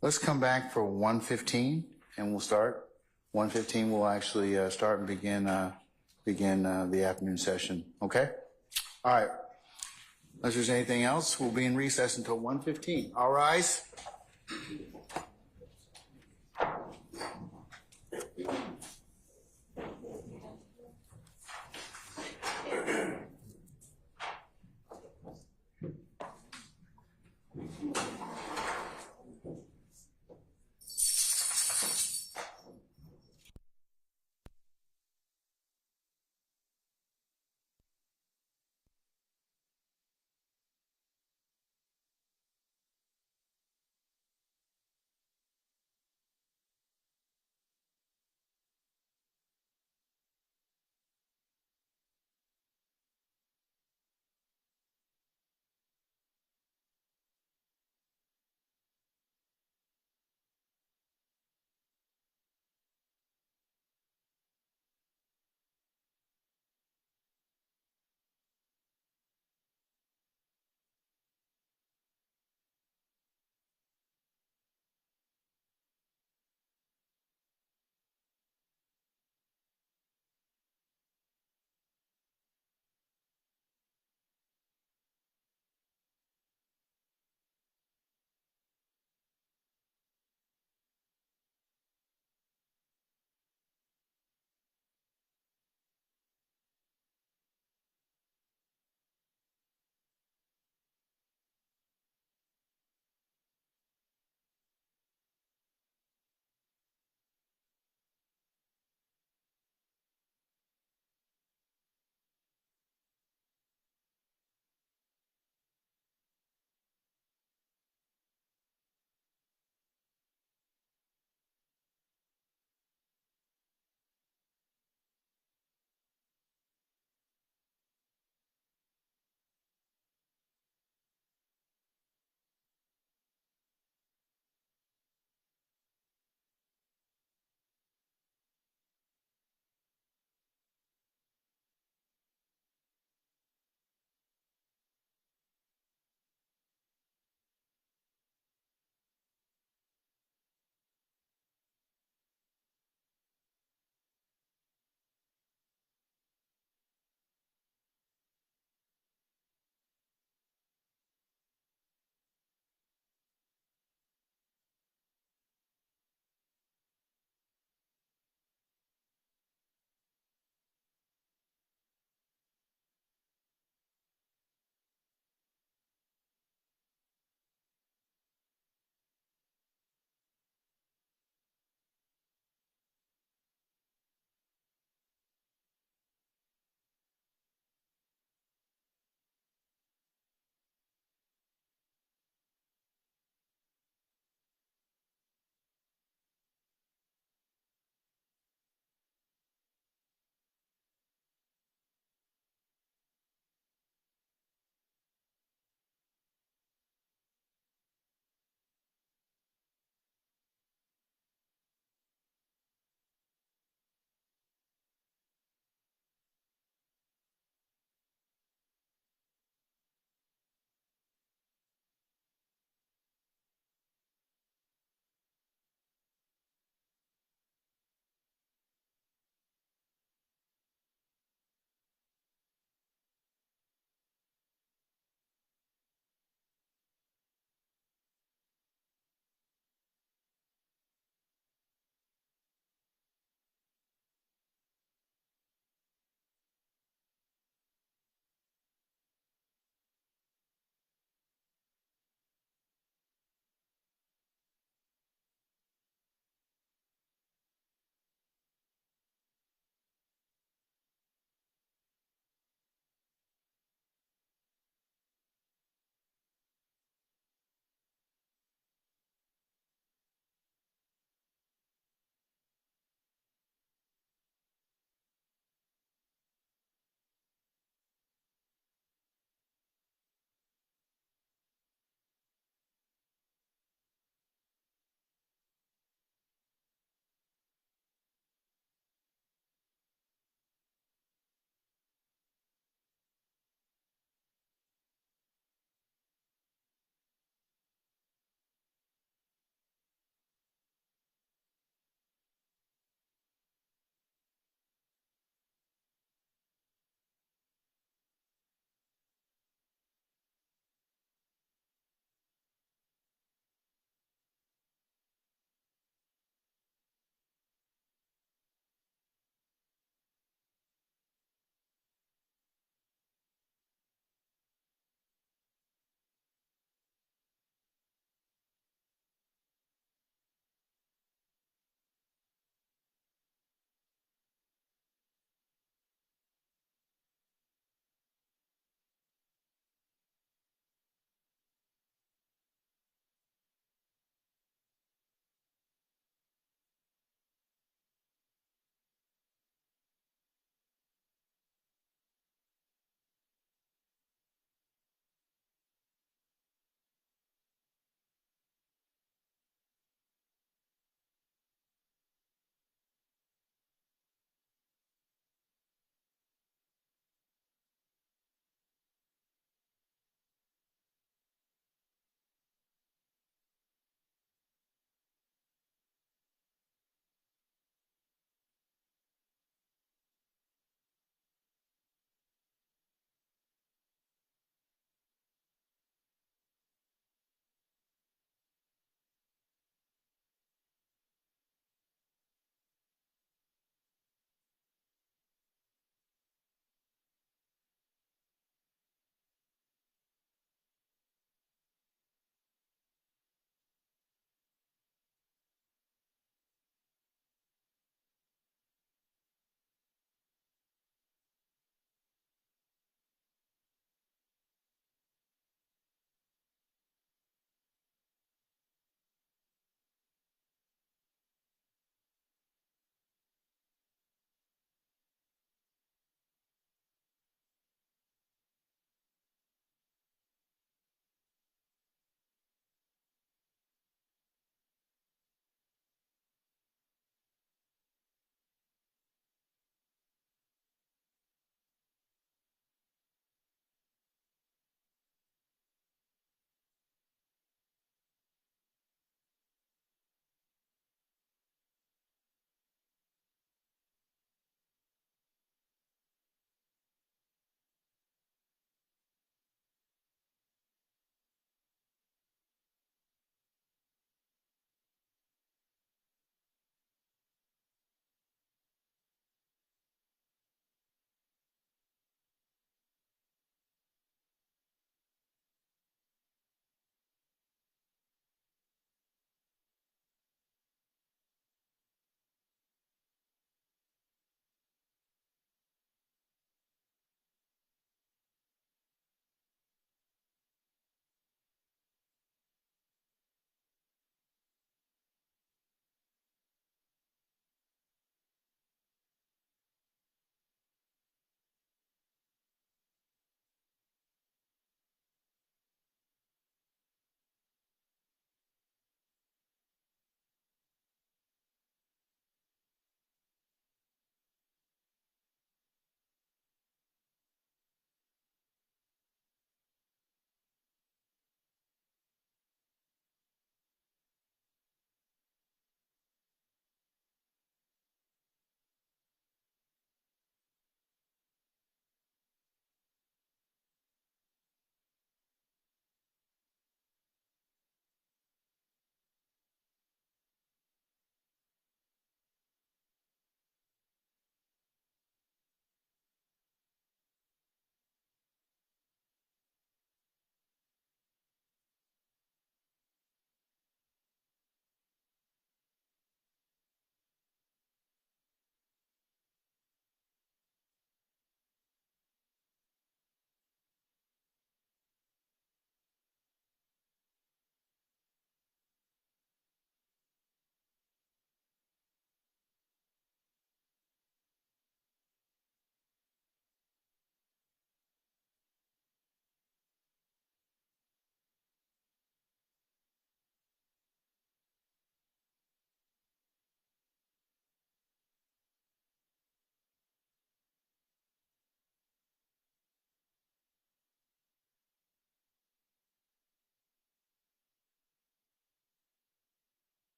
Let's come back for 1:15 and we'll start. 1:15 we'll actually start and begin the afternoon session, okay? All right. Unless there's anything else, we'll be in recess until 1:15. All rise.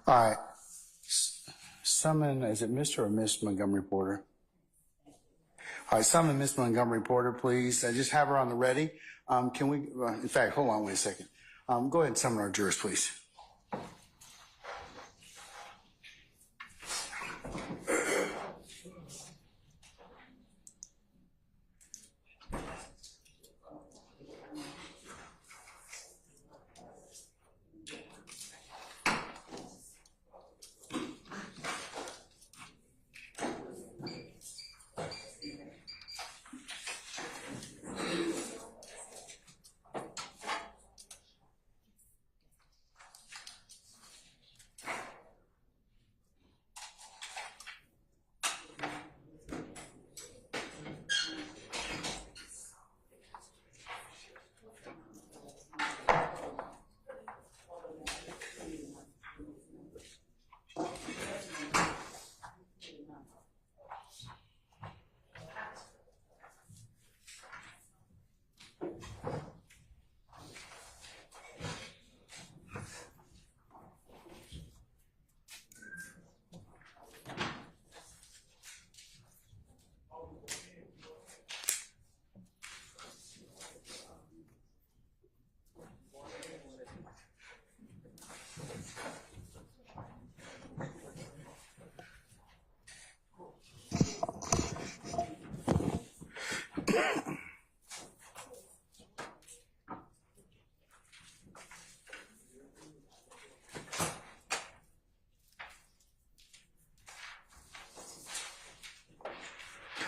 All right. Summon, is it Mr. or Miss Montgomery Porter? All right, summon Miss Montgomery Porter, please. Just have her on the ready. Can we, in fact, hold on, wait a second. Go ahead and summon our jurors, please.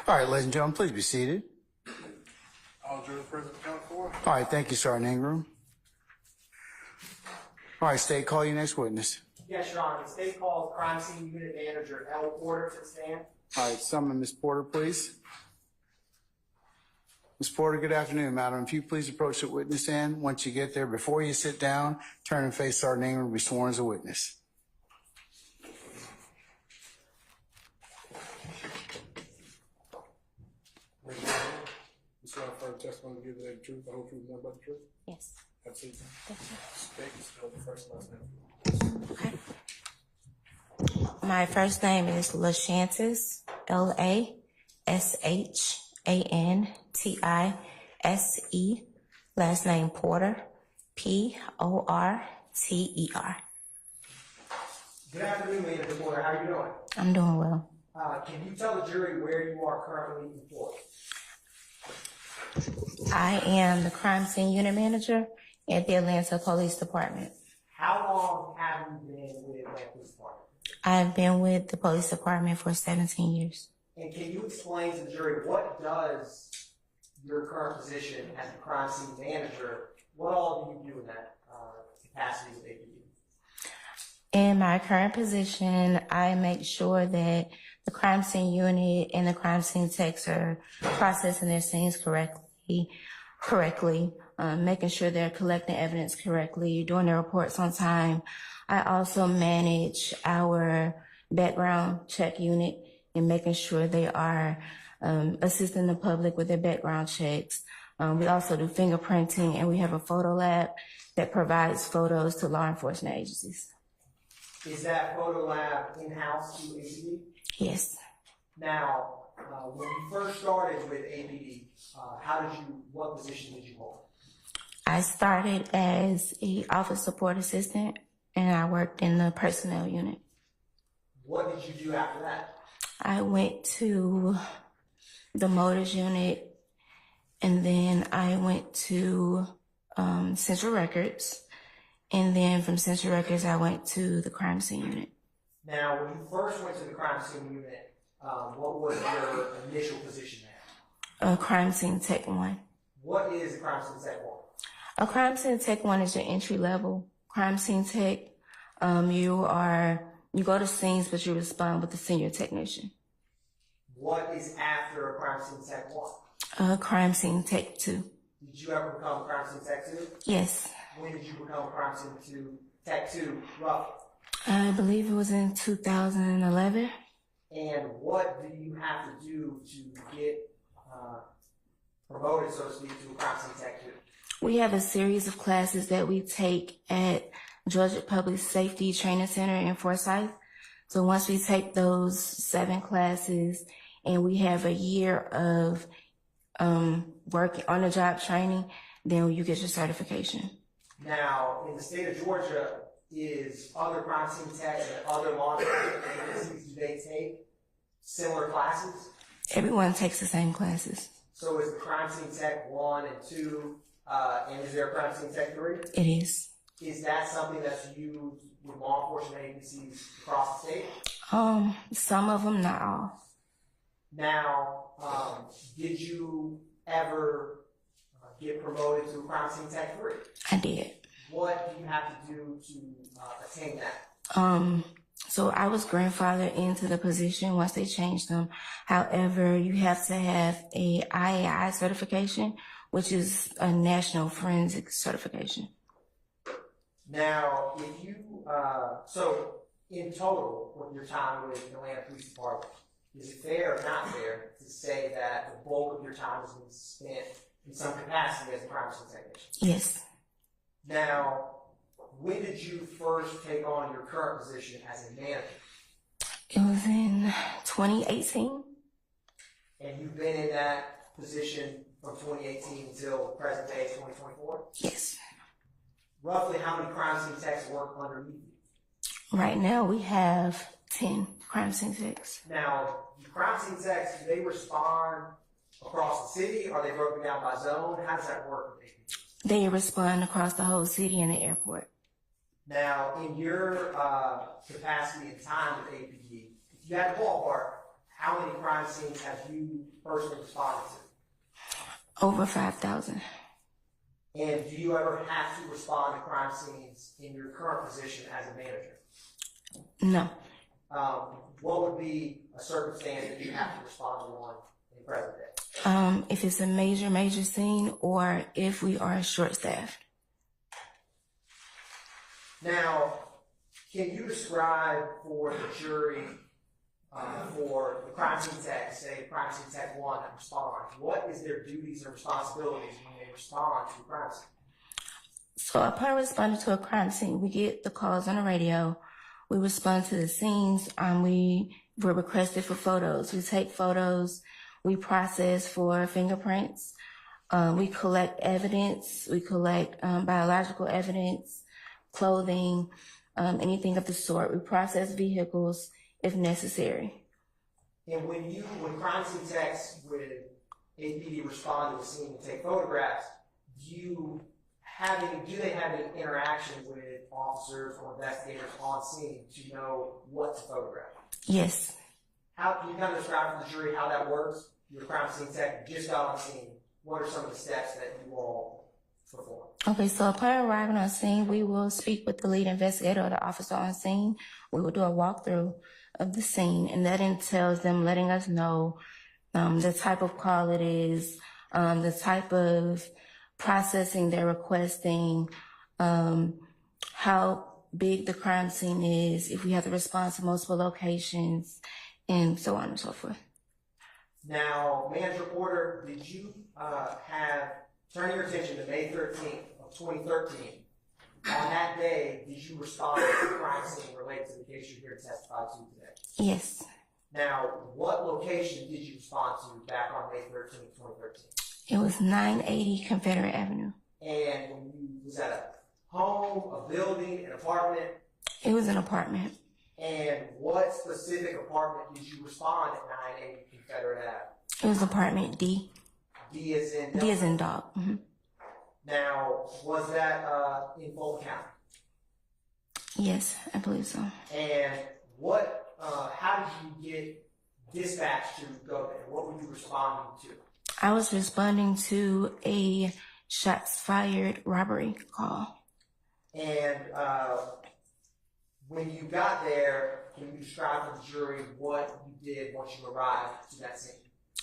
All right, ladies and gentlemen, please be seated. All jurors present, count for. All right, thank you, Sergeant Ingram. All right, State, call your next witness. Yes, Your Honor. The state calls crime scene unit manager L. Porter to the stand. All right, summon Ms. Porter, please. Ms. Porter, good afternoon, madam. If you please approach the witness stand. Once you get there, before you sit down, turn and face Sergeant Ingram and be sworn as a witness. You swear affirm testimony to give the truth, the whole truth, and nothing but the truth? Yes. Absolutely. State and spell the first and last name. Okay. My first name is LaShantis, LaShantice. Last name Porter, Porter. Good afternoon, Manager Porter. How are you doing? I'm doing well. Can you tell the jury where you are currently employed? I am the crime scene unit manager at the Atlanta Police Department. How long have you been with Atlanta Police Department? I've been with the police department for 17 years. And can you explain to the jury what does your current position as the crime scene manager, what all do you do in that capacity as APD? In my current position, I make sure that the crime scene unit and the crime scene techs are processing their scenes correctly, making sure they're collecting evidence correctly, doing their reports on time. I also manage our background check unit and making sure they are assisting the public with their background checks. We also do fingerprinting, and we have a photo lab that provides photos to law enforcement agencies. Is that photo lab in-house to APD? Yes. Now, when you first started with APD, what position did you hold? I started as an office support assistant, and I worked in the personnel unit. What did you do after that? I went to the motors unit, and then I went to Central Records, and then from Central Records, I went to the crime scene unit. Now, when you first went to the crime scene unit, what was your initial position there? Crime scene tech 1. What is the crime scene tech 1? A crime scene tech 1 is your entry level. Crime scene tech, you go to scenes, but you respond with a senior technician. What is after a crime scene tech 1? Crime scene tech 2. Did you ever become a crime scene tech 2? Yes. When did you become a crime scene tech 2, roughly? I believe it was in 2011. And what do you have to do to get promoted, so to speak, to a crime scene tech 2? We have a series of classes that we take at Georgia Public Safety Training Center in Forsyth. So once we take those 7 classes and we have a year of work on the job training, then you get your certification. Now, in the state of Georgia, is other crime scene techs and other law enforcement agencies, do they take similar classes? Everyone takes the same classes. So is the crime scene tech 1 and 2, and is there a crime scene tech 3? It is. Is that something that's used with law enforcement agencies across the state? Some of them, not all. Now, did you ever get promoted to a crime scene tech 3? I did. What do you have to do to attain that? So I was grandfathered into the position once they changed them. However, you have to have a IAI certification, which is a national forensic certification. Now, if you, so in total, with your time with the Atlanta Police Department, is it fair or not fair to say that the bulk of your time has been spent in some capacity as a crime scene technician? Yes. Now, when did you first take on your current position as a manager? It was in 2018. And you've been in that position from 2018 until present day 2024? Yes. Roughly how many crime scene techs work underneath you? Right now we have 10 crime scene techs. Now, the crime scene techs, do they respond across the city? Are they broken down by zone? How does that work with APD? They respond across the whole city and the airport. Now, in your capacity and time with APD, if you had to ballpark, how many crime scenes have you personally responded to? Over 5,000. And do you ever have to respond to crime scenes in your current position as a manager? No. What would be a circumstance that you have to respond to one in present day? If it's a major scene or if we are short-staffed. Now, can you describe for the jury, for the crime scene tech, say crime scene tech 1 that responds, what is their duties and responsibilities when they respond to a crime scene? So upon responding to a crime scene, we get the calls on the radio. We respond to the scenes. We're requested for photos. We take photos. We process for fingerprints. We collect evidence. We collect biological evidence, clothing, anything of the sort. We process vehicles if necessary. And when crime scene techs with APD respond to a scene and take photographs, do they have any interaction with officers or investigators on scene to know what to photograph? Yes. How can you kind of describe to the jury how that works? You're a crime scene tech, you just got on scene. What are some of the steps that you all perform? Okay, so upon arriving on scene, we will speak with the lead investigator or the officer on scene. We will do a walkthrough of the scene, and that entails them letting us know the type of call it is, the type of processing they're requesting, how big the crime scene is, if we have to respond to multiple locations, and so on and so forth. Now, Manager Porter, did you turn your attention to May 13th of 2013? On that day, did you respond to the crime scene related to the case you're here to testify to today? Yes. Now, what location did you respond to back on May 13th, 2013? It was 980 Confederate Avenue. And was that a home, a building, an apartment? It was an apartment. And what specific apartment did you respond at 980 Confederate Ave? It was apartment D. D as in dog? D as in dog. Mm-hmm. Now, was that in Fulton County? Yes, I believe so. And how did you get dispatched to go there? What were you responding to? I was responding to a shots fired robbery call. And when you got there, can you describe to the jury what you did once you arrived to that scene?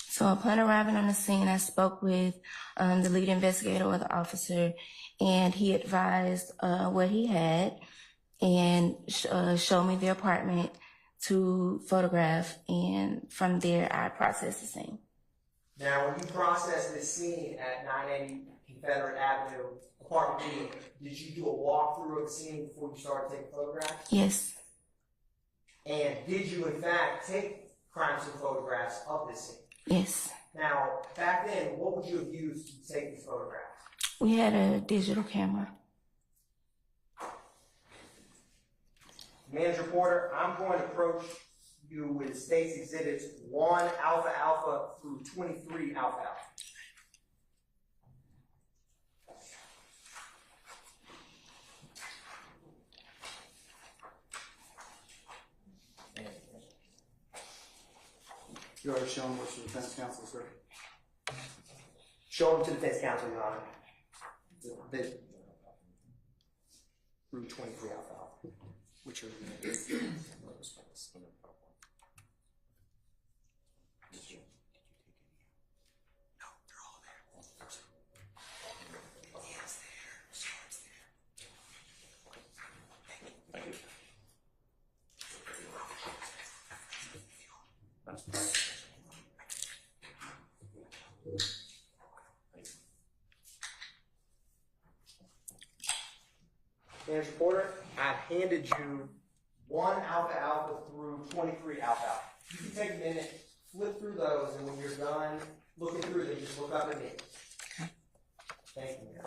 So upon arriving on the scene, I spoke with the lead investigator or the officer, and he advised what he had and showed me the apartment to photograph, and from there I processed the scene. Now, when you processed this scene at 980 Confederate Avenue, apartment B, did you do a walkthrough of the scene before you started taking photographs? Yes. And did you, in fact, take crime scene photographs of this scene? Yes. Now, back then, what would you have used to take these photographs? We had a digital camera. Manager Porter, I'm going to approach you with State's Exhibits 1 alpha alpha through 23 alpha alpha. You already shown what's the defense counsel, sir? Show them to the defense counsel, Your Honor. Through 23 alpha alpha. Which are Manager Porter, I've handed you 1 alpha alpha through 23 alpha alpha. You can take a minute, flip through those, and when you're done looking through them, just look up at me. Thank you, Mayor.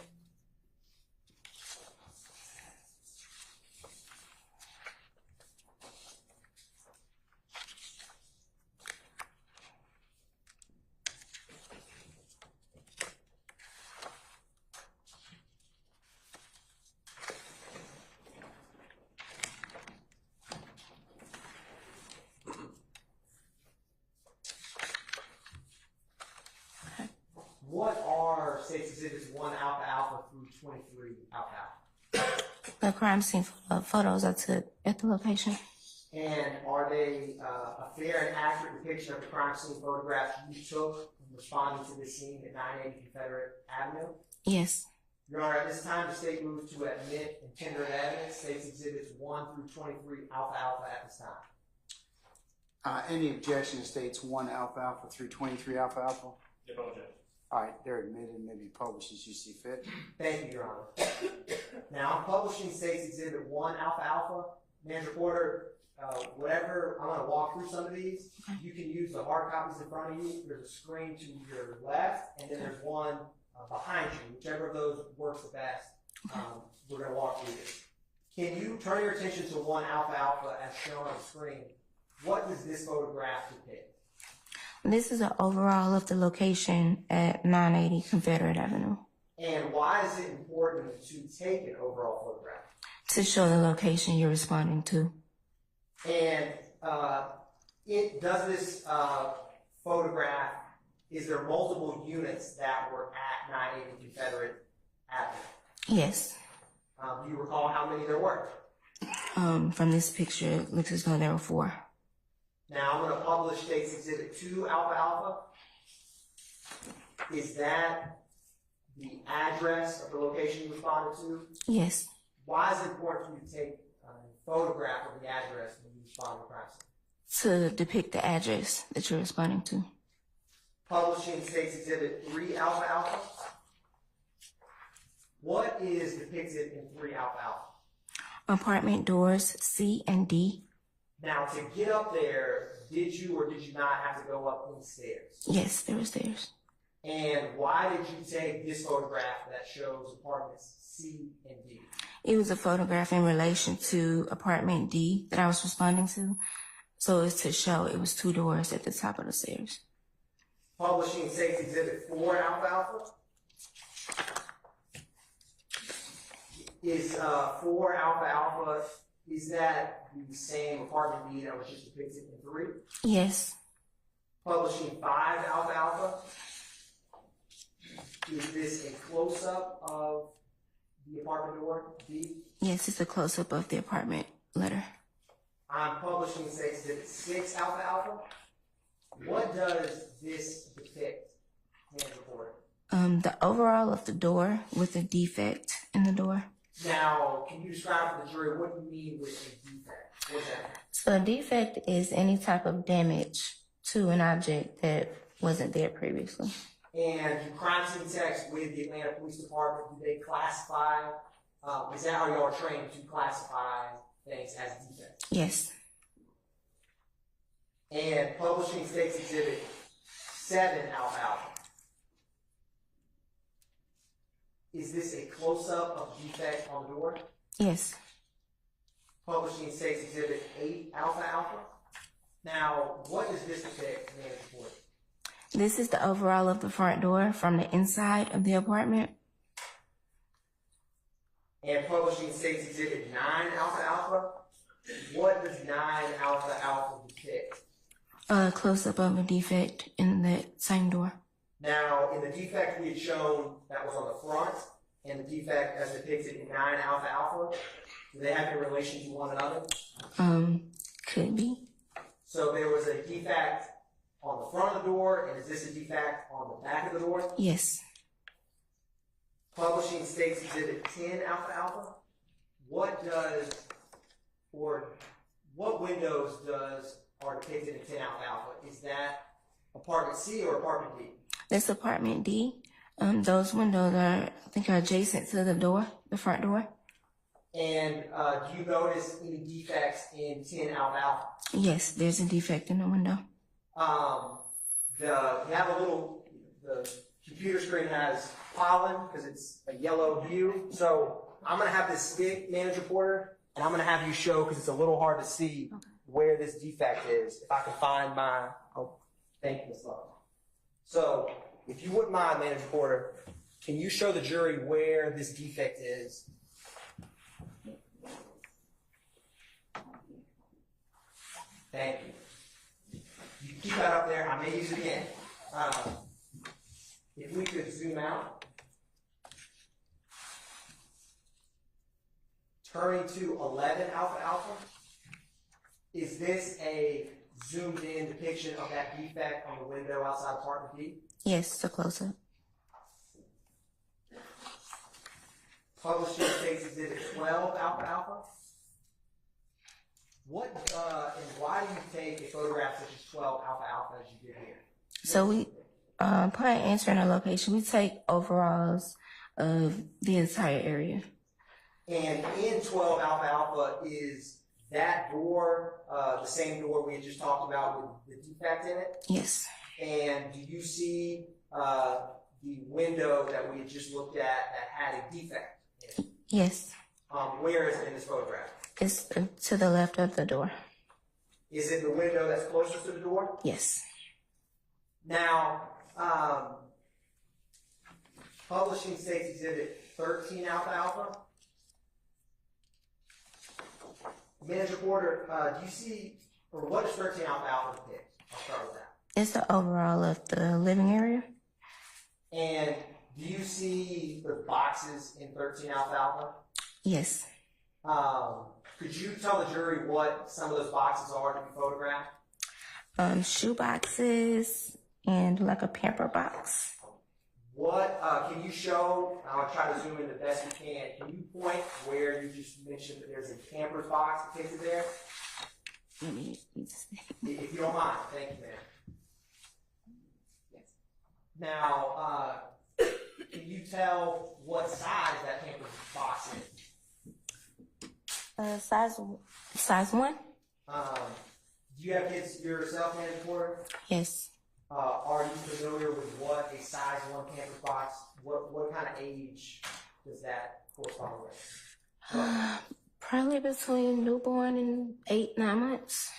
What are State's Exhibits 1 alpha alpha through 23 alpha alpha? The crime scene photos I took at the location. And are they a fair and accurate depiction of the crime scene photographs you took in responding to this scene at 980 Confederate Avenue? Yes. Your Honor, at this time, the state moves to admit and tender evidence, State's Exhibits 1 through 23 alpha alpha at this time. any objection states 1 alpha alpha through 23 alpha alpha? All right, they're admitted and may be published as you see fit. Thank you, Your Honor. Now, I'm publishing State's Exhibit 1 alpha alpha. Manager Porter, whatever, I'm going to walk through some of these. You can use the hard copies in front of you. There's a screen to your left, and then there's one behind you. Whichever of those works the best, we're going to walk through this. Can you turn your attention to 1 alpha alpha as shown on the screen? What does this photograph depict? This is an overall of the location at 980 Confederate Avenue. And why is it important to take an overall photograph? To show the location you're responding to. And does this photograph, is there multiple units that were at 980 Confederate Avenue? Yes. Do you recall how many there were? From this picture, it looks as though there were 4. Now I'm going to publish State's Exhibit 2 alpha alpha. Is that the address of the location you responded to? Yes. Why is it important for you to take a photograph of the address when you respond to crime scene? To depict the address that you're responding to. Publishing State's Exhibit 3 alpha alpha. What is depicted in 3 alpha alpha? Apartment doors C and D. Now, to get up there, did you or did you not have to go up these stairs? Yes, there were stairs. And why did you take this photograph that shows apartments C and D? It was a photograph in relation to apartment D that I was responding to. So it's to show it was 2 doors at the top of the stairs. Publishing State's Exhibit 4 alpha alpha. Is 4 alpha alpha, is that the same apartment B that was just depicted in 3? Yes. Publishing 5 alpha alpha. Is this a close-up of the apartment door, B? Yes, it's a close-up of the apartment letter. I'm publishing State's Exhibit 6 alpha alpha. What does this depict, Manager Porter? The overall of the door with a defect in the door. Now, can you describe to the jury what you mean with a defect? What's that? So a defect is any type of damage to an object that wasn't there previously. And do crime scene techs with the Atlanta Police Department, do they classify, is that how y'all are trained to classify things as defects? Yes. And publishing State's Exhibit 7 alpha. Is this a close-up of defect on the door? Yes. Publishing State's Exhibit 8 alpha. Now, what does this depict, man, report? This is the overall of the front door from the inside of the apartment. And publishing State's Exhibit 9 alpha. What does 9 alpha depict? A close-up of a defect in that same door. Now, in the defect we had shown that was on the front, and the defect as depicted in 9 alpha, do they have any relation to one another? Could be. So there was a defect on the front of the door, and is this a defect on the back of the door? Yes. Publishing State's Exhibit 10 alpha. What windows are depicted in 10 alpha? Is that apartment C or apartment D? That's apartment D. Those windows are adjacent to the door, the front door. And do you notice any defects in 10 alpha? Yes, there's a defect in the window. The computer screen has pollen because it's a yellow hue. So I'm going to have this stick, Manager Porter, and I'm going to have you show, because it's a little hard to see where this defect is. If I can find thank you, Ms. Love. So if you wouldn't mind, Manager Porter, can you show the jury where this defect is? Thank you. You can keep that up there. I may use it again. If we could zoom out. Turning to 11 alpha. Is this a zoomed in depiction of that defect on the window outside apartment D? Yes, it's a close-up. Publishing State's Exhibit 12 alpha. What and why do you take a photograph such as 12 alpha as you did here? So we, upon entering a location, we take overalls of the entire area. And in 12 alpha is that door the same door we had just talked about with the defect in it? Yes. And do you see the window that we had just looked at that had a defect in it? Yes. Where is it in this photograph? It's to the left of the door. Is it the window that's closest to the door? Yes. Now, Publishing State's Exhibit 13 alpha. Manager Porter, do you see, or what does 13 alpha depict? I'll start with that. It's the overall of the living area. And do you see the boxes in 13 alpha? Yes. Could you tell the jury what some of those boxes are to be photographed? Shoe boxes and like a pamper box. What can you show? I'll try to zoom in the best we can. Can you point where you just mentioned that there's a Pampers box depicted there? Let me see. If you don't mind, thank you, ma'am. Yes. Now, can you tell what size that Pampers box is? Size 1? Do you have kids yourself, Manager Porter? Yes. Are you familiar with what a size 1 Pampers box, what kind of age does that correspond with? Probably between newborn and 8-9 months.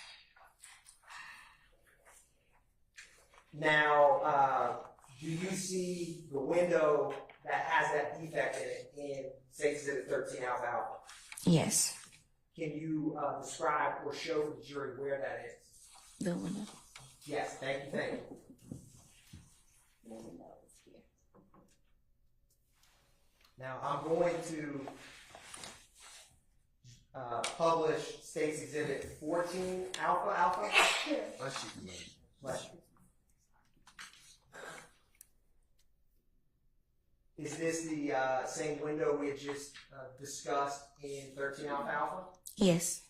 Now, do you see the window that has that defect in it in State's Exhibit 13 alpha? Yes. Can you describe or show the jury where that is? The window. Yes, thank you, thank you. Now, I'm going to publish State's Exhibit 14 alpha. Bless you. Is this the same window we had just discussed in 13 alpha? Yes.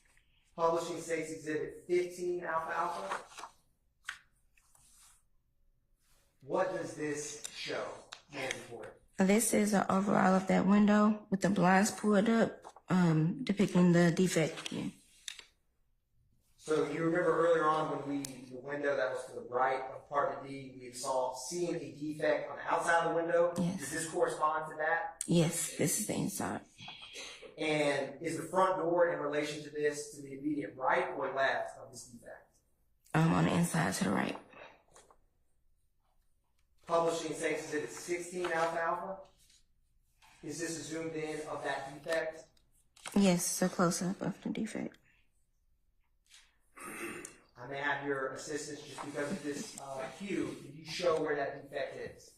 Publishing State's Exhibit 15 alpha. What does this show, mandatory? This is an overall of that window with the blinds pulled up, depicting the defect. Yeah. So you remember earlier on when the window that was to the right of Part D, we saw seeing a defect on the outside of the window? Yes. Does this correspond to that? Yes, this is the inside. And is the front door in relation to this to the immediate right or left of this defect? On the inside to the right. Publishing Saints Exhibit 16 alpha. Is this a zoomed in of that defect? Yes, a close-up of the defect. I may have your assistance just because of this cue. Can you show where that defect is?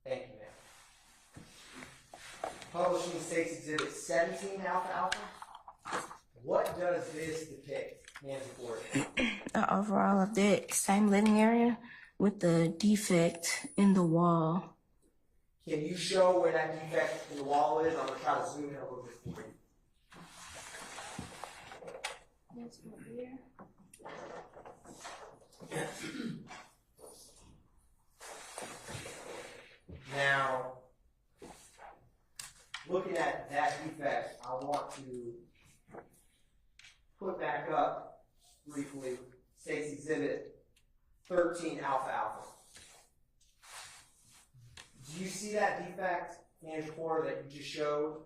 Thank you, ma'am. Publishing States Exhibit 17 alpha. What does this depict, mandatory? The overall of that same living area with the defect in the wall. Can you show where that defect in the wall is? I'm going to try to zoom in a little bit for you. Now, looking at that defect, I want to put back up briefly States Exhibit 13 alpha. Do you see that defect, Manager Porter, that you just showed?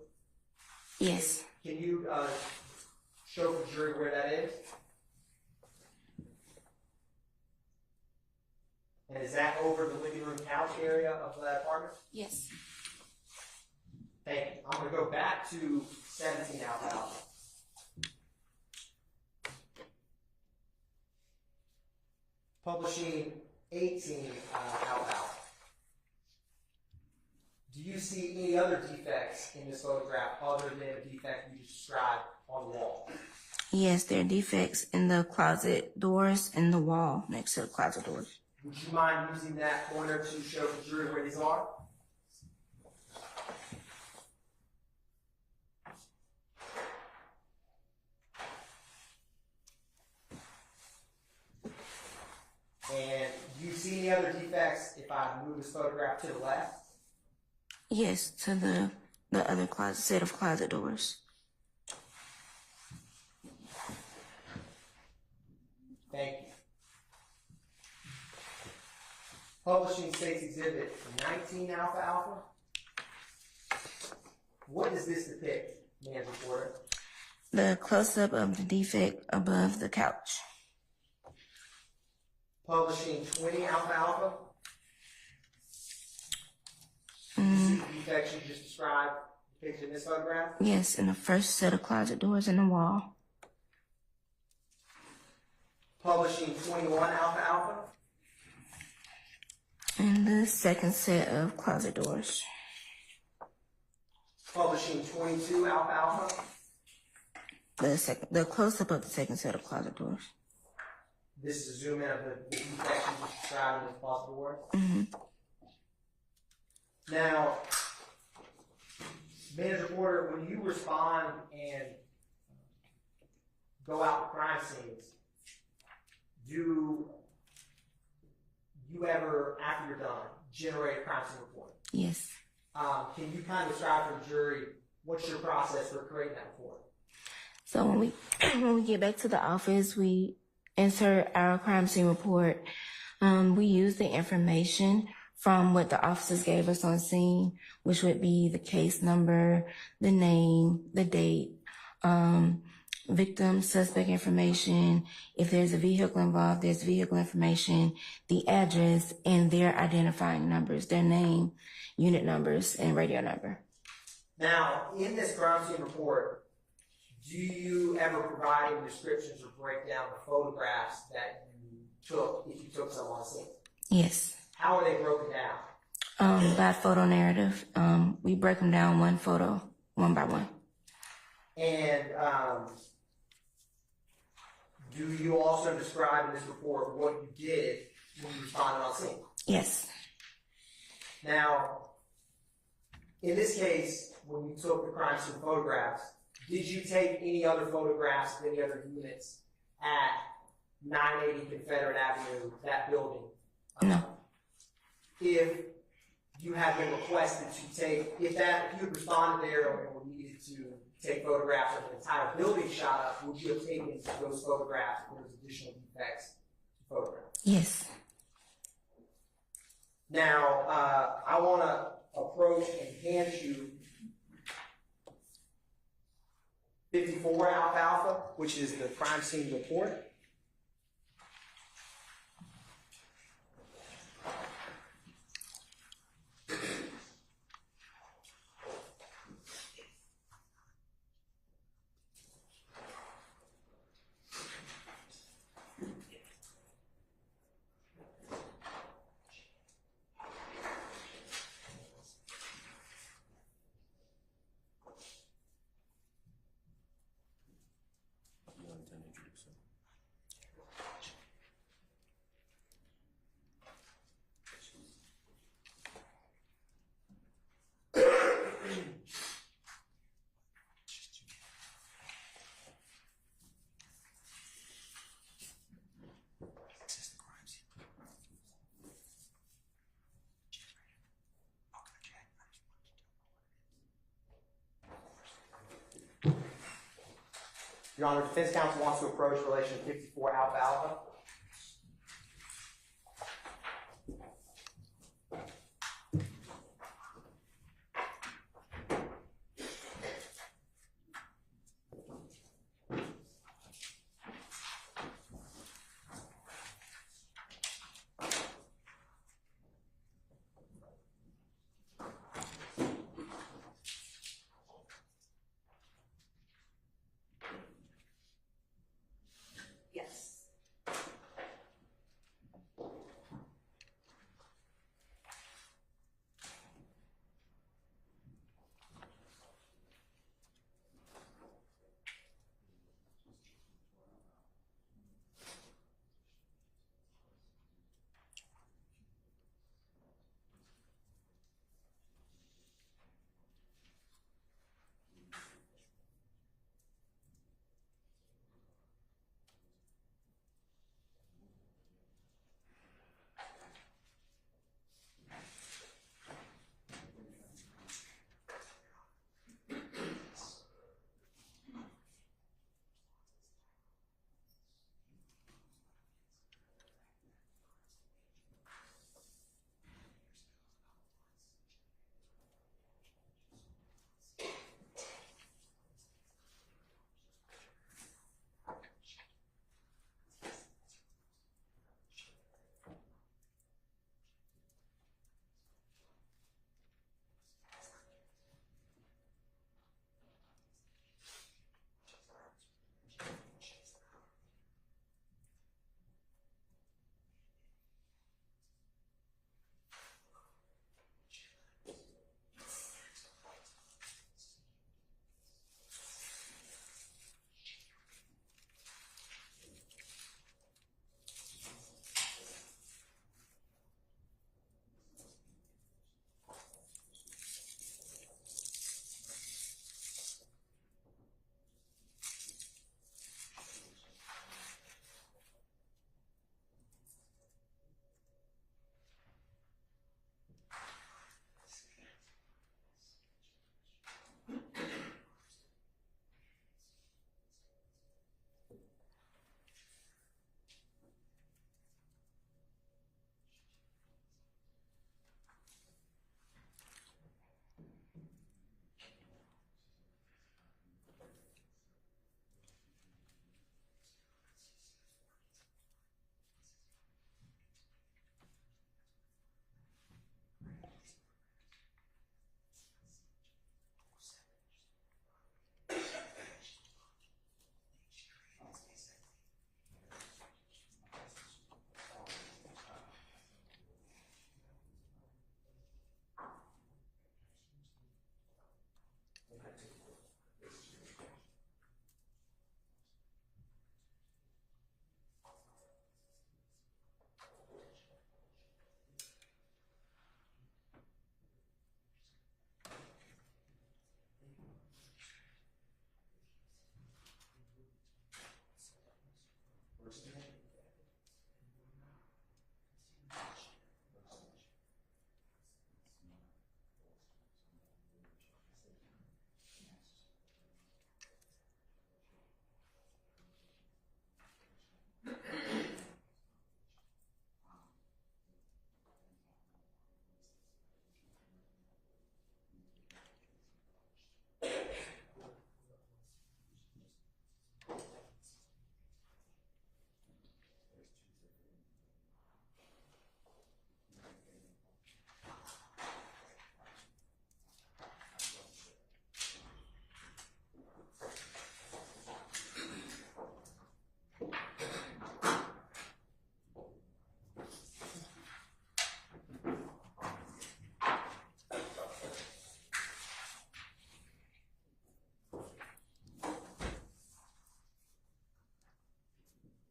Yes. Can you show the jury where that is? And is that over the living room couch area of that apartment? Yes. Thank you. I'm going to go back to 17 alpha. Publishing 18 alpha. Do you see any other defects in this photograph other than the defect you described on the wall? Yes, there are defects in the closet doors and the wall next to the closet doors. Would you mind using that pointer to show the jury where these are? And do you see any other defects if I move this photograph to the left? Yes, to the other closet set of closet doors. Thank you. Publishing States Exhibit 19 alpha. What does this depict, Manager Porter? The close-up of the defect above the couch. Publishing 20 alpha. You see the defects you just described depicted in this photograph? Yes, in the first set of closet doors in the wall. Publishing 21 alpha. And the second set of closet doors. Publishing 22 alpha. The close-up of the second set of closet doors. This is a zoom in of the defects you just described in the closet door. Now, Manager Porter, when you respond and go out to crime scenes, do you ever, after you're done, generate a crime scene report? Yes. Can you kind of describe for the jury what's your process for creating that report? So when we get back to the office, we insert our crime scene report. We use the information from what the officers gave us on scene, which would be the case number, the name, the date, victim, suspect information. If there's a vehicle involved, there's vehicle information, the address, and their identifying numbers, their name, unit numbers, and radio number. Now, in this crime scene report, do you ever provide any descriptions or break down the photographs that you took if you took some on scene? Yes. How are they broken down? By photo narrative. We break them down one photo, one by one. And do you also describe in this report what you did when you responded on scene? Yes. Now, in this case, when you took the crime scene photographs, did you take any other photographs of any other units at 980 Confederate Avenue, that building, No. If you had been requested to take, if you had responded there or needed to take photographs of the entire building shot up, would you have taken those photographs if there was additional defects to photograph? Yes. Now, I want to approach and hand you 54 alfalfa, which is the crime scene report. Your Honor, defense counsel wants to approach relation 54 alfalfa. Yes.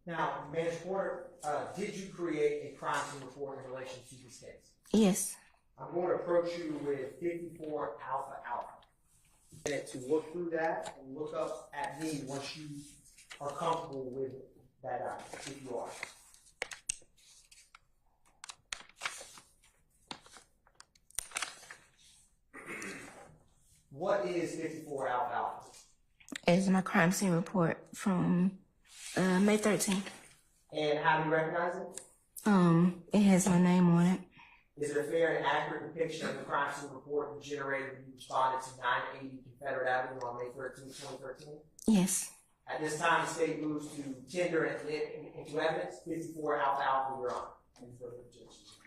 Now, Manager Porter, did you create a crime scene report in relation to this case? Yes. I'm going to approach you with 54 Alpha Alpha. And to look through that and look up at me once you are comfortable with that document, if you are. What is 54 Alpha Alpha? It's my crime scene report from May 13th. And how do you recognize it? It has my name on it. Is it a fair and accurate depiction of the crime scene report you generated when you responded to 980 Confederate Avenue on May 13, 2013? Yes. At this time, the state moves to tender and admit into evidence 54 Alpha Alpha, Your Honor. Any further objections?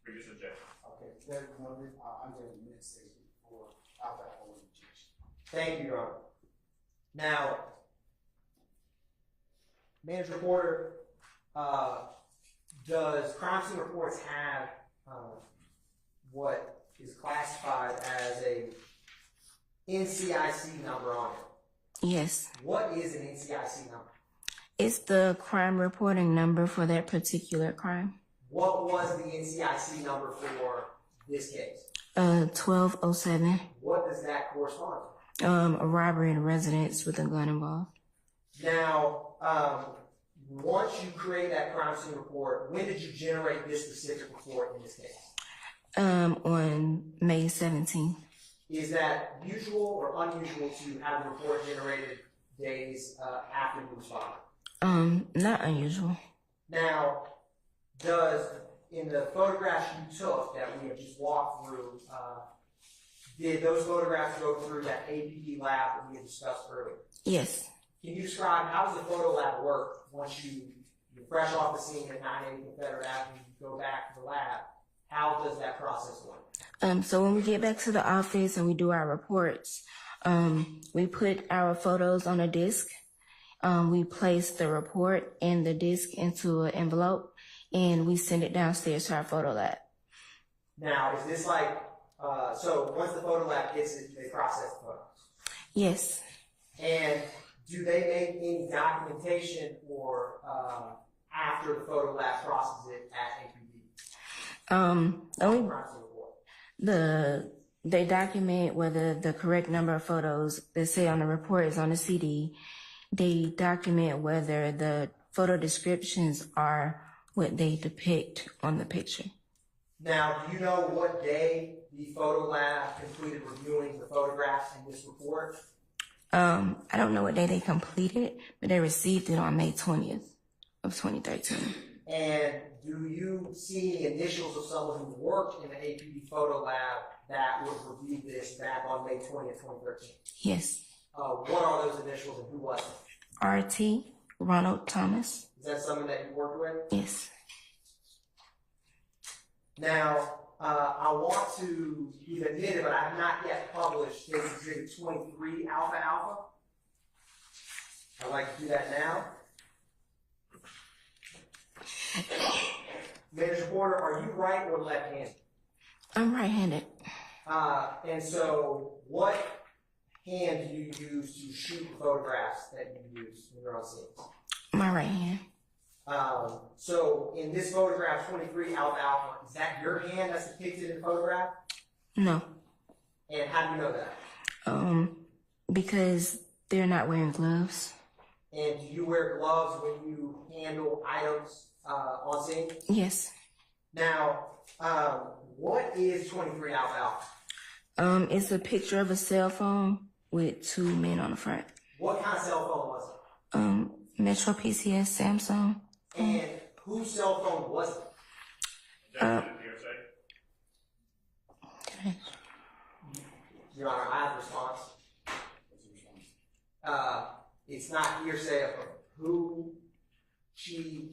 Previous objection. Okay, very noted. I'm going to admit state 54 Alpha Alpha with objection. Thank you, Your Honor. Now, Manager Porter, does crime scene reports have what is classified as a NCIC number on it? Yes. What is an NCIC number? It's the crime reporting number for that particular crime. What was the NCIC number for this case? 1207. What does that correspond to? A robbery in a residence with a gun involved. Now, once you create that crime scene report, when did you generate this specific report in this case? On May 17th. Is that usual or unusual to have a report generated days after you respond? Not unusual. Now, in the photographs you took that we have just walked through, did those photographs go through that APD lab that we had discussed earlier? Yes. Can you describe how does the photo lab work once you're fresh off the scene at 980 Confederate Avenue, you go back to the lab? How does that process work? So when we get back to the office and we do our reports, we put our photos on a disc. We place the report and the disc into an envelope, and we send it downstairs to our photo lab. Now, is this like, so once the photo lab gets it, they process the photos? Yes. And do they make any documentation or after the photo lab processes it at APD? They document whether the correct number of photos they say on the report is on the CD. They document whether the photo descriptions are what they depict on the picture. Now, do you know what day the photo lab completed reviewing the photographs in this report? I don't know what day they completed, but they received it on May 20th of 2013. And do you see the initials of someone who worked in the APD photo lab that would review this back on May 20th, 2013? Yes. What are those initials and who was it? RT, Ronald Thomas. Is that someone that you worked with? Yes. Now, I want to, you've admitted, but I have not yet published case exhibit 23 Alpha Alpha. I'd like to do that now. Manager Porter, are you right or left-handed? I'm right-handed. And so what hand do you use to shoot the photographs that you use when you're on scene? My right hand. So in this photograph, 23 Alpha Alpha, is that your hand that's depicted in the photograph? No. And how do you know that? Because they're not wearing gloves. And do you wear gloves when you handle items on scene? Yes. Now, what is 23 Alpha Alpha? It's a picture of a cell phone with two men on the front. What kind of cell phone was it? Metro PCS Samsung. And whose cell phone was it? Okay. Your Honor, I have a response. It's not hearsay of who she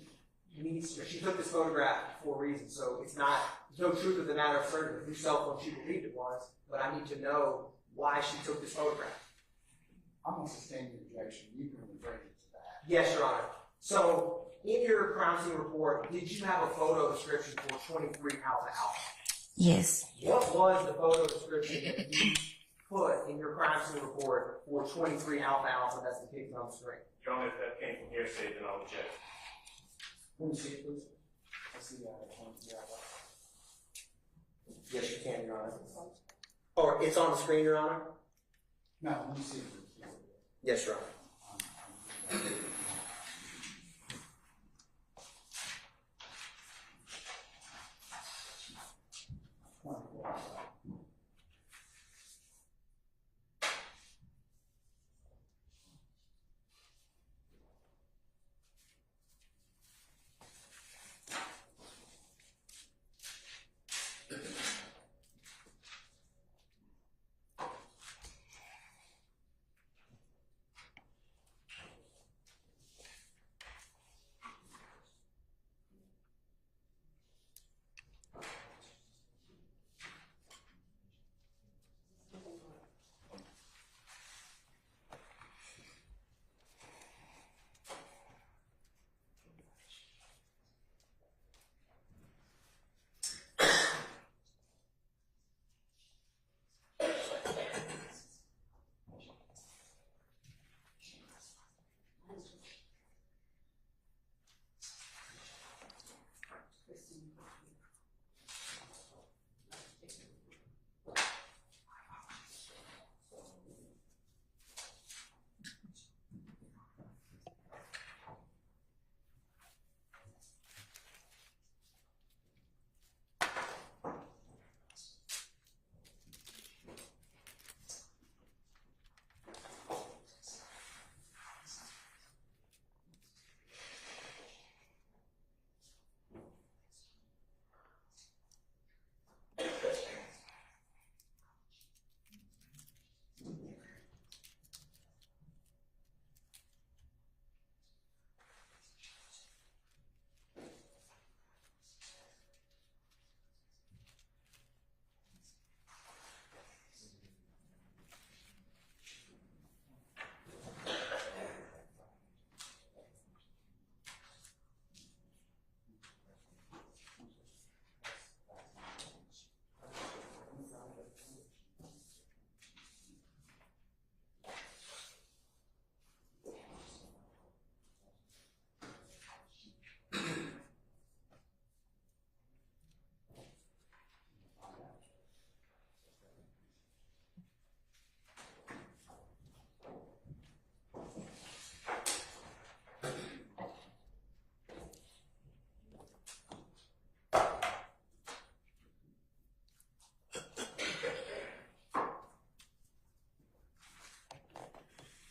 needs, or she took this photograph for a reason, so it's not, there's no truth of the matter of certain whose cell phone she believed it was, but I need to know why she took this photograph. I'm going to sustain the objection. You can refer to that. Yes, Your Honor. So, in your crime scene report, did you have a photo description for 23 Alpha Alpha? Yes. What was the photo description that you put in your crime scene report for 23 alpha alpha that's depicted on the screen? Your Honor, if that came from hearsay, then I'll object. Let me see it, please. I see that. Yes, you can, Your Honor. Or it's on the screen, Your Honor? No, let me see. Yes, Your Honor.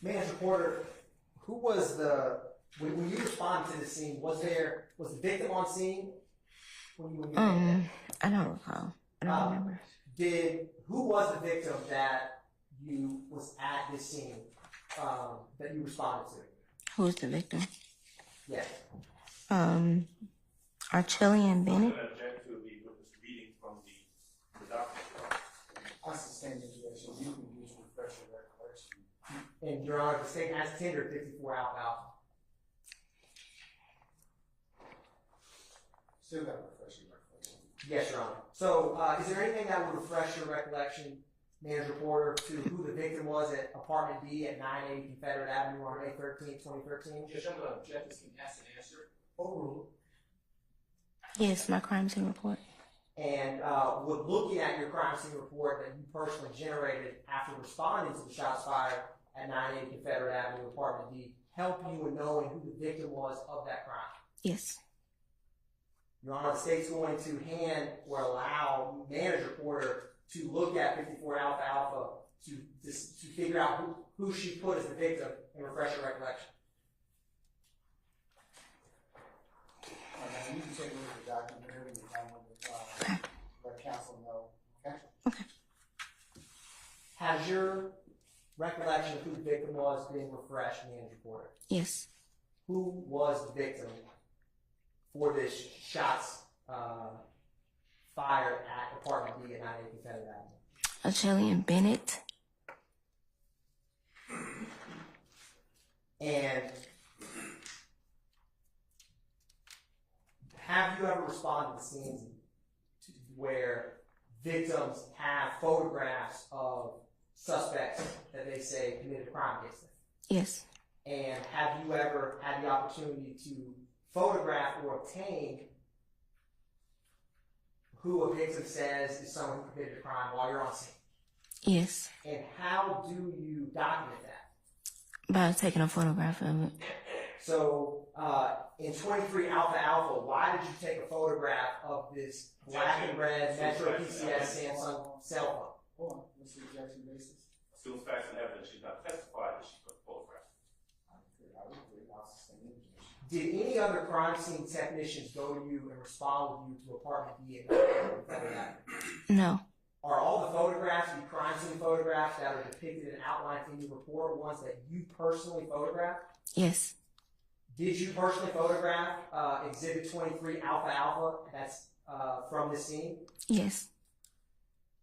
Manager Porter, who was when you responded to the scene, was the victim on scene? I don't recall. I don't remember. Who was the victim that you was at this scene, that you responded to? Who's the victim? Yes. Archillian Bennett. I'm going to object to the witness reading from the document. I sustain the objection. You can use refresher recollection. And Your Honor, the state has tendered 54 alpha alpha. Still got refresher recollection. Yes, Your Honor. So, is there anything that would refresh your recollection, Manager Porter, to who the victim was at apartment D at 980 Confederate Avenue on May 13, 2013? Judge, I'm going to object. This can ask and answer. Overruled. Yes, my crime scene report. And would looking at your crime scene report that you personally generated after responding to the shots fired at 980 Confederate Avenue, apartment D, help you in knowing who the victim was of that crime? Yes. Your Honor, the state's going to hand or allow Manager Porter to look at 54 alpha alpha to figure out who she put as the victim and refresh your recollection. You can take a look at the document whenever you find one. Let counsel know. Okay. Has your recollection of who the victim was been refreshed, Manager Porter? Yes. Who was the victim for this shots fired at apartment D at 980 Confederate Avenue? Archillian Bennett. And have you ever responded to scenes where victims have photographs of suspects that they say committed a crime against them? Yes. And have you ever had the opportunity to photograph or obtain who a victim says is someone who committed a crime while you're on scene? Yes. And how do you document that? By taking a photograph of it. So, in 23 Alpha Alpha, why did you take a photograph of this black and red Metro PCS Samsung cell phone? Hold on, what's the objection basis? Assumes facts and evidence. She's not testified that she took a photograph. I would agree, I'll sustain the objection. Did any other crime scene technicians go to you and respond with you to apartment B and that? No. Are all the photographs, the crime scene photographs that are depicted and outlined in your report, ones that you personally photographed? Yes. Did you personally photograph Exhibit 23 Alpha Alpha? That's from the scene. Yes.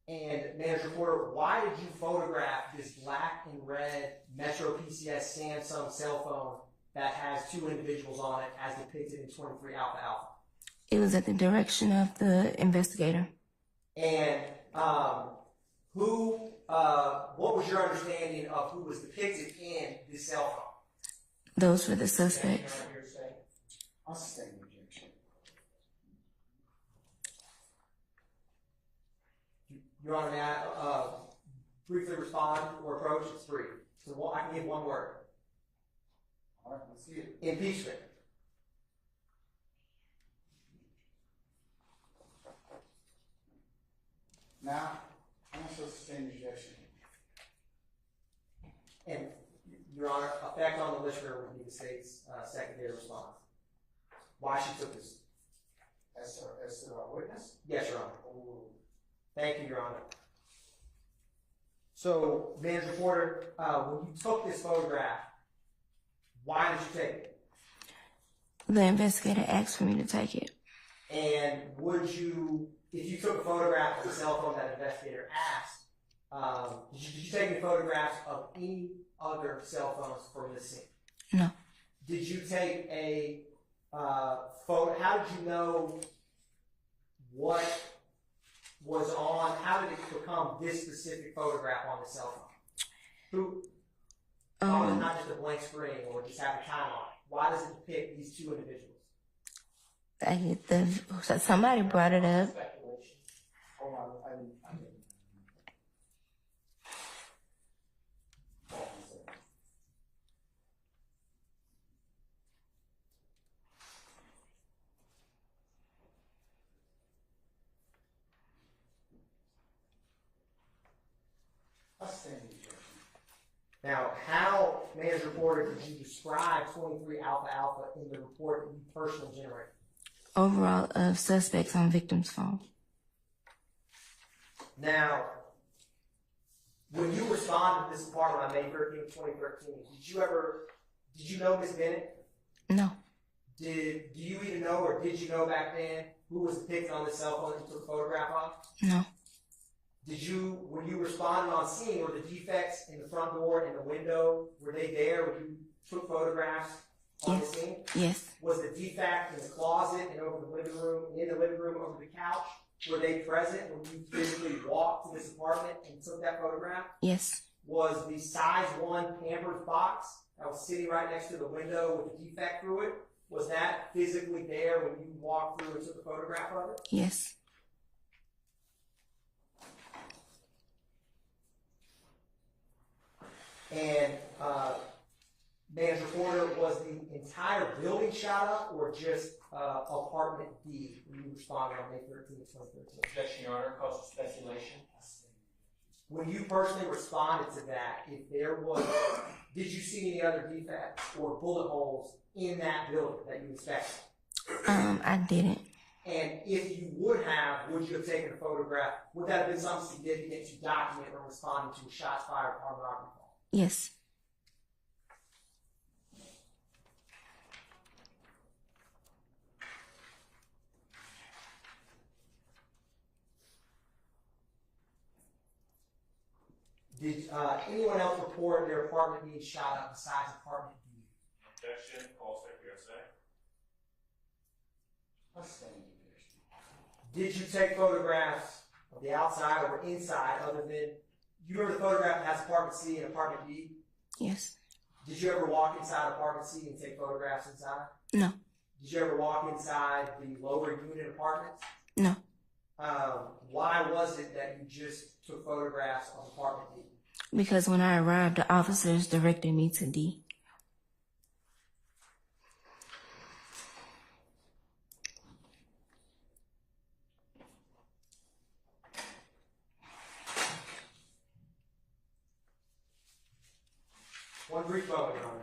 And Manager Porter, why did you photograph this black and red Metro PCS Samsung cell phone that has two individuals on it as depicted in 23 Alpha Alpha? It was at the direction of the investigator. And what was your understanding of who was depicted in this cell phone? Those were the suspects. I'll sustain the objection. Your Honor, may I briefly respond or approach? It's brief. So I can give one word. All right, let's see it. Impeachment. Now, I'm also sustain the objection. And, Your Honor, effect on the listener would be the state's secondary response. Why she took this? As to our witness? Yes, Your Honor. Thank you, Your Honor. So, Manager Porter, when you took this photograph, why did you take it? The investigator asked for me to take it. And would you, if you took a photograph of the cell phone that the investigator asked, did you take any photographs of any other cell phones from this scene? No. Did you take a photo? How did you know what was on? How did it become this specific photograph on the cell phone? Who? Not just a blank screen or just have a timeline. Why does it depict these two individuals? Somebody brought it up. Speculation. Hold on, I didn't. I'll sustain the objection. Now, how, Manager Porter, did you describe 23 Alpha Alpha in the report that you personally generated? Overall of suspects on victim's phone. Now, when you responded to this apartment on May 13th, 2013, did you know Ms. Bennett? No. Do you even know, or did you know back then who was depicted on the cell phone that you took a photograph of? No. When you responded on scene, were the defects in the front door and the window, were they there when you took photographs on the scene? Yes. Was the defect in the closet and over the living room, in the living room over the couch, were they present when you physically walked to this apartment and took that photograph? Yes. Was the size 1 Pampers box that was sitting right next to the window with the defect through it, was that physically there when you walked through and took a photograph of it? Yes. And Manager Porter, was the entire building shot up or just apartment D when you responded on May 13th, 2013? Objection, Your Honor, cause for speculation. When you personally responded to that, if there was, did you see any other defects or bullet holes in that building that you inspected? I didn't. And if you would you have taken a photograph? Would that have been something significant to document when responding to shots fired on the robbery call? Yes. Did anyone else report their apartment being shot up besides apartment D? Objection, call secretary say. I'll sustain the objection. Did you take photographs of the outside or inside other than You remember the photograph that has apartment C and apartment D? Yes. Did you ever walk inside apartment C and take photographs inside? No. Did you ever walk inside the lower unit apartments? No. Why was it that you just took photographs of apartment D? Because when I arrived, the officers directed me to D. One brief moment, Your Honor.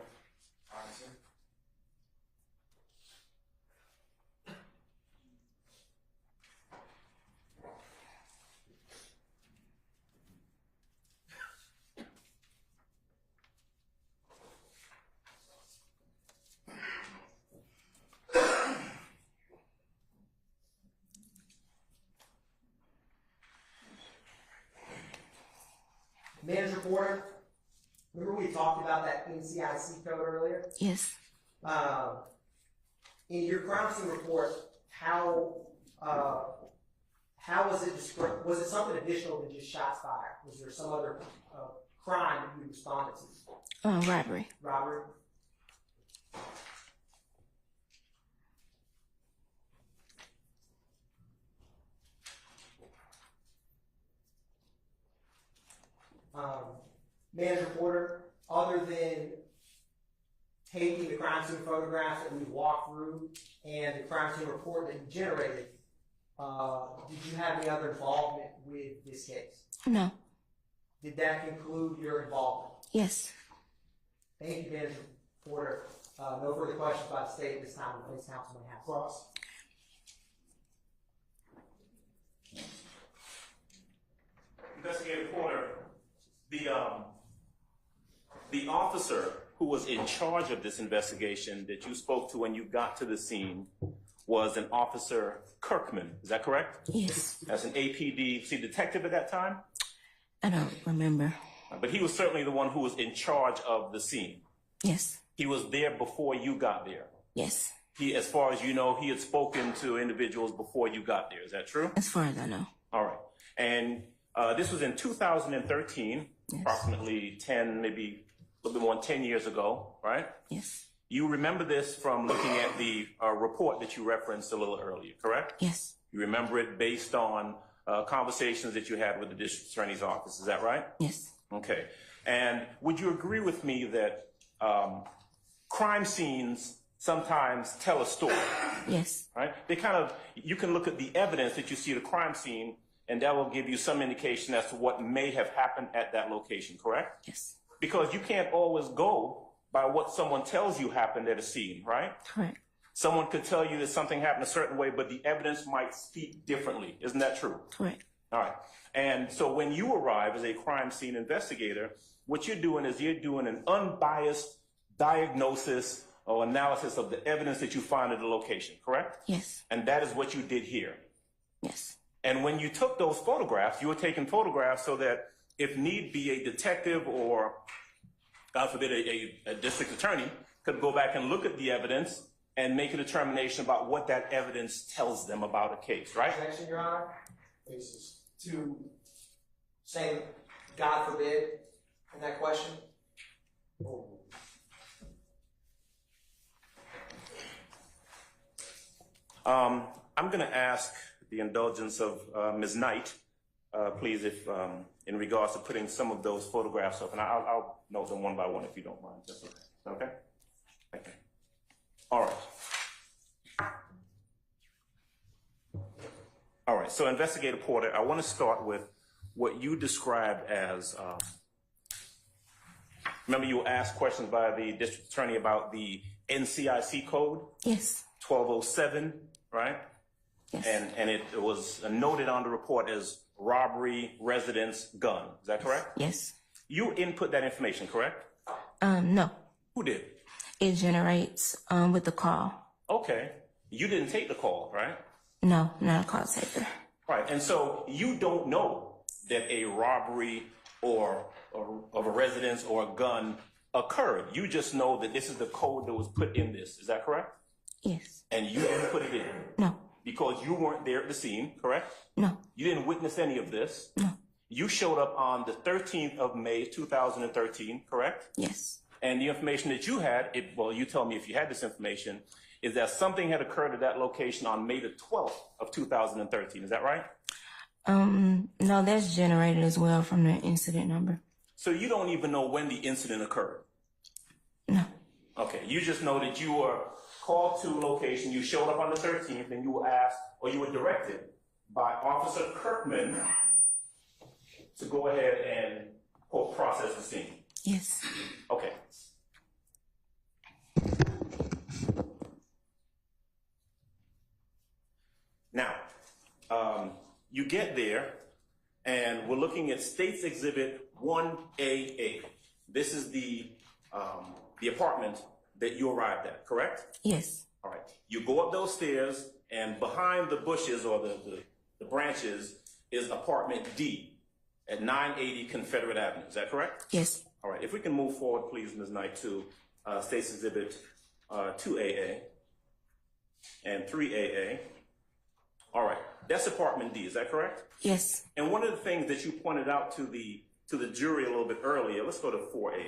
Manager Porter, remember we talked about that NCIC code earlier? Yes. In your crime scene report, how was it described? Was it something additional than just shots fired? Was there some other crime that you responded to? Robbery. Robbery? Manager Porter, other than taking the crime scene photographs that we walked through and the crime scene report that you generated, did you have any other involvement with this case? No. Did that conclude your involvement? Yes. Thank you, Manager Porter. No further questions by the state at this time. The police council may have. Cross. Investigator Porter, the officer who was in charge of this investigation that you spoke to when you got to the scene was an Officer Kirkman. Is that correct? Yes. As an APD detective at that time? I don't remember. But he was certainly the one who was in charge of the scene. Yes. He was there before you got there. Yes. He, as far as you know, he had spoken to individuals before you got there. Is that true? As far as I know. All right. And this was in 2013, yes. Approximately 10, maybe a little bit more than 10 years ago, right? Yes. You remember this from looking at the report that you referenced a little earlier, correct? Yes. You remember it based on conversations that you had with the district attorney's office. Is that right? Yes. Okay. And would you agree with me that crime scenes sometimes tell a story? Yes. Right? They kind of, you can look at the evidence that you see at a crime scene, and that will give you some indication as to what may have happened at that location, correct? Yes. Because you can't always go by what someone tells you happened at a scene, right? Correct. Someone could tell you that something happened a certain way, but the evidence might speak differently. Isn't that true? Correct. All right. And so when you arrive as a crime scene investigator, what you're doing is you're doing an unbiased diagnosis or analysis of the evidence that you find at the location, correct? Yes. And that is what you did here. Yes. And when you took those photographs, you were taking photographs so that if need be, a detective or, God forbid, a district attorney could go back and look at the evidence and make a determination about what that evidence tells them about a case, right? Objection, Your Honor. Basis to saying, God forbid, in that question. I'm going to ask the indulgence of Ms. Knight, please, if in regards to putting some of those photographs up, and I'll note them one by one if you don't mind. That's okay. Is that okay? Thank you. All right. All right. So, Investigator Porter, I want to start with what you described as. Remember, you were asked questions by the district attorney about the NCIC code? Yes. 1207, right? Yes. And it was noted on the report as robbery, residence, gun. Is that correct? Yes. You input that information, correct? No. Who did? It generates with the call. Okay. You didn't take the call, right? No, not a call taker. Right. And so you don't know that a robbery or of a residence or a gun occurred. You just know that this is the code that was put in this. Is that correct? Yes. And you didn't put it in? No. Because you weren't there at the scene, correct? No. You didn't witness any of this? No. You showed up on the 13th of May, 2013, correct? Yes. And the information that you had, well, you tell me if you had this information, is that something had occurred at that location on May the 12th of 2013. Is that right? No, that's generated as well from the incident number. So you don't even know when the incident occurred? No. Okay, you just know that you were called to a location, you showed up on the 13th, and you were asked, or you were directed by Officer Kirkman to go ahead and, quote, process the scene. Yes. Okay. Now, you get there, and we're looking at State's Exhibit 1AA. This is the apartment that you arrived at, correct? Yes. All right. You go up those stairs, and behind the bushes or the branches is apartment D at 980 Confederate Avenue. Is that correct? Yes. All right. If we can move forward, please, Ms. Knight, to State's Exhibit 2AA and 3AA. All right. That's apartment D. Is that correct? Yes. And one of the things that you pointed out to the jury a little bit earlier, let's go to 4AA,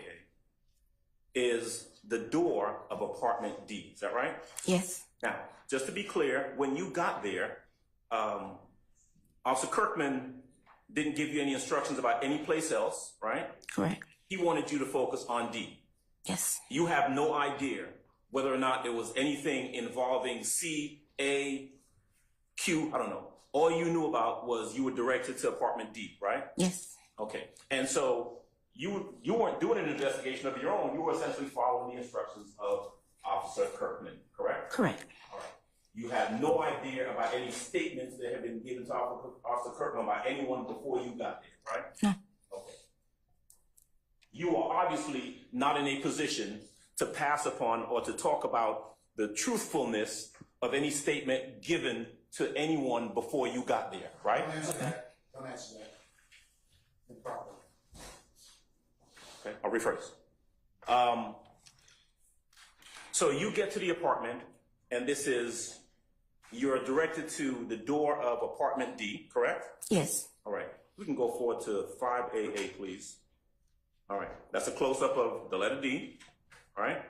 is the door of apartment D. Is that right? Yes. Now, just to be clear, when you got there, Officer Kirkman didn't give you any instructions about any place else, right? Correct. He wanted you to focus on D. Yes. You have no idea whether or not there was anything involving C, A, Q, I don't know. All you knew about was you were directed to apartment D, right? Yes. Okay. And so you weren't doing an investigation of your own. You were essentially following the instructions of Officer Kirkman, correct? Correct. All right. You had no idea about any statements that had been given to Officer Kirkman by anyone before you got there, right? No. Okay. You are obviously not in a position to pass upon or to talk about the truthfulness of any statement given to anyone before you got there, right? Don't answer that. Don't answer that. Improper. Okay, I'll rephrase. So you get to the apartment, and you're directed to the door of apartment D, correct? Yes. All right, we can go forward to 5AA, please. All right, that's a close-up of the letter D, all right?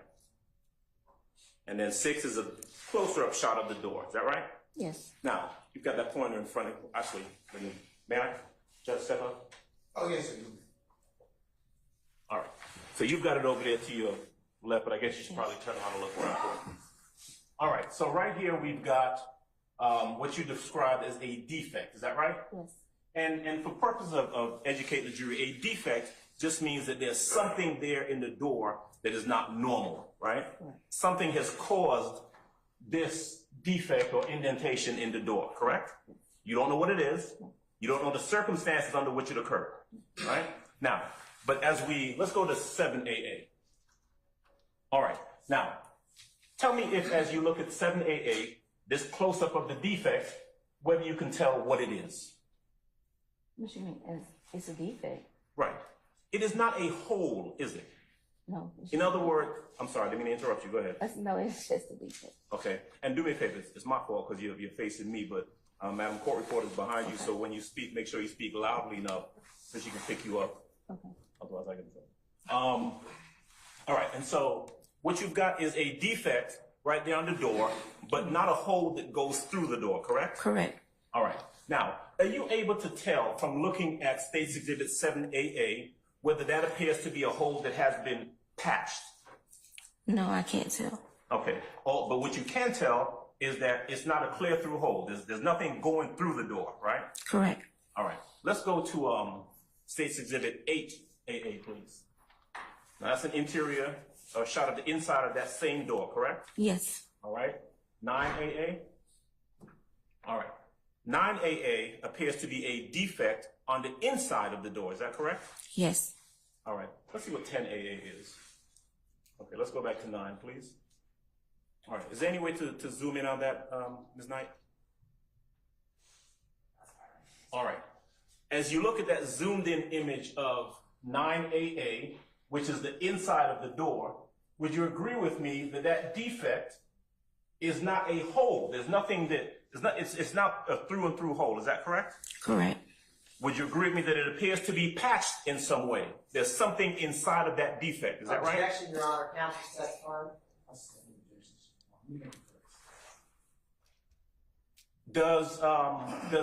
And then 6 is a closer-up shot of the door, is that right? Yes. Now, you've got that pointer in front of you. Actually, may I just step up? Oh, yes, sir. All right. So you've got it over there to your left, but I guess you should probably turn around and look around for it. All right. So right here we've got what you described as a defect. Is that right? Yes. And for purposes of educating the jury, a defect just means that there's something there in the door that is not normal, right? Something has caused this defect or indentation in the door, correct? You don't know what it is. You don't know the circumstances under which it occurred, right? Now, but let's go to 7AA. All right. Now, tell me if, as you look at 7AA, this close-up of the defect, whether you can tell what it is. What you mean? It's a defect? Right. It is not a hole, is it? No. In other words, I'm sorry, I didn't mean to interrupt you. Go ahead. No, it's just a defect. Okay. And do me a favor. It's my fault because you're facing me, but Madam Court Reporter is behind you, so when you speak, make sure you speak loudly enough so she can pick you up. Okay. Otherwise, I get in trouble. All right. And so what you've got is a defect right there on the door, but not a hole that goes through the door, correct? Correct. All right. Now, are you able to tell from looking at State's Exhibit 7AA whether that appears to be a hole that has been patched? No, I can't tell. Okay. Oh, but what you can tell is that it's not a clear through hole. There's nothing going through the door, right? Correct. All right. Let's go to State's Exhibit 8AA, please. Now, that's an interior shot of the inside of that same door, correct? Yes. All right. 9AA. All right. 9AA appears to be a defect on the inside of the door. Is that correct? Yes. All right. Let's see what 10AA is. Okay, let's go back to 9, please. All right. Is there any way to zoom in on that, Ms. Knight? All right. As you look at that zoomed in image of 9AA, which is the inside of the door, would you agree with me that that defect is not a hole? There's nothing that, it's not a through and through hole. Is that correct? Correct. would you agree with me that it appears to be patched in some way? There's something inside of that defect, is that right? Objection, Your Honor. Counsel testifying. Does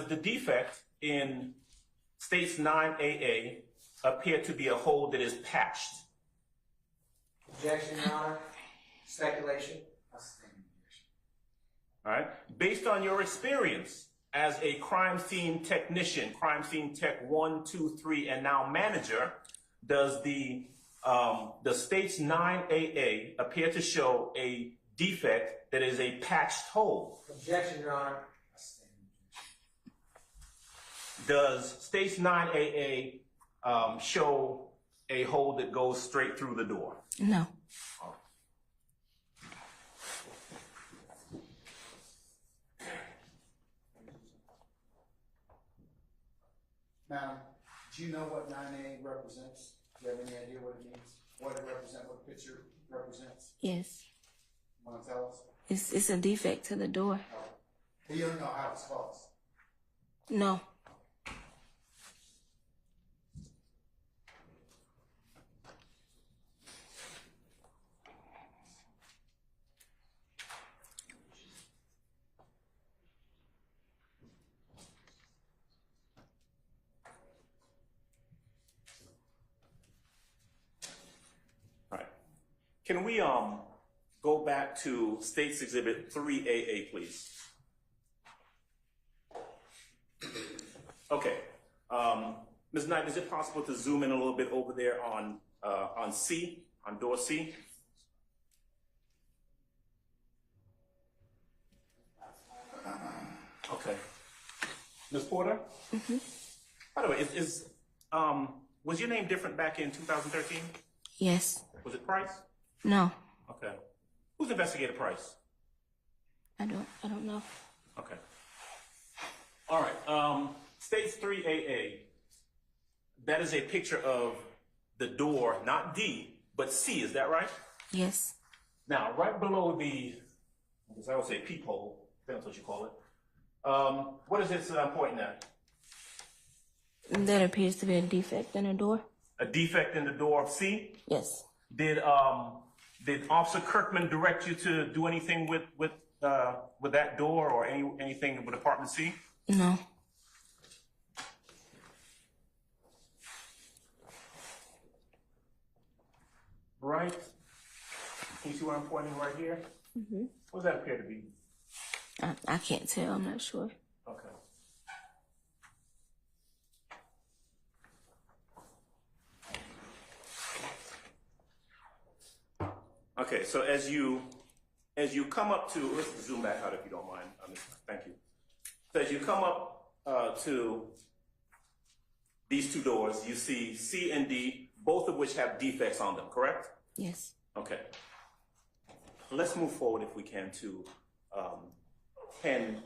the defect in States 9AA appear to be a hole that is patched? Objection, Your Honor. Speculation. All right. Based on your experience as a crime scene technician, crime scene tech 1, 2, 3, and now manager, does the States 9AA appear to show a defect that is a patched hole? Objection, Your Honor. Does States 9AA show a hole that goes straight through the door? No. Madam, do you know what 9A represents? Do you have any idea what it means? What it represents, what the picture represents? Yes. Want to tell us? It's a defect to the door. You don't know how it's caused. No. Can we go back to States Exhibit 3AA, please? Okay. Ms. Knight, is it possible to zoom in a little bit over there on C, on door C? Okay. Ms. Porter? Mm-hmm. By the way, was your name different back in 2013? Yes. Was it Price? No. Okay. Who's Investigator Price? I don't know. Okay. All right. States 3AA. That is a picture of the door, not D, but C. Is that right? Yes. Now, right below the, I guess I would say peephole, that's what you call it. What is this pointing at? That appears to be a defect in the door. A defect in the door of C? Yes. Did Officer Kirkman direct you to do anything with that door or anything with Apartment C? No. Right. Can you see where I'm pointing right here? Mm-hmm. What does that appear to be? I can't tell. I'm not sure. Okay. Okay, so as you come up to, let's zoom back out if you don't mind. Thank you. So as you come up to these two doors, you see C and D, both of which have defects on them, correct? Yes. Okay. Let's move forward if we can to 10AA.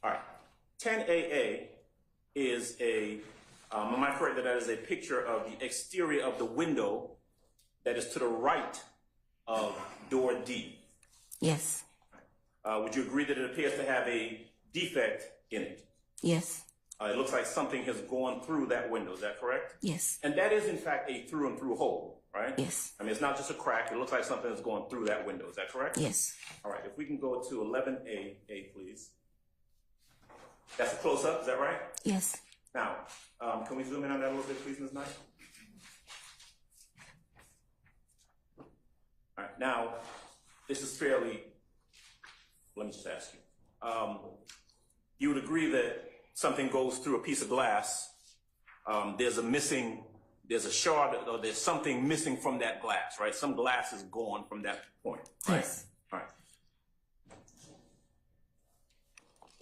All right. 10AA is am I correct that is a picture of the exterior of the window that is to the right of door D? Yes. Would you agree that it appears to have a defect in it? Yes. It looks like something has gone through that window, is that correct? Yes. And that is in fact a through and through hole, right? Yes. I mean, it's not just a crack, it looks like something is going through that window, is that correct? Yes. All right, if we can go to 11AA, please. That's a close-up, is that right? Yes. Now, can we zoom in on that a little bit, please, Ms. Knight? All right, now, this is fairly, let me just ask you. You would agree that something goes through a piece of glass, there's a shard, or there's something missing from that glass, right? Some glass is gone from that point, right? Yes. All right.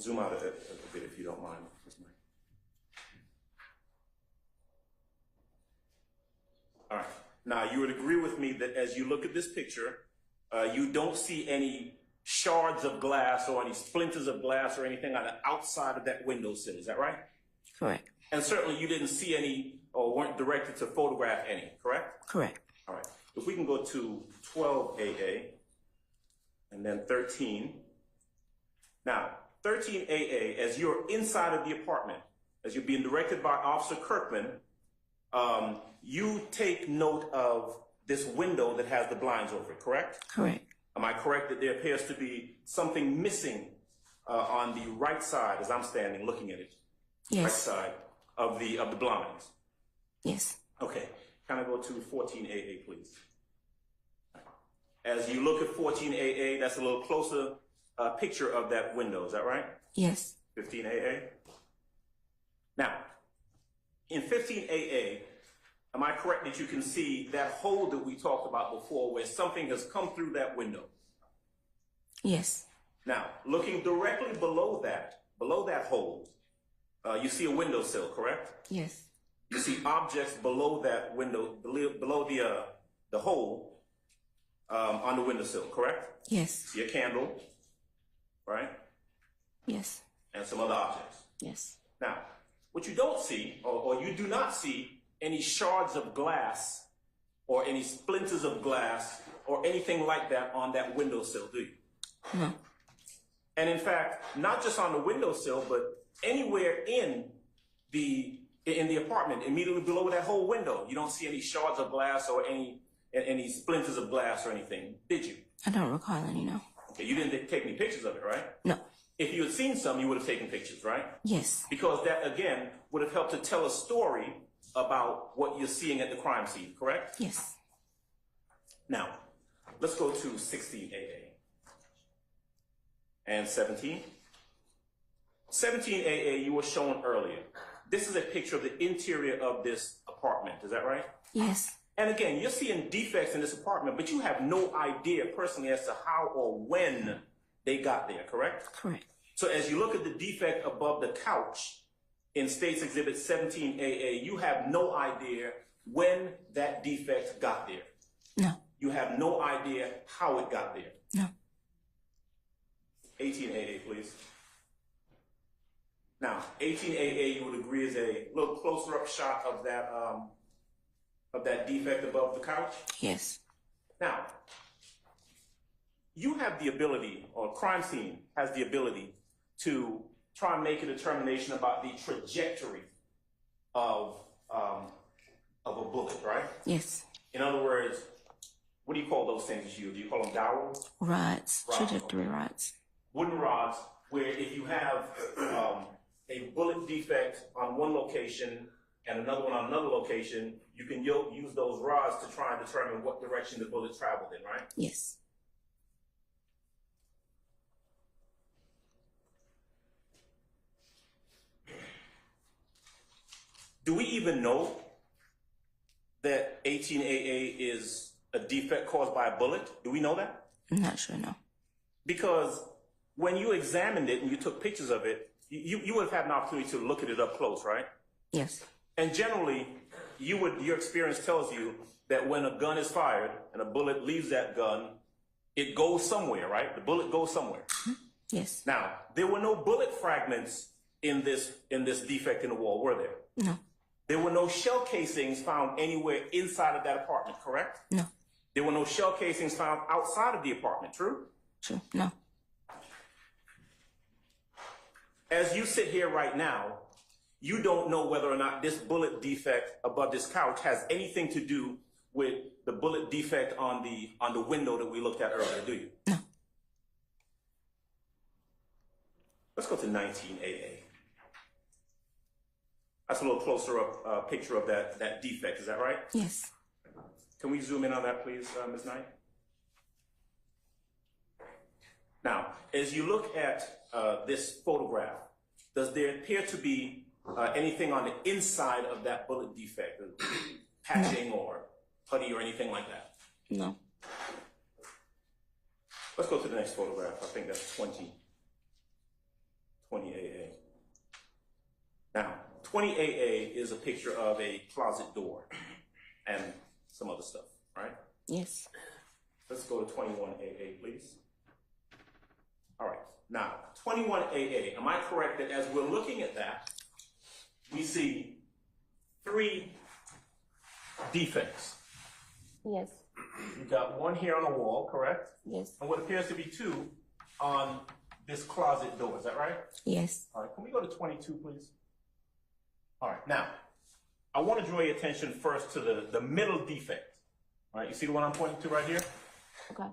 Zoom out a bit if you don't mind, Ms. Knight. All right. Now, you would agree with me that as you look at this picture, you don't see any shards of glass or any splinters of glass or anything on the outside of that window sill. Is that right? Correct. And certainly you didn't see any or weren't directed to photograph any, correct? Correct. All right. If we can go to 12AA and then 13. Now, 13AA, as you're inside of the apartment, as you're being directed by Officer Kirkman, you take note of this window that has the blinds over it, correct? Correct. Am I correct that there appears to be something missing on the right side as I'm standing looking at it? Yes. Right side of the blinds. Yes. Okay. Can I go to 14AA, please? As you look at 14AA, that's a little closer picture of that window. Is that right? Yes. 15AA. Now, in 15AA, am I correct that you can see that hole that we talked about before where something has come through that window? Yes. Now, looking directly below that hole, you see a windowsill, correct? Yes. You see objects below that window, below the hole on the windowsill, correct? Yes. See a candle, right? Yes. And some other objects. Yes. Now, what you don't see, or you do not see any shards of glass or any splinters of glass or anything like that on that windowsill, do you? No. And in fact, not just on the windowsill, but anywhere in the apartment, immediately below that whole window, you don't see any shards of glass or any splinters of glass or anything, did you? I don't recall any, no. Okay, you didn't take any pictures of it, right? No. If you had seen some, you would have taken pictures, right? Yes. Because that, again, would have helped to tell a story about what you're seeing at the crime scene, correct? Yes. Now, let's go to 16AA. And 17? 17AA, you were shown earlier. This is a picture of the interior of this apartment, is that right? Yes. And again, you're seeing defects in this apartment, but you have no idea personally as to how or when they got there, correct? Correct. So as you look at the defect above the couch in State's Exhibit 17AA, you have no idea when that defect got there. No. You have no idea how it got there. No. 18AA, please. Now, 18AA, you would agree, is a little closer up shot of that defect above the couch? Yes. Now, you have the ability, or crime scene has the ability, to try and make a determination about the trajectory of a bullet, right? Yes. In other words, what do you call those things you use? Do you call them dowels? Rods. Trajectory rods. Wooden rods, where if you have a bullet defect on one location and another one on another location, you can use those rods to try and determine what direction the bullet traveled in, right? Yes. Do we even know that 18AA is a defect caused by a bullet? Do we know that? I'm not sure, no. Because when you examined it and you took pictures of it, you would have had an opportunity to look at it up close, right? Yes. And generally, your experience tells you that when a gun is fired and a bullet leaves that gun, it goes somewhere, right? The bullet goes somewhere. Yes. Now, there were no bullet fragments in this defect in the wall, were there? No. There were no shell casings found anywhere inside of that apartment, correct? No. There were no shell casings found outside of the apartment, true? True. No. As you sit here right now, you don't know whether or not this bullet defect above this couch has anything to do with the bullet defect on the window that we looked at earlier, do you? No. Let's go to 19AA. That's a little closer up picture of that defect, is that right? Yes. Can we zoom in on that, please, Ms. Knight? Now, as you look at this photograph, does there appear to be anything on the inside of that bullet defect, patching or putty or anything like that? No. Let's go to the next photograph. I think that's 20AA. Now, 20AA is a picture of a closet door and some other stuff, right? Yes. Let's go to 21AA, please. All right. Now, 21AA, am I correct that as we're looking at that, we see 3 defects? Yes. You've got one here on the wall, correct? Yes. And what appears to be 2 on this closet door, is that right? Yes. All right, can we go to 22, please? All right, now, I want to draw your attention first to the middle defect. All right, you see the one I'm pointing to right here? Okay.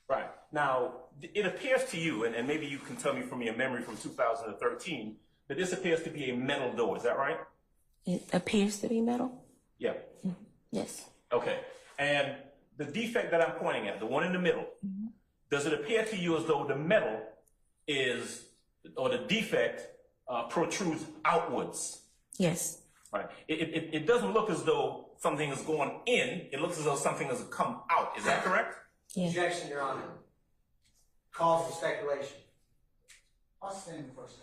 Right. Now, it appears to you, and maybe you can tell me from your memory from 2013, that this appears to be a metal door, is that right? It appears to be metal? Yeah. Yes. Okay. And the defect that I'm pointing at, the one in the middle, does it appear to you as though the metal is, or the defect protrudes outwards? Yes. Right. It doesn't look as though something is going in. It looks as though something has come out. Is that correct? Yes. Objection, Your Honor. Calls for speculation. I'll stand first.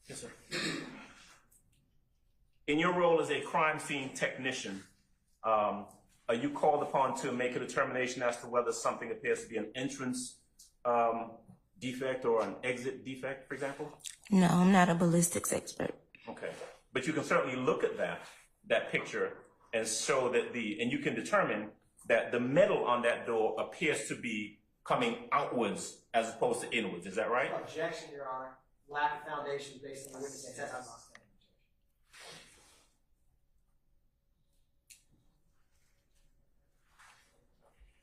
Yes, sir. In your role as a crime scene technician, are you called upon to make a determination as to whether something appears to be an entrance defect or an exit defect, for example? No, I'm not a ballistics expert. Okay. But you can certainly look at that picture and show that and you can determine that the metal on that door appears to be coming outwards as opposed to inwards. Is that right? Objection, Your Honor. Lack of foundation based on the witness testimony.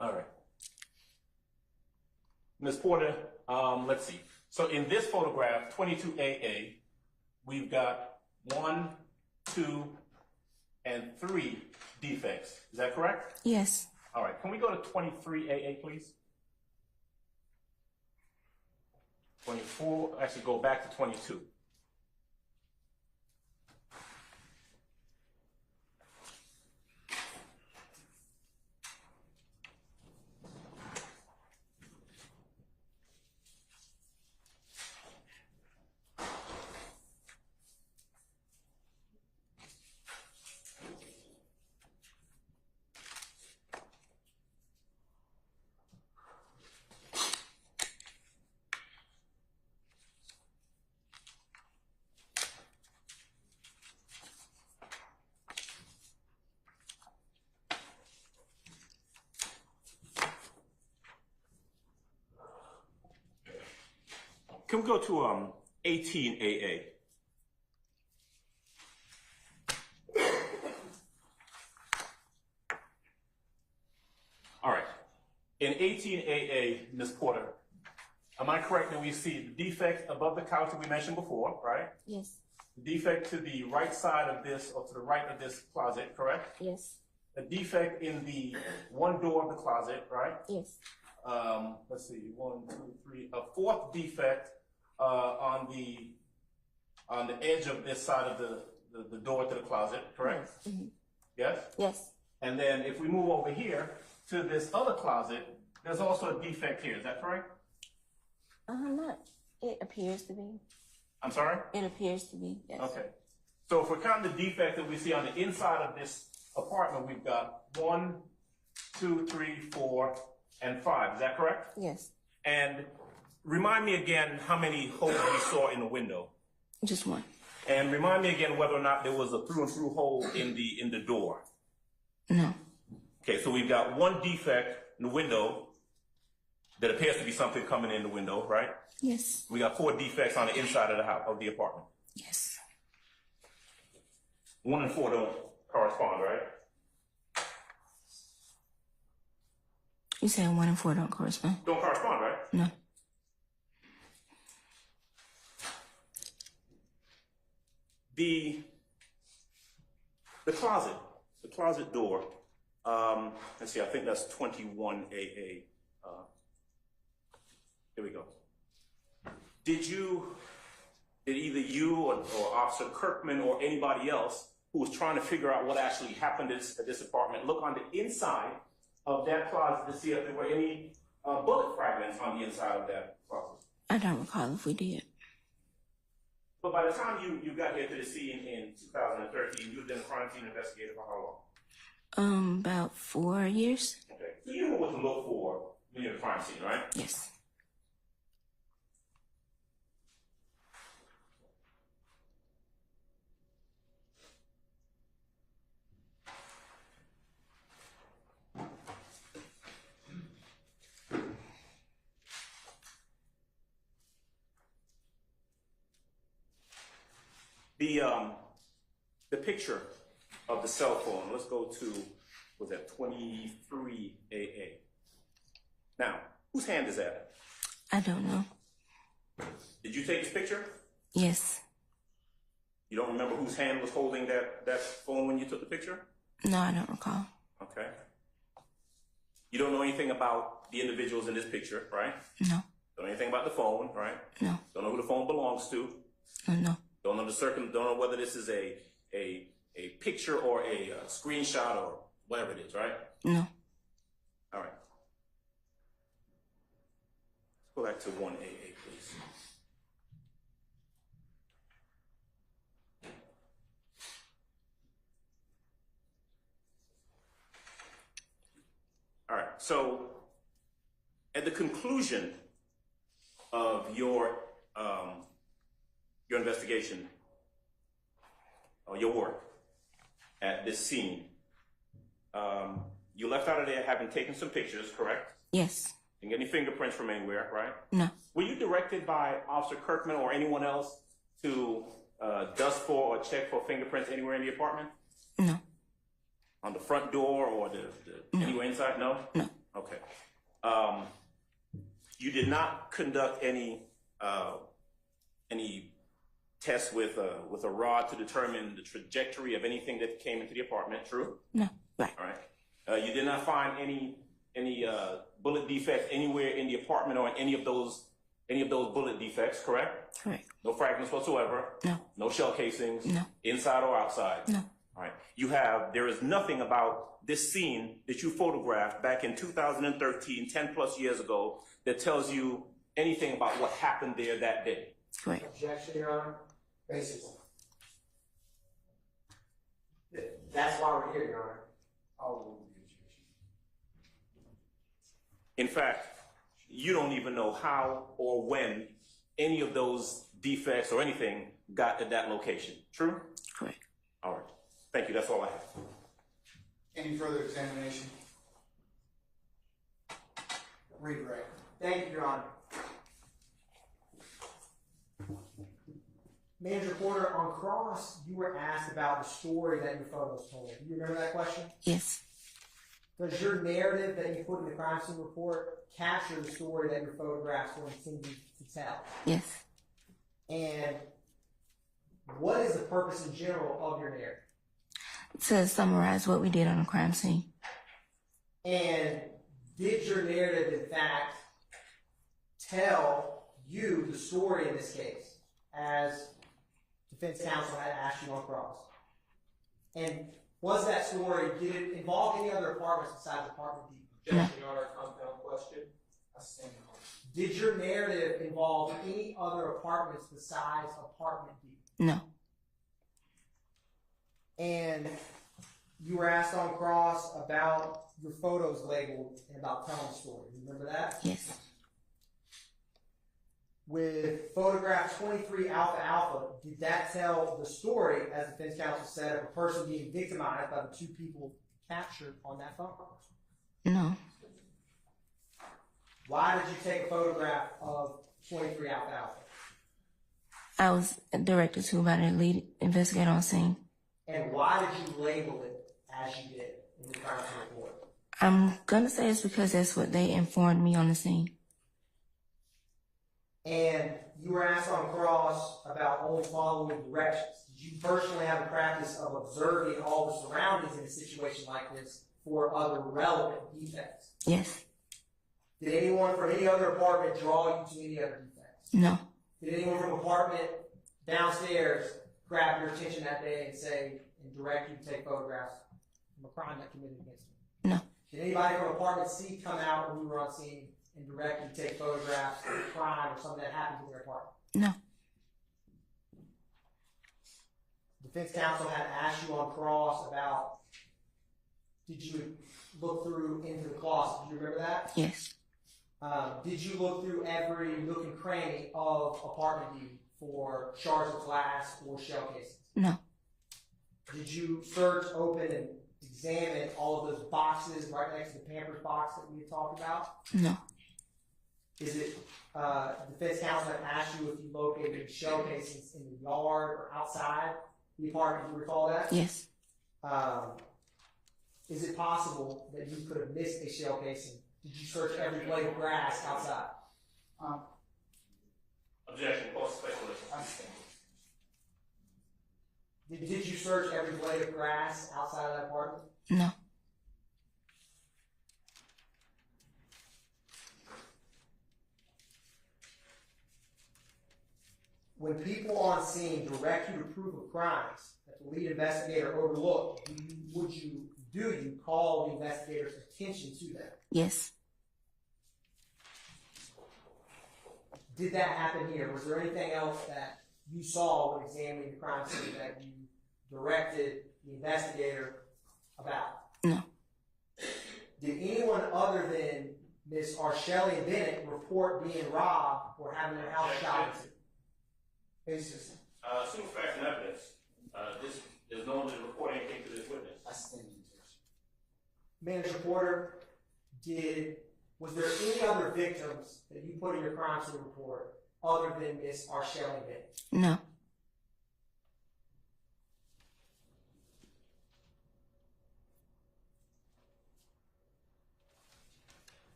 All right. Ms. Porter, let's see. So in this photograph, 22AA, we've got 1, 2, and 3 defects. Is that correct? Yes. All right. Can we go to 23AA, please? 24, actually go back to 22. Can we go to 18AA? All right. In 18AA, Ms. Porter, am I correct that we see the defect above the couch that we mentioned before, right? Yes. The defect to the right side of this, or to the right of this closet, correct? Yes. A defect in the one door of the closet, right? Yes. Let's see, 1, 2, 3, a fourth defect on the edge of this side of the door to the closet, correct? Yes. Mm-hmm. Yes? Yes. And then if we move over here to this other closet, there's also a defect here, is that correct? Not. It appears to be. I'm sorry? It appears to be, yes. Okay. So if we're counting the defect that we see on the inside of this apartment, we've got 1, 2, 3, 4, and 5, is that correct? Yes. And remind me again how many holes we saw in the window. Just one. And remind me again whether or not there was a through and through hole in the door. No. Okay, so we've got one defect in the window that appears to be something coming in the window, right? Yes. We got 4 defects on the inside of the house, of the apartment. Yes. 1 and 4 don't correspond, right? You said 1 and 4 don't correspond? Don't correspond, right? No. The closet door, let's see, I think that's 21AA. Here we go. Did either you or Officer Kirkman or anybody else who was trying to figure out what actually happened at this apartment look on the inside of that closet to see if there were any bullet fragments on the inside of that closet? I don't recall if we did. But by the time you got here to the scene in 2013, you've been a crime scene investigator for how long? About 4 years. Okay. So you know what to look for when you're at a crime scene, right? Yes. The picture of the cell phone, let's go to, was that 23 AA? Now, whose hand is that? I don't know. Did you take this picture? Yes. You don't remember whose hand was holding that phone when you took the picture? No, I don't recall. Okay. You don't know anything about the individuals in this picture, right? No. Don't know anything about the phone, right? No. Don't know who the phone belongs to. No. Don't know don't know whether this is a picture or a screenshot or whatever it is, right? No. All right. Let's go back to 1AA, please. All right. So, at the conclusion of your investigation or your work at this scene, you left out of there having taken some pictures, correct? Yes. Didn't get any fingerprints from anywhere, right? No. Were you directed by Officer Kirkman or anyone else to dust for or check for fingerprints anywhere in the apartment? No. On the front door or anywhere inside? No? No. Okay. You did not conduct any tests with a rod to determine the trajectory of anything that came into the apartment, true? No. Right. All right. You did not find any bullet defects anywhere in the apartment or in any of those bullet defects, correct? Correct. No fragments whatsoever? No. No shell casings? No. Inside or outside? No. All right. There is nothing about this scene that you photographed back in 2013, 10 plus years ago, that tells you anything about what happened there that day. Correct. Objection, Your Honor. Basically. That's why we're here, Your Honor. In fact, you don't even know how or when any of those defects or anything got to that location. True? Correct. All right. Thank you. That's all I have. Any further examination? Redirect. Thank you, Your Honor. Manager Porter, on cross, you were asked about the story that your photos told. Do you remember that question? Yes. Does your narrative that you put in the crime scene report capture the story that your photographs were intended to tell? Yes. And what is the purpose in general of your narrative? To summarize what we did on the crime scene. And did your narrative, in fact, tell you the story in this case, as defense counsel had asked you on cross? And was that story, did it involve any other apartments besides apartment D? Objection, Your Honor, compound question. Did your narrative involve any other apartments besides apartment D? No. And you were asked on cross about your photos labeled and about telling the story. You remember that? Yes. With photograph 23 Alpha Alpha, did that tell the story, as the defense counsel said, of a person being victimized by the two people captured on that phone? No. Why did you take a photograph of 23 Alpha Alpha? I was directed to by the lead investigator on scene. And why did you label it as you did in the crime scene report? I'm gonna say it's because that's what they informed me on the scene. And you were asked on cross about only following directions. Did you personally have a practice of observing all the surroundings in a situation like this for other relevant defects? Yes. Did anyone from any other apartment draw you to any other defects? No. Did anyone from apartment downstairs grab your attention that day and say, and direct you to take photographs from a crime that committed against you? No. Did anybody from apartment C come out when we were on scene and direct you to take photographs of a crime or something that happened in their apartment? No. Defense counsel had asked you on cross about, did you look through into the closet? Do you remember that? Yes. Did you look through every nook and cranny of apartment D for shards of glass or shell cases? No. Did you search, open, and examine all of those boxes right next to the Pampers box that we had talked about? No. Is it, defense counsel had asked you if you located shell casings in the yard or outside the apartment, you recall that? Yes. Is it possible that you could have missed a shell casing? Did you search every blade of grass outside? Objection, call specialist. Did you search every blade of grass outside of that apartment? No. When people on scene direct you to prove of crimes that the lead investigator overlooked, do you call the investigator's attention to that? Yes. Did that happen here? Was there anything else that you saw when examining the crime scene that you directed the investigator about? No. Did anyone other than Miss Arsheli Bennett report being robbed or having their house shot into? Basis. Simple facts and evidence. There's no one to report anything to this witness. I stand in Manager Porter, was there any other victims that you put in your crime scene report other than Miss Arsheli Bennett? No.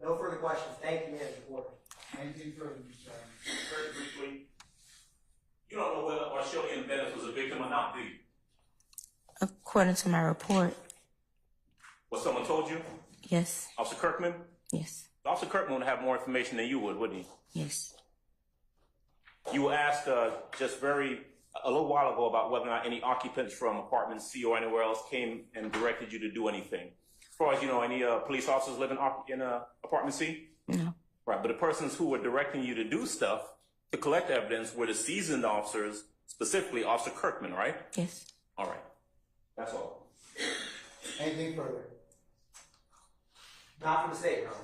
No further questions. Thank you, Manager Porter. Anything further, Mr. Chairman? Very briefly, you don't know whether Arshelian Bennett was a victim or not, do you? According to my report, What someone told you? yes. Officer Kirkman? Yes. Officer Kirkman would have more information than you would, wouldn't he? Yes. You were asked just a little while ago about whether or not any occupants from apartment C or anywhere else came and directed you to do anything. As far as you know, any police officers live in apartment C? No. Right, but the persons who were directing you to do stuff to collect evidence were the seasoned officers, specifically Officer Kirkman, right? Yes. All right. That's all. Anything further? Not from the state, Your Honor.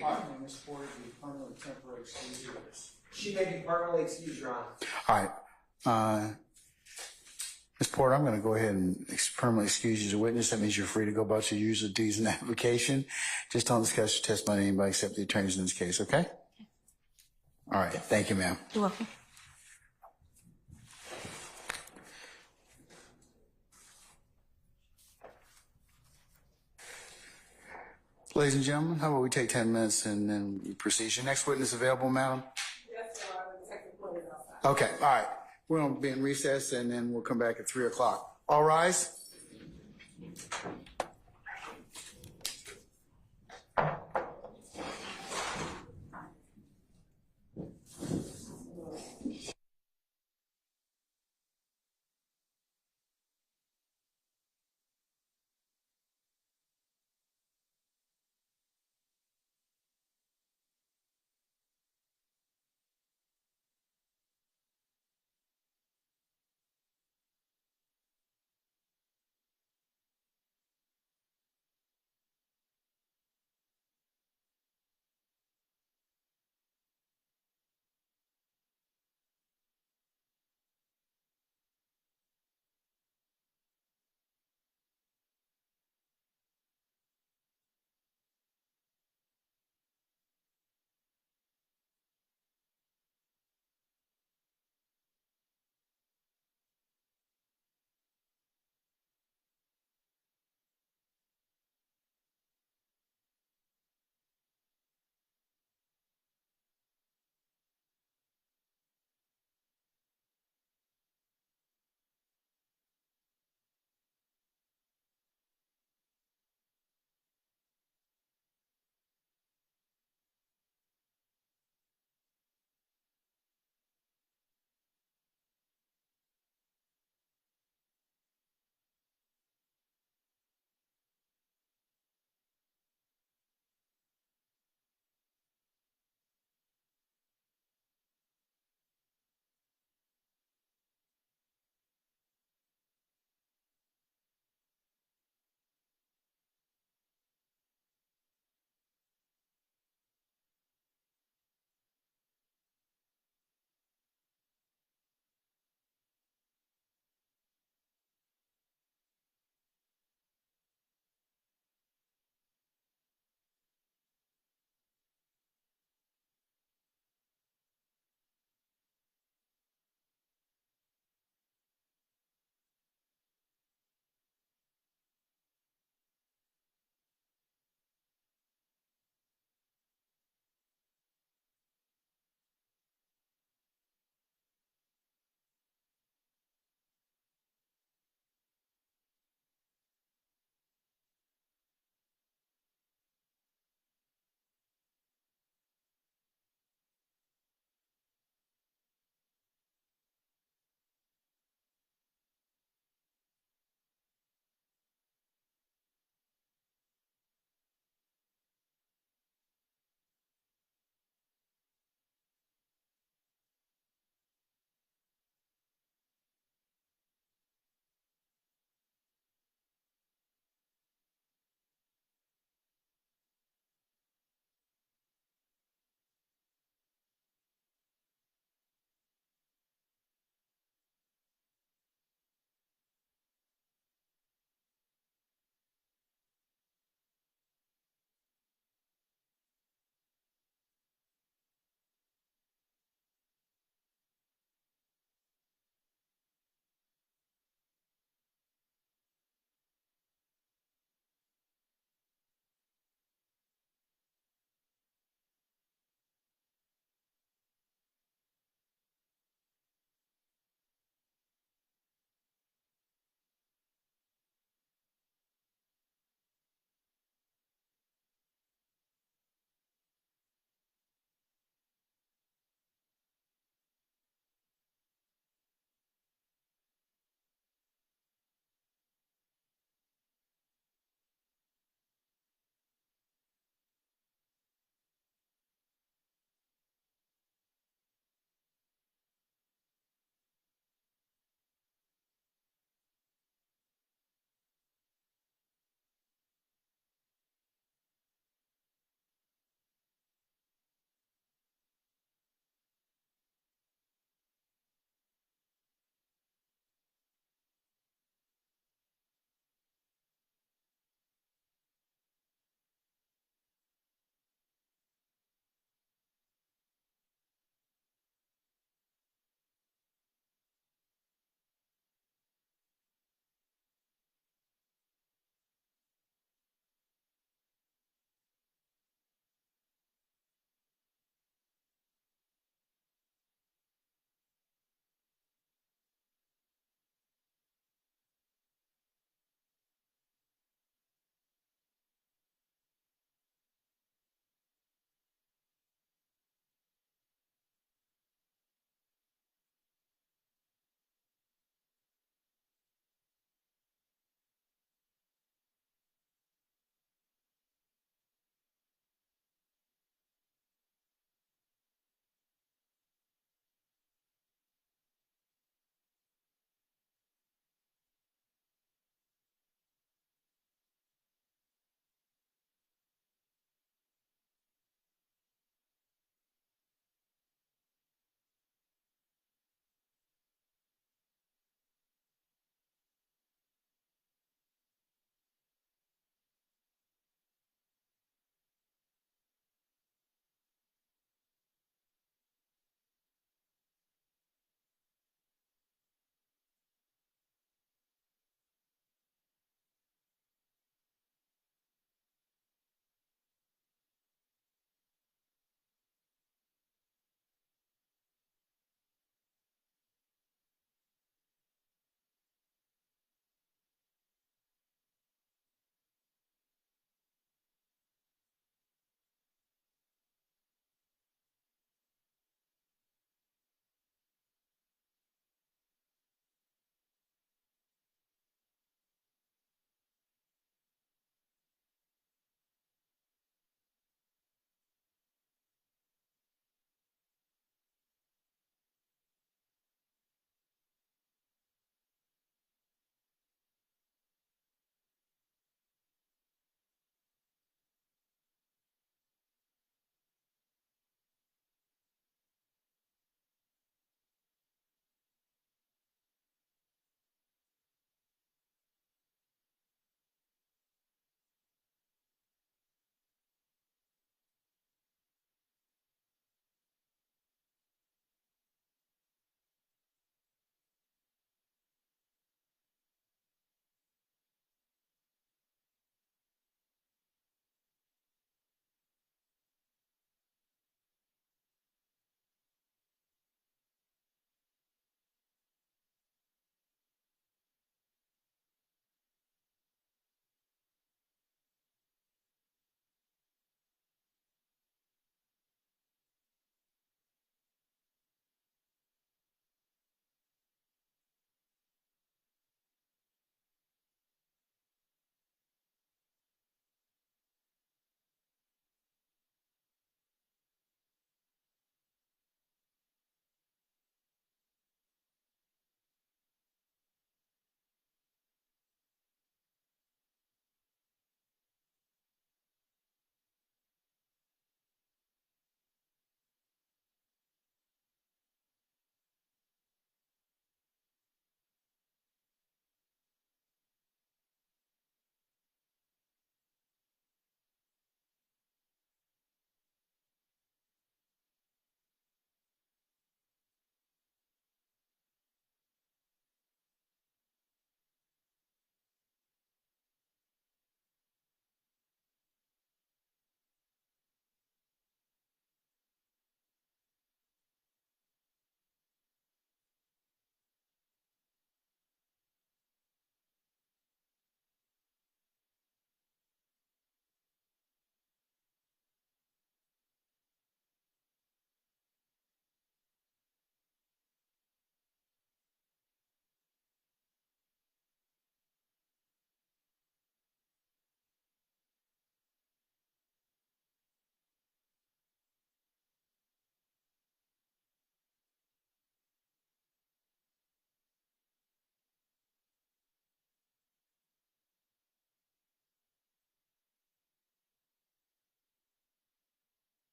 Pardon me, Ms. Porter, be permanently temporary excused of this. She may be permanently excused, Your Honor. All right. Ms. Porter, I'm going to go ahead and permanently excuse you as a witness. That means you're free to go about your usual duties and application. Just don't discuss your testimony with anybody except the attorneys in this case, okay? All right. Thank you, ma'am. You're welcome. Ladies and gentlemen, how about we take 10 minutes and then we proceed? Your next witness available, madam? Yes, sir. I will take the point outside. Okay, all right. We're going to be in recess and then we'll come back at 3 o'clock. All rise.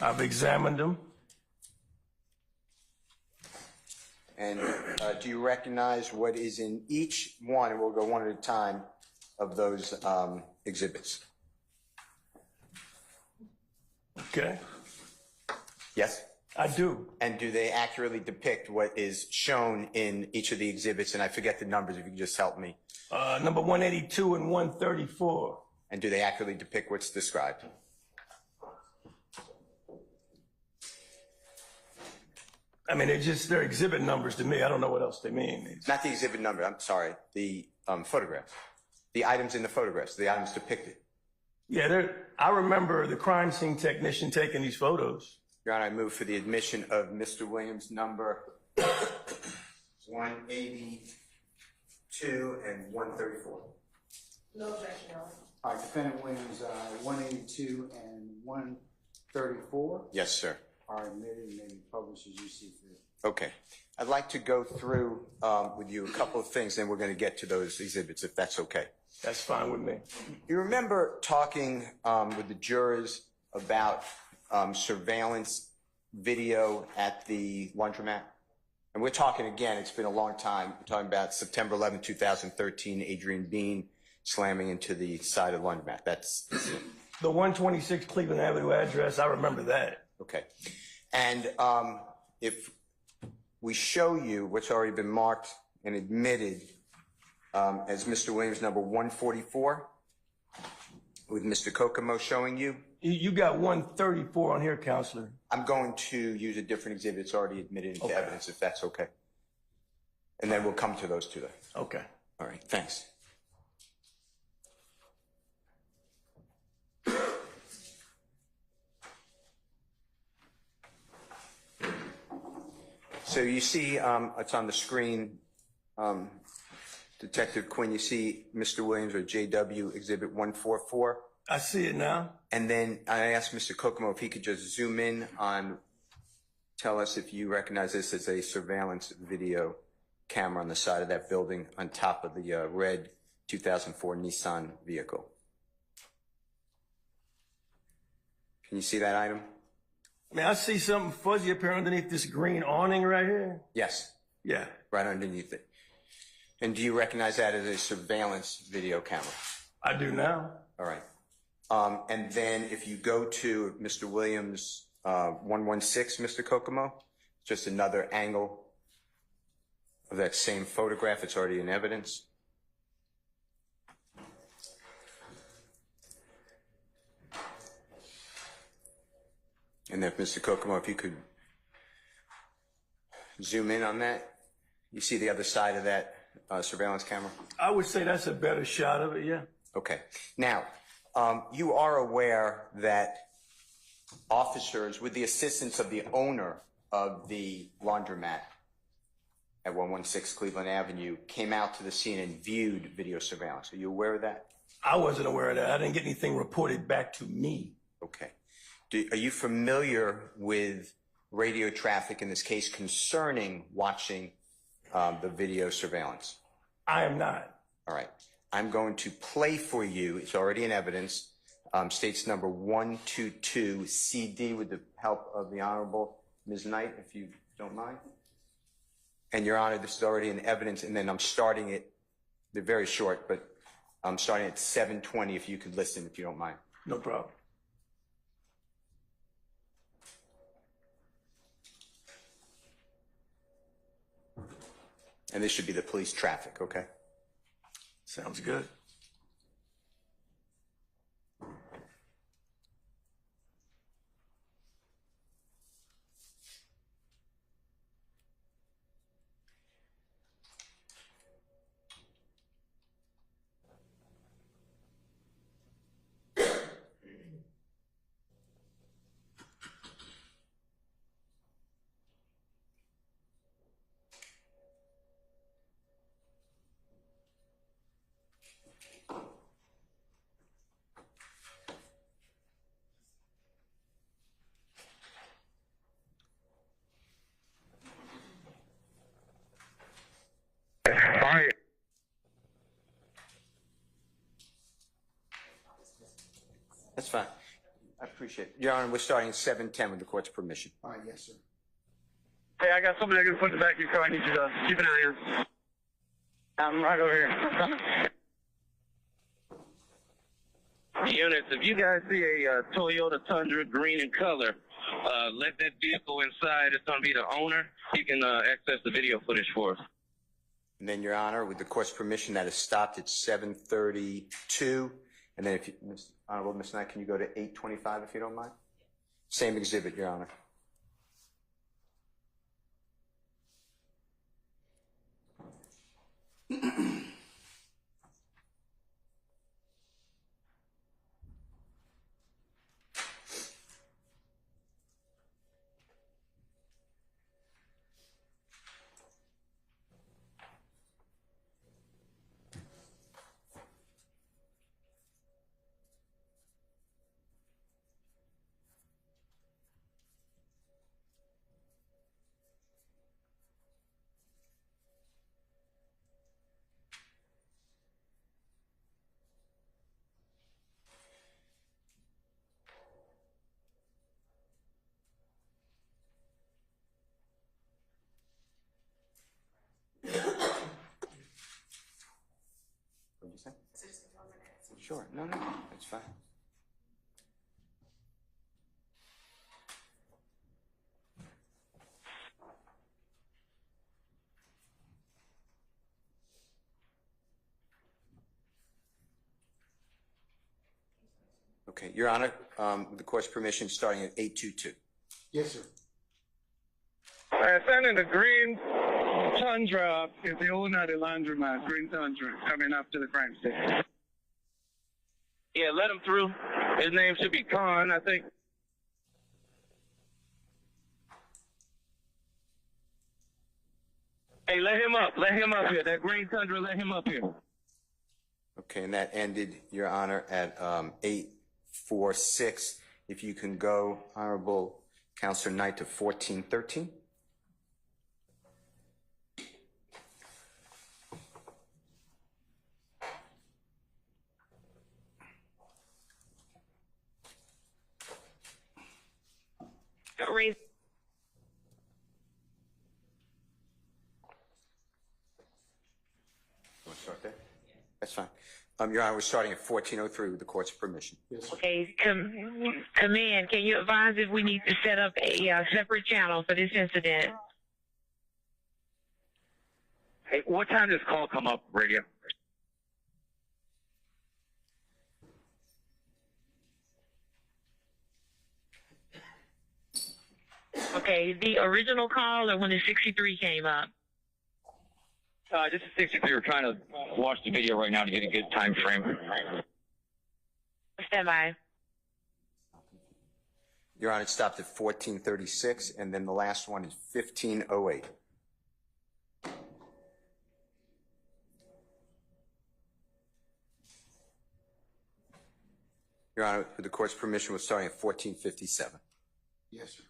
I've examined them. And do you recognize what is in each one, and we'll go one at a time, of those exhibits? Okay, Yes? I do. And do they accurately depict what is shown in each of the exhibits? And I forget the numbers, if you could just help me. Number 182 and 134. And do they accurately depict what's described? I mean, they're exhibit numbers to me. I don't know what else they mean. Not the exhibit number, I'm sorry, the photographs. The items in the photographs, the items depicted. Yeah, I remember the crime scene technician taking these photos. Your Honor, I move for the admission of Mr. Williams' number 182 and 134. No objection, Your Honor. All right, defendant Williams, 182 and 134 Yes, sir. are admitted and may be published as you see fit. Okay. I'd like to go through with you a couple of things, then we're going to get to those exhibits, if that's okay. That's fine with me. You remember talking with the jurors about surveillance video at the laundromat? And we're talking again, it's been a long time. We're talking about September 11, 2013, Adriane Bean slamming into the side of the laundromat. That's The 126 Cleveland Avenue address, I remember that. okay. And if we show you what's already been marked and admitted as Mr. Williams number 144, with Mr. Kokomo showing you, You got 134 on here, counselor. I'm going to use a different exhibit. It's already admitted into Okay. evidence, if that's okay. And then we'll come to those two. Okay. All right, thanks. So you see, it's on the screen, Detective Quinn, you see Mr. Williams or JW Exhibit 144. I see it now. And then I asked Mr. Kokomo if he could just zoom in on, tell us if you recognize this as a surveillance video camera on the side of that building on top of the red 2004 Nissan vehicle. Can you see that item? I mean, I see something fuzzy up here underneath this green awning right here. Yes, Yeah. right underneath it. And do you recognize that as a surveillance video camera? I do now. All right. And then if you go to Mr. Williams, 116, Mr. Kokomo, just another angle of that same photograph. It's already in evidence. And then Mr. Kokomo, if you could zoom in on that. You see the other side of that surveillance camera? I would say that's a better shot of it, yeah. Okay. Now, you are aware that officers, with the assistance of the owner of the laundromat at 116 Cleveland Avenue, came out to the scene and viewed video surveillance. Are you aware of that? I wasn't aware of that. I didn't get anything reported back to me. Okay. Are you familiar with radio traffic in this case concerning watching the video surveillance? I am not. All right. I'm going to play for you, it's already in evidence, states number 122 CD with the help of the Honorable Ms. Knight, if you don't mind. And Your Honor, this is already in evidence, and then I'm starting it, they're very short, but I'm starting at 7:20 if you could listen, if you don't mind. No problem. And this should be the police traffic, okay? Sounds good. appreciate it. Your Honor, we're starting at 7:10 with the court's permission. All right, yes, sir. Hey, I got somebody that can put the back of your car. I need you to keep an eye on. I'm right over here. Units, if you guys see a Toyota Tundra green in color, let that vehicle inside. It's going to be the owner. You can access the video footage for us. And then, Your Honor, with the court's permission, that is stopped at 7:32. And then, if you, Honorable Ms. Knight, can you go to 8:25 if you don't mind? Same exhibit, Your Honor. What did you say? Sure. No, it's fine. Okay, Your Honor, with the court's permission, starting at 8:22. Yes, sir. Sending the green Tundra is the owner of the laundromat. Green Tundra coming up to the crime scene. Yeah, let him through. His name should be Khan, I think. Hey, let him up. Let him up here. That green Tundra, let him up here. Okay, and that ended, Your Honor, at 8:46. If you can go, Honorable Counselor Knight, to 14:13. Raise. Want to start there? That's fine. Your Honor, we're starting at 14:03 with the court's permission. Yes, sir. Okay, command, can you advise if we need to set up a separate channel for this incident? Hey, what time does call come up, radio? Okay, the original call or when the 63 came up? Just a 63. We're trying to watch the video right now to get a good time frame. Stand by. Your Honor, it stopped at 14:36, and then the last one is 15:08. Your Honor, with the court's permission, we're starting at 14:57. Yes, sir.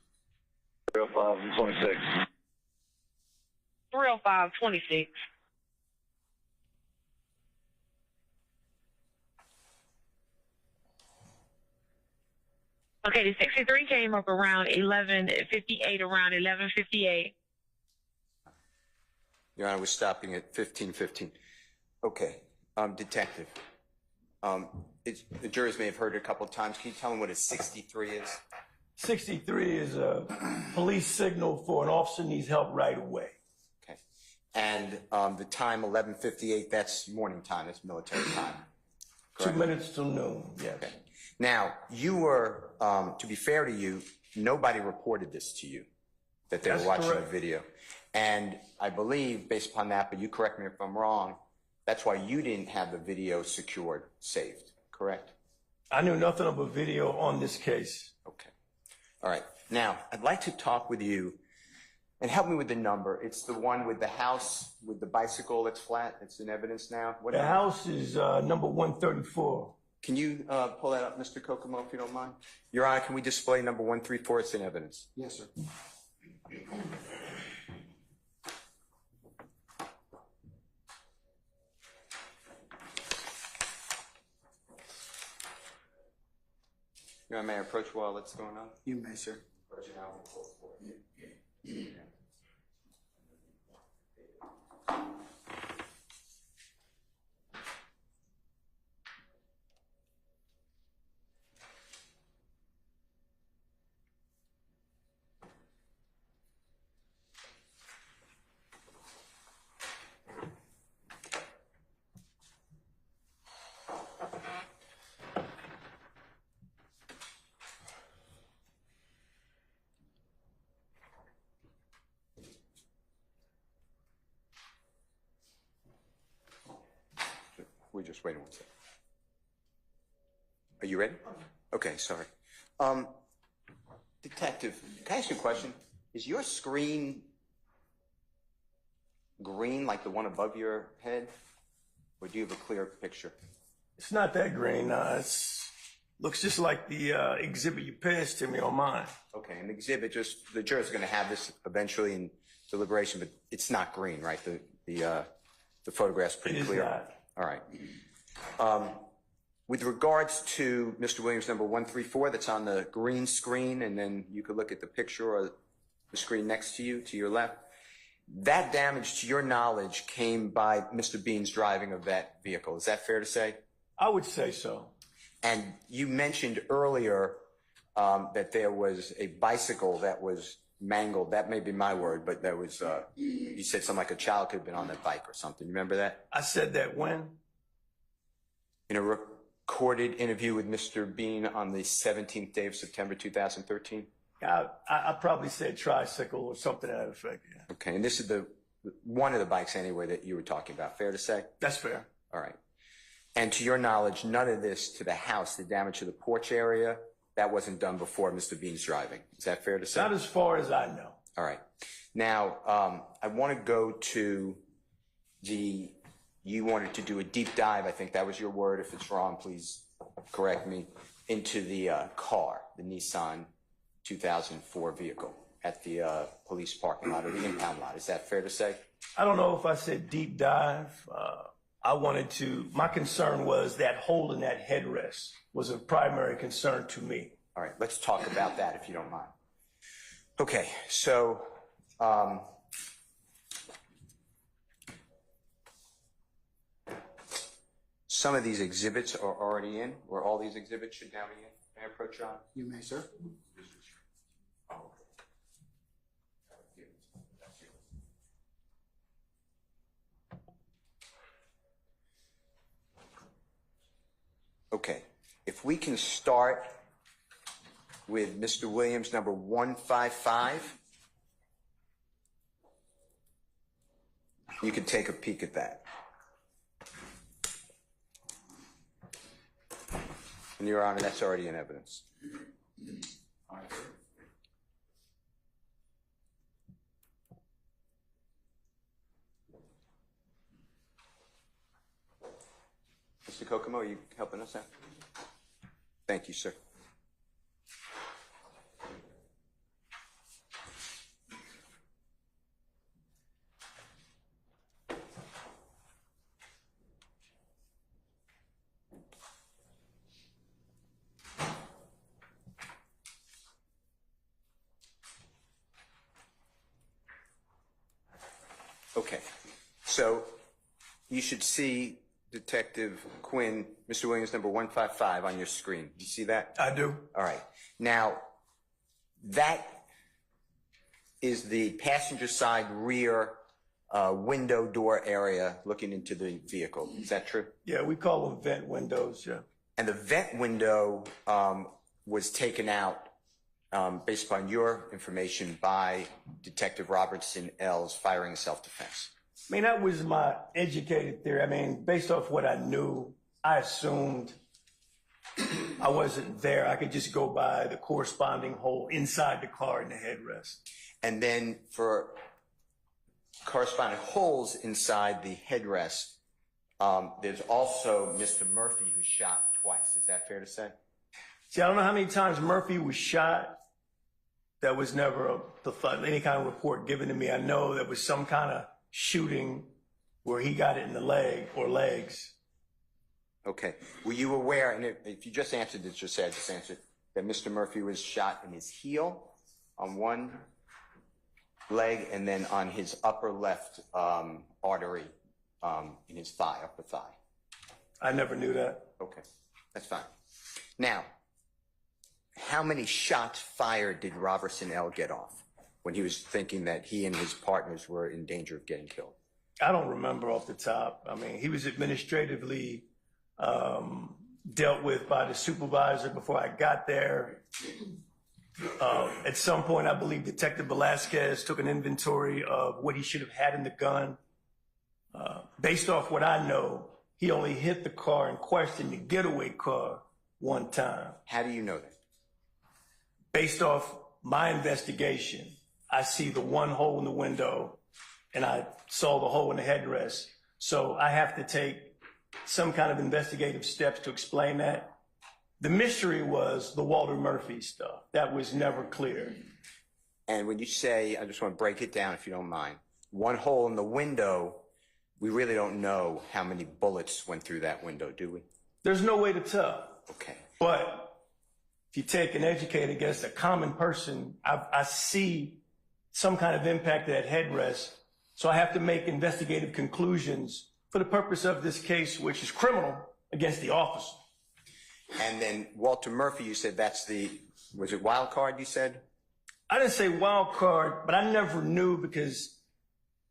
305-26. 305-26. Okay, the 63 came up around 11:58, around 11:58. Your Honor, we're stopping at 15:15. Okay, Detective, the jurors may have heard it a couple of times. Can you tell them what a 63 is? 63 is a police signal for an officer needs help right away. Okay. And the time, 11:58, that's morning time, that's military time. Correct? 2 minutes till noon, yes. Okay. Now, you were, to be fair to you, nobody reported this to you, that they were That's watching correct. the video. And I believe, based upon that, but you correct me if I'm wrong, that's why you didn't have the video secured, saved, correct? I knew nothing of a video on this case. Okay. All right. Now, I'd like to talk with you and help me with the number. It's the one with the house, with the bicycle that's flat. It's in evidence now. What The number? house is number 134. Can you pull that up, Mr. Kokomo, if you don't mind? Your Honor, can we display number 134? It's in evidence. Yes, sir. Your Honor, may I approach while that's going on? You may, sir. We're just waiting one second. Are you ready? Okay, sorry. Detective, can I ask you a question? Is your screen green like the one above your head? Or do you have a clear picture? It's not that green. It's looks just like the exhibit you passed to me on mine. Okay, an exhibit, just the jurors are going to have this eventually in deliberation, but it's not green, right? The photograph's pretty clear. It is not. All right. With regards to Mr. Williams, number 134, that's on the green screen, and then you could look at the picture or the screen next to you, to your left. That damage, to your knowledge, came by Mr. Bean's driving of that vehicle. Is that fair to say? I would say so. And you mentioned earlier that there was a bicycle that was mangled. That may be my word, but that was, you said something like a child could have been on that bike or something. You remember that? I said that when? In a recorded interview with Mr. Bean on the 17th day of September 2013? I probably said tricycle or something to that effect, yeah. Okay, and this is one of the bikes anyway that you were talking about. Fair to say? That's fair. All right. And to your knowledge, none of this to the house, the damage to the porch area, that wasn't done before Mr. Bean's driving. Is that fair to say? Not as far as I know. All right. Now, I want to go to you wanted to do a deep dive, I think that was your word. If it's wrong, please correct me, into the car, the Nissan 2004 vehicle at the police parking lot or the impound lot. Is that fair to say? I don't know if I said deep dive. My concern was that hole in that headrest was a primary concern to me. All right, let's talk about that if you don't mind. Okay, so some of these exhibits are already in, or all these exhibits should now be in. May I approach John? You may, sir. Okay, if we can start with Mr. Williams, number 155. You can take a peek at that. And Your Honor, that's already in evidence. All right, sir. Mr. Kokomo, are you helping us out? Thank you, sir. Okay, so you should see Detective Quinn, Mr. Williams, number 155 on your screen. Do you see that? I do. All right. Now, that is the passenger side rear window door area looking into the vehicle. Is that true? Yeah, we call them vent windows, yeah. And the vent window was taken out based upon your information by Detective Robertson Ells firing self-defense. I mean, that was my educated theory. I mean, based off what I knew, I assumed I wasn't there. I could just go by the corresponding hole inside the car in the headrest. And then for corresponding holes inside the headrest, there's also Mr. Murphy who shot twice. Is that fair to say? See, I don't know how many times Murphy was shot. That was never any kind of report given to me. I know there was some kind of shooting where he got it in the leg or legs. Okay. Were you aware, and if you just answered this, just say I just answered, that Mr. Murphy was shot in his heel on one leg and then on his upper left artery in his thigh, upper thigh. I never knew that. Okay, that's fine. Now, how many shots fired did Robertson L. get off when he was thinking that he and his partners were in danger of getting killed? I don't remember off the top. I mean, he was administratively dealt with by the supervisor before I got there. At some point, I believe Detective Velasquez took an inventory of what he should have had in the gun. Based off what I know, he only hit the car in question, the getaway car, one time. How do you know that? Based off my investigation, I see the one hole in the window and I saw the hole in the headrest. So I have to take some kind of investigative steps to explain that. The mystery was the Walter Murphy stuff. That was never clear. And when you say, I just want to break it down if you don't mind, one hole in the window, we really don't know how many bullets went through that window, do we? There's no way to tell. Okay. But if you take an educated guess, a common person, I see some kind of impact at that headrest. So I have to make investigative conclusions for the purpose of this case, which is criminal, against the officer. And then Walter Murphy, you said was it wild card you said? I didn't say wild card, but I never knew because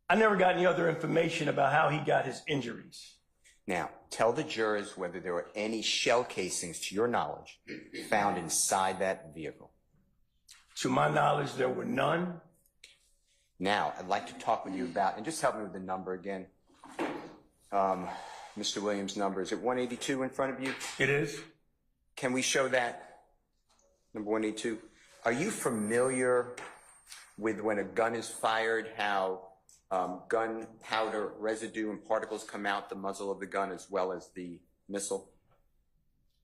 I never got any other information about how he got his injuries. Now, tell the jurors whether there were any shell casings, to your knowledge, found inside that vehicle. To my knowledge, there were none. Now, I'd like to talk with you about, and just help me with the number again. Mr. Williams' number, is it 182 in front of you? It is. Can we show that? Number 182. Are you familiar with when a gun is fired, how gunpowder residue and particles come out the muzzle of the gun as well as the missile?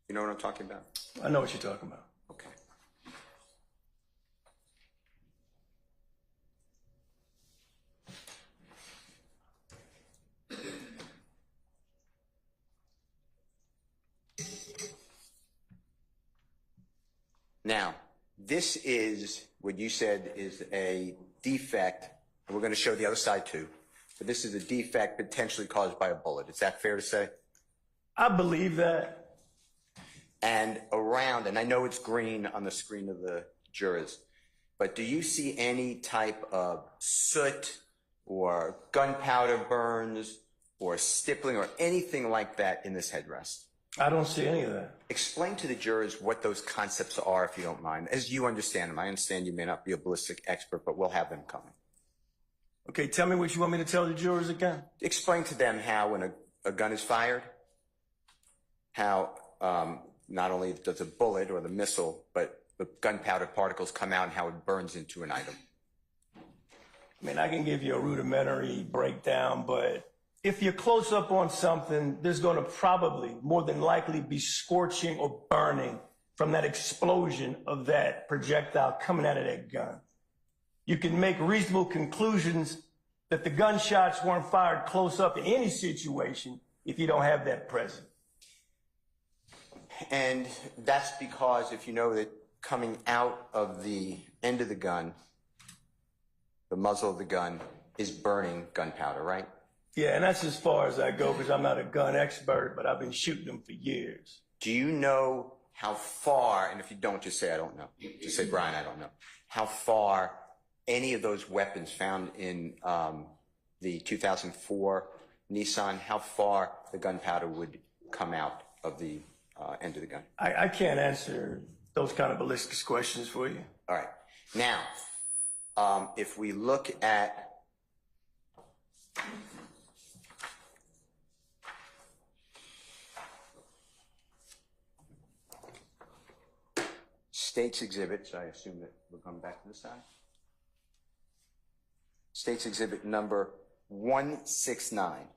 You know what I'm talking about? I know what you're talking about. Okay. Now, this is what you said is a defect, and we're going to show the other side too, but this is a defect potentially caused by a bullet. Is that fair to say? I believe that. And around, and I know it's green on the screen of the jurors, but do you see any type of soot or gunpowder burns or stippling or anything like that in this headrest? I don't see any of that. Explain to the jurors what those concepts are, if you don't mind, as you understand them. I understand you may not be a ballistic expert, but we'll have them coming. Okay, tell me what you want me to tell the jurors again. Explain to them how when a gun is fired, how not only does a bullet or the missile, but the gunpowder particles come out and how it burns into an item. I mean, I can give you a rudimentary breakdown, but if you're close up on something, there's going to probably, more than likely, be scorching or burning from that explosion of that projectile coming out of that gun. You can make reasonable conclusions that the gunshots weren't fired close up in any situation if you don't have that present. And that's because if you know that coming out of the end of the gun, the muzzle of the gun is burning gunpowder, right? Yeah, and that's as far as I go because I'm not a gun expert, but I've been shooting them for years. Do you know how far, and if you don't, just say I don't know. Just say, Brian, I don't know. How far any of those weapons found in the 2004 Nissan, how far the gunpowder would come out of the end of the gun? I can't answer those kind of ballistics questions for you. All right. Now, if we look at State's exhibits, I assume that we'll come back to this side. State's exhibit number 169.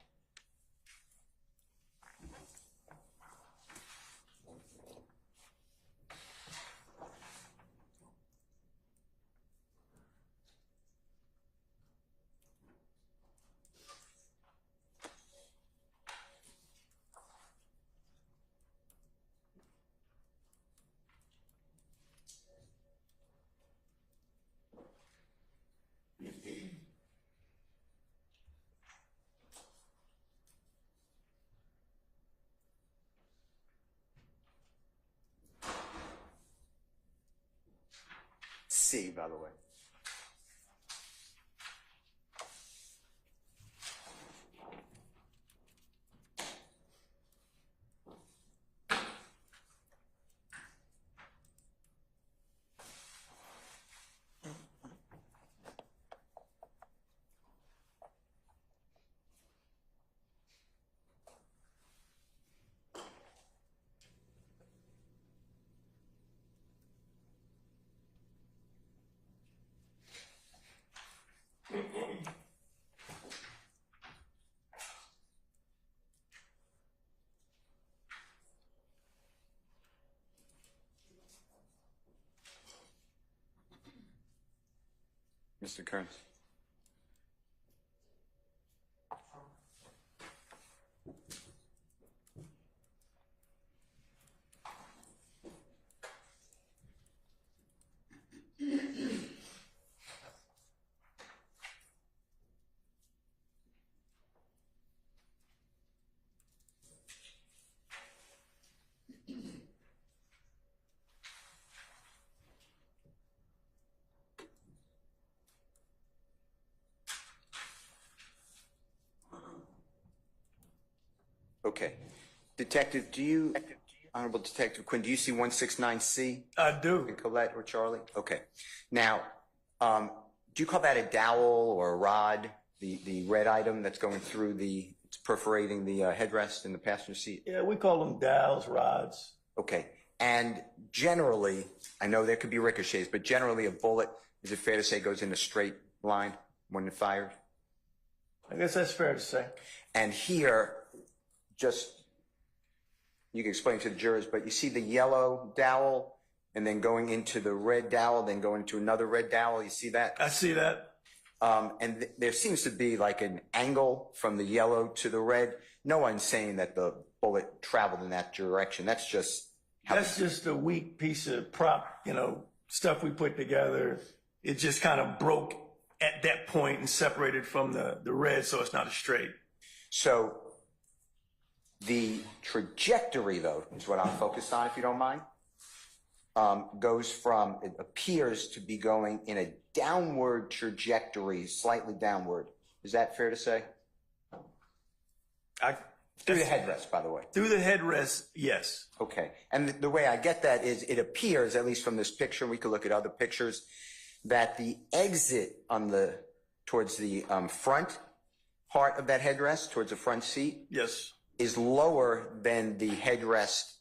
C, by the way. Mr. Kearns. Okay. Detective, Honorable Detective Quinn, do you see 169C? I do. In Colette or Charlie? Okay. Now, do you call that a dowel or a rod, the red item that's going through it's perforating the headrest in the passenger seat? Yeah, we call them dowels, rods. Okay. And generally, I know there could be ricochets, but generally a bullet, is it fair to say, goes in a straight line when it fires? I guess that's fair to say. And here, you can explain to the jurors, but you see the yellow dowel and then going into the red dowel, then going to another red dowel. You see that? I see that. And there seems to be like an angle from the yellow to the red. No one's saying that the bullet traveled in that direction. That's just a weak piece of prop, stuff we put together. It just kind of broke at that point and separated from the red, so it's not a straight. So the trajectory, though, is what I'm focused on, if you don't mind, goes from, it appears to be going in a downward trajectory, slightly downward. Is that fair to say? Through the headrest, by the way. Through the headrest, yes. Okay. And the way I get that is it appears, at least from this picture, we could look at other pictures, that the exit towards the front part of that headrest, towards the front seat, yes, is lower than the headrest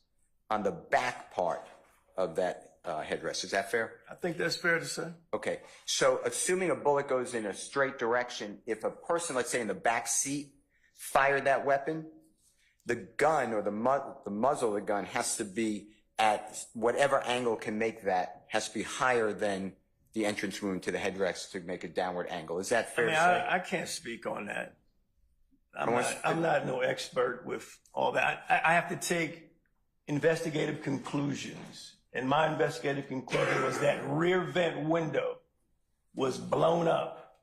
on the back part of that headrest. Is that fair? I think that's fair to say. Okay. So assuming a bullet goes in a straight direction, if a person, let's say in the back seat, fired that weapon, the gun or the muzzle of the gun has to be at whatever angle can make that, has to be higher than the entrance wound to the headrest to make a downward angle. Is that fair to say? I can't speak on that. I'm not no expert with all that. I have to take investigative conclusions. And my investigative conclusion was that rear vent window was blown up.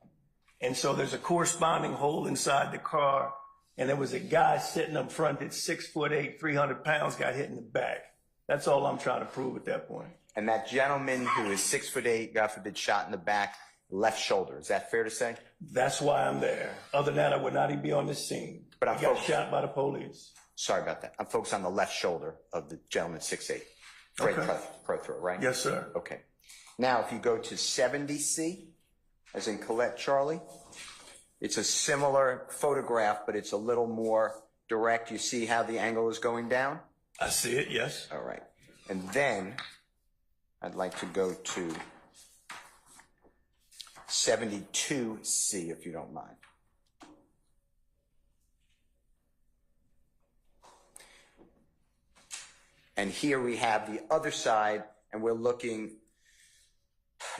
And so there's a corresponding hole inside the car. And there was a guy sitting up front that's 6'8", 300 pounds, got hit in the back. That's all I'm trying to prove at that point. And that gentleman who is 6'8", God forbid, shot in the back, left shoulder. Is that fair to say? That's why I'm there. Other than that, I would not even be on this scene. But I got shot by the police. Sorry about that. I'm focused on the left shoulder of the gentleman 6'8". Fred Prothro, right? Yes, sir. Okay. Now, if you go to 70C, as in Colette Charlie, it's a similar photograph, but it's a little more direct. You see how the angle is going down? I see it, yes. All right. And then I'd like to go to 72C, if you don't mind. And here we have the other side, and we're looking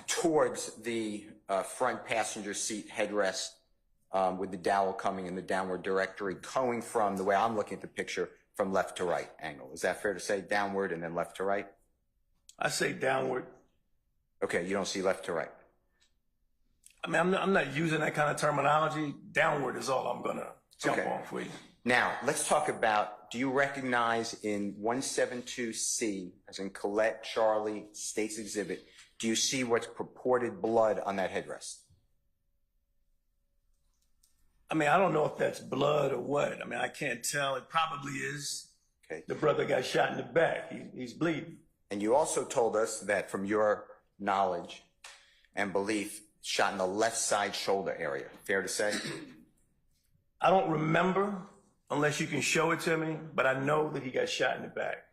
towards the front passenger seat headrest with the dowel coming in the downward directory, going from, the way I'm looking at the picture, from left to right angle. Is that fair to say? Downward and then left to right? I say downward. Okay, you don't see left to right. I mean, I'm not using that kind of terminology. Downward is all I'm going to jump on for you. Now, let's talk about, do you recognize in 172C, as in Colette Charlie State's Exhibit, Do you see what's purported blood on that headrest? I mean, I don't know if that's blood or what. I mean, I can't tell. It probably is. Okay. The brother got shot in the back. He's bleeding. And you also told us that from your knowledge and belief, shot in the left side shoulder area. Fair to say? I don't remember unless you can show it to me, but I know that he got shot in the back.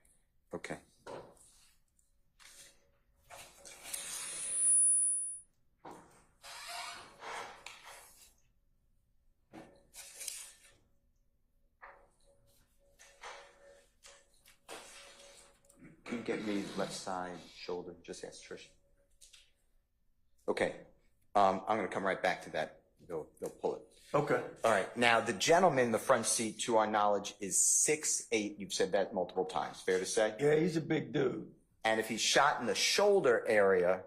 Okay. Can you get me left side shoulder? Just ask Trish. Okay. I'm going to come right back to that. They'll pull it. Okay. All right. Now, the gentleman in the front seat, to our knowledge, is 6'8". You've said that multiple times. Fair to say? Yeah, he's a big dude. And if he's shot in the shoulder area,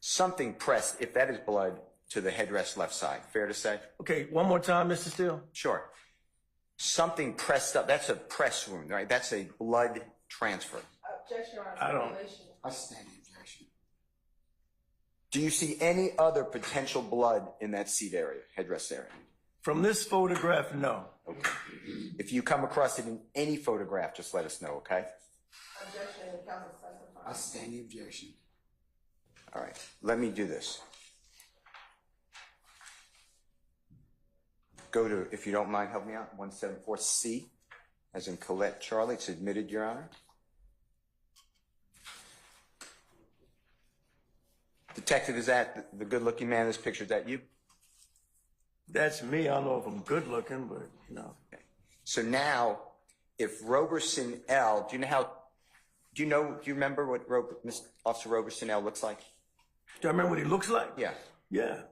something pressed, if that is blood, to the headrest left side. Fair to say? Okay, one more time, Mr. Steele. Sure. Something pressed up. That's a press wound, right? That's a blood transfer. Objection or I don't- affiliation. I stand the objection. Do you see any other potential blood in that seat area, headrest area? From this photograph, no. Okay. If you come across it in any photograph, just let us know, okay? Objection, counsel specified. I stand the objection. All right. Let me do this. Go to, if you don't mind, help me out, 174C, as in Colette Charlie. It's admitted, Your Honor. Detective, is that the good-looking man in this picture? Is that you? That's me. I don't know if I'm good looking, but you know. Okay. So now, if Roberson L, do you remember what Officer Roberson L looks like? Do I remember what he looks like? Yeah. Yeah.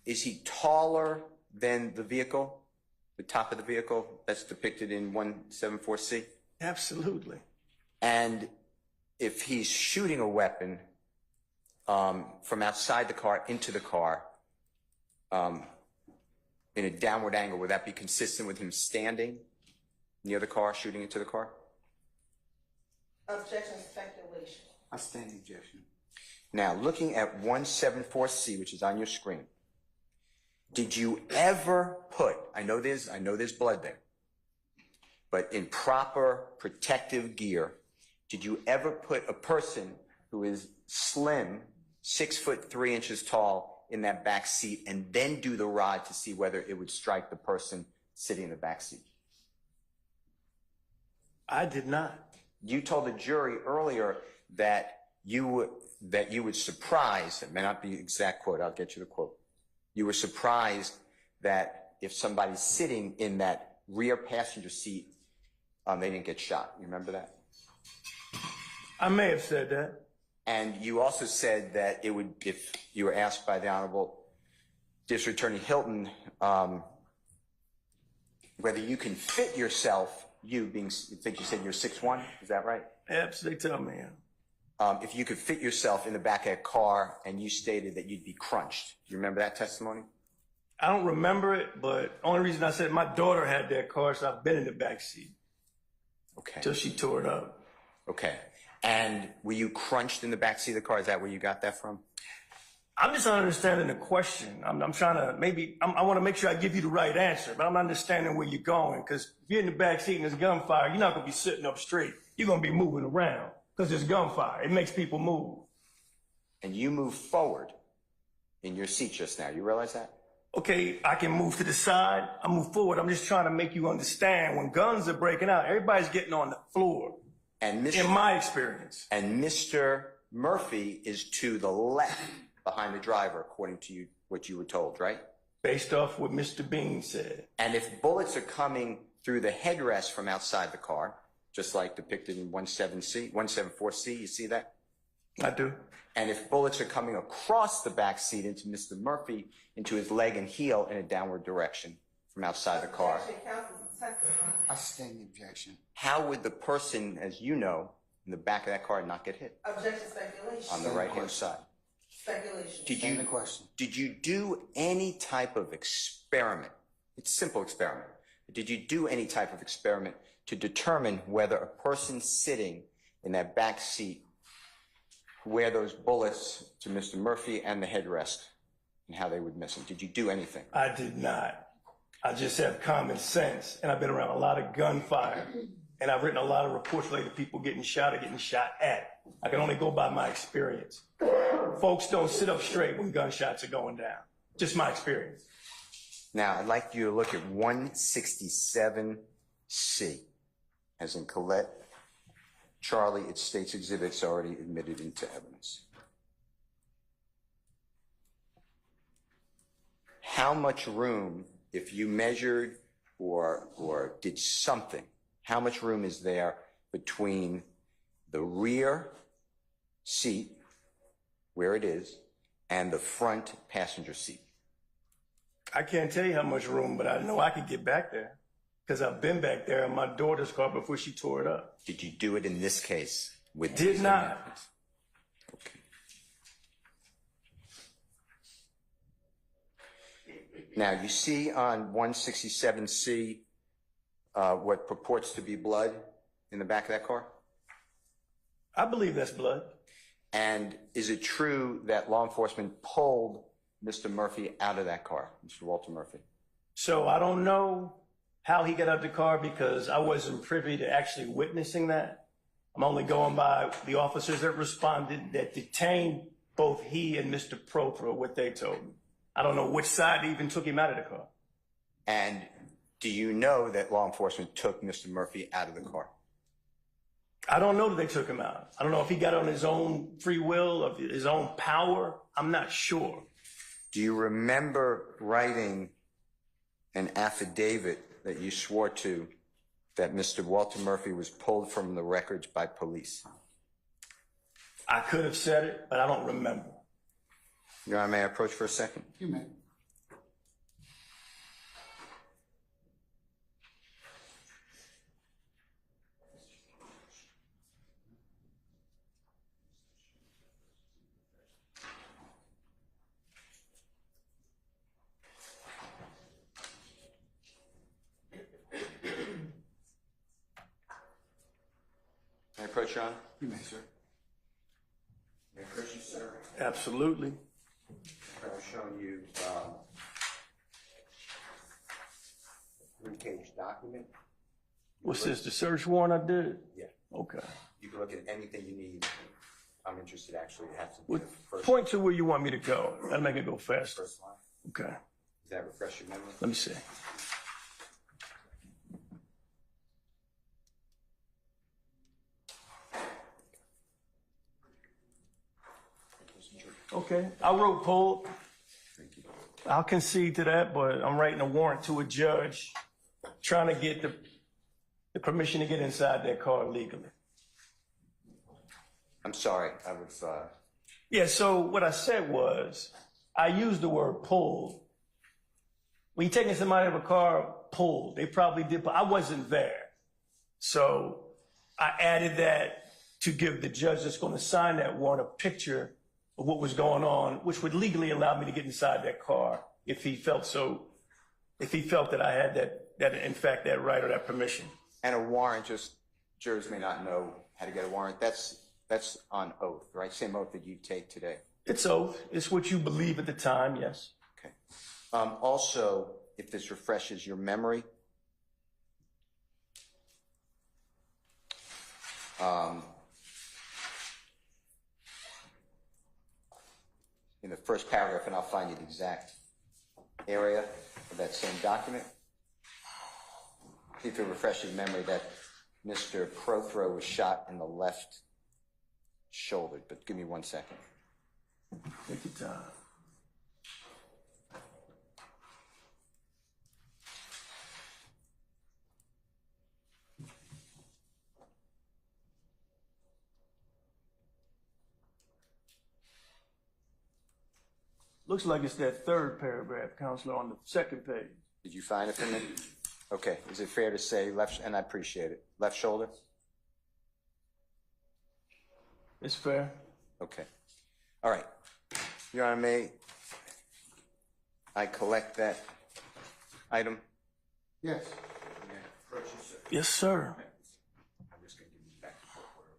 Is he taller than the vehicle, the top of the vehicle that's depicted in 174C? Absolutely. And if he's shooting a weapon from outside the car into the car in a downward angle, would that be consistent with him standing near the car, shooting into the car? Objection, speculation. I stand the objection. Now, looking at 174C, which is on your screen, did you ever put, I know there's blood there, but in proper protective gear, did you ever put a person who is slim, 6'3" tall, in that back seat and then do the rod to see whether it would strike the person sitting in the back seat? I did not. You told the jury earlier that you would surprise, it may not be the exact quote, I'll get you the quote. You were surprised that if somebody's sitting in that rear passenger seat, they didn't get shot. You remember that? I may have said that. And you also said that it would, if you were asked by the Honorable District Attorney Hilton, whether you can fit yourself, I think you said you're 6'1", is that right? Absolutely, tell me. Yeah. If you could fit yourself in the back of a car and you stated that you'd be crunched. Do you remember that testimony? I don't remember it, but only reason I said my daughter had that car, so I've been in the back seat. Okay. Till she tore it up. Okay. And were you crunched in the back seat of the car? Is that where you got that from? I'm just not understanding the question. I'm trying to, I want to make sure I give you the right answer, but I'm not understanding where you're going. Because if you're in the back seat and there's gunfire, you're not going to be sitting up straight. You're going to be moving around because there's gunfire. It makes people move. And you moved forward in your seat just now. You realize that? Okay, I can move to the side. I move forward. I'm just trying to make you understand when guns are breaking out, everybody's getting on the floor. And in my experience. And Mr. Murphy is to the left behind the driver, according to you, what you were told, right? Based off what Mr. Bean said. And if bullets are coming through the headrest from outside the car, just like depicted in 174C, you see that? I do. And if bullets are coming across the back seat into Mr. Murphy, into his leg and heel in a downward direction from outside the car, I stand the objection. how would the person, as you know, in the back of that car not get hit? Objection, speculation. On the right-hand side. Speculation. Did you do any type of experiment? It's a simple experiment. But did you do any type of experiment to determine whether a person sitting in that back seat where those bullets to Mr. Murphy and the headrest and how they would miss him? Did you do anything? I did not. I just have common sense, and I've been around a lot of gunfire, and I've written a lot of reports related to people getting shot or getting shot at. I can only go by my experience. Folks don't sit up straight when gunshots are going down. Just my experience. Now, I'd like you to look at 167C, as in Colette, Charlie, it states exhibits already admitted into evidence. How much room, if you measured or did something, how much room is there between the rear seat, where it is, and the front passenger seat? I can't tell you how much room, but I know I could get back there because I've been back there in my daughter's car before she tore it up. Did you do it in this case? Did not. Okay. Now, you see on 167C what purports to be blood in the back of that car? I believe that's blood. And is it true that law enforcement pulled Mr. Murphy out of that car, Mr. Walter Murphy? So I don't know how he got out of the car because I wasn't privy to actually witnessing that. I'm only going by the officers that responded that detained both he and Mr. Prothro, what they told me. I don't know which side even took him out of the car. And do you know that law enforcement took Mr. Murphy out of the car? I don't know that they took him out. I don't know if he got on his own free will, of his own power. I'm not sure. Do you remember writing an affidavit that you swore to that Mr. Walter Murphy was pulled from the records by police? I could have said it, but I don't remember. Your Honor, may I approach for a second? You may. May I approach, Your Honor? You may, sir. May I approach you, sir? Absolutely. I've shown you a 3-page document. What's this, the search warrant I did? Yeah. Okay. You can look at anything you need. I'm interested, actually. It has to be Well, the first, point to where you want me to go. That'll make it go faster. first line. Okay. Does that refresh your memory? Let me see. Okay. I wrote pull. I'll concede to that, but I'm writing a warrant to a judge trying to get the permission to get inside that car legally. I'm sorry. I was, Yeah, so what I said was, I used the word pull. When you're taking somebody out of a car, pull. They probably did, but I wasn't there. So I added that to give the judge that's going to sign that warrant a picture of what was going on, which would legally allow me to get inside that car if he felt that I had that in fact, that right or that permission. and a warrant, just jurors may not know how to get a warrant. That's on oath, right? Same oath that you take today. It's oath. It's what you believe at the time, yes. Okay. Also, if this refreshes your memory, in the first paragraph, and I'll find you the exact area of that same document. See if it refreshes your memory that Mr. Prothro was shot in the left shoulder, but give me 1 second. Take your time. Looks like it's that third paragraph, Counselor, on the second page. Did you find it from me? Okay. Is it fair to say left, and I appreciate it, left shoulder? It's fair. Okay. All right. Your Honor, may I collect that item? Yes. Yes, sir. I'm just going to give you back the court order.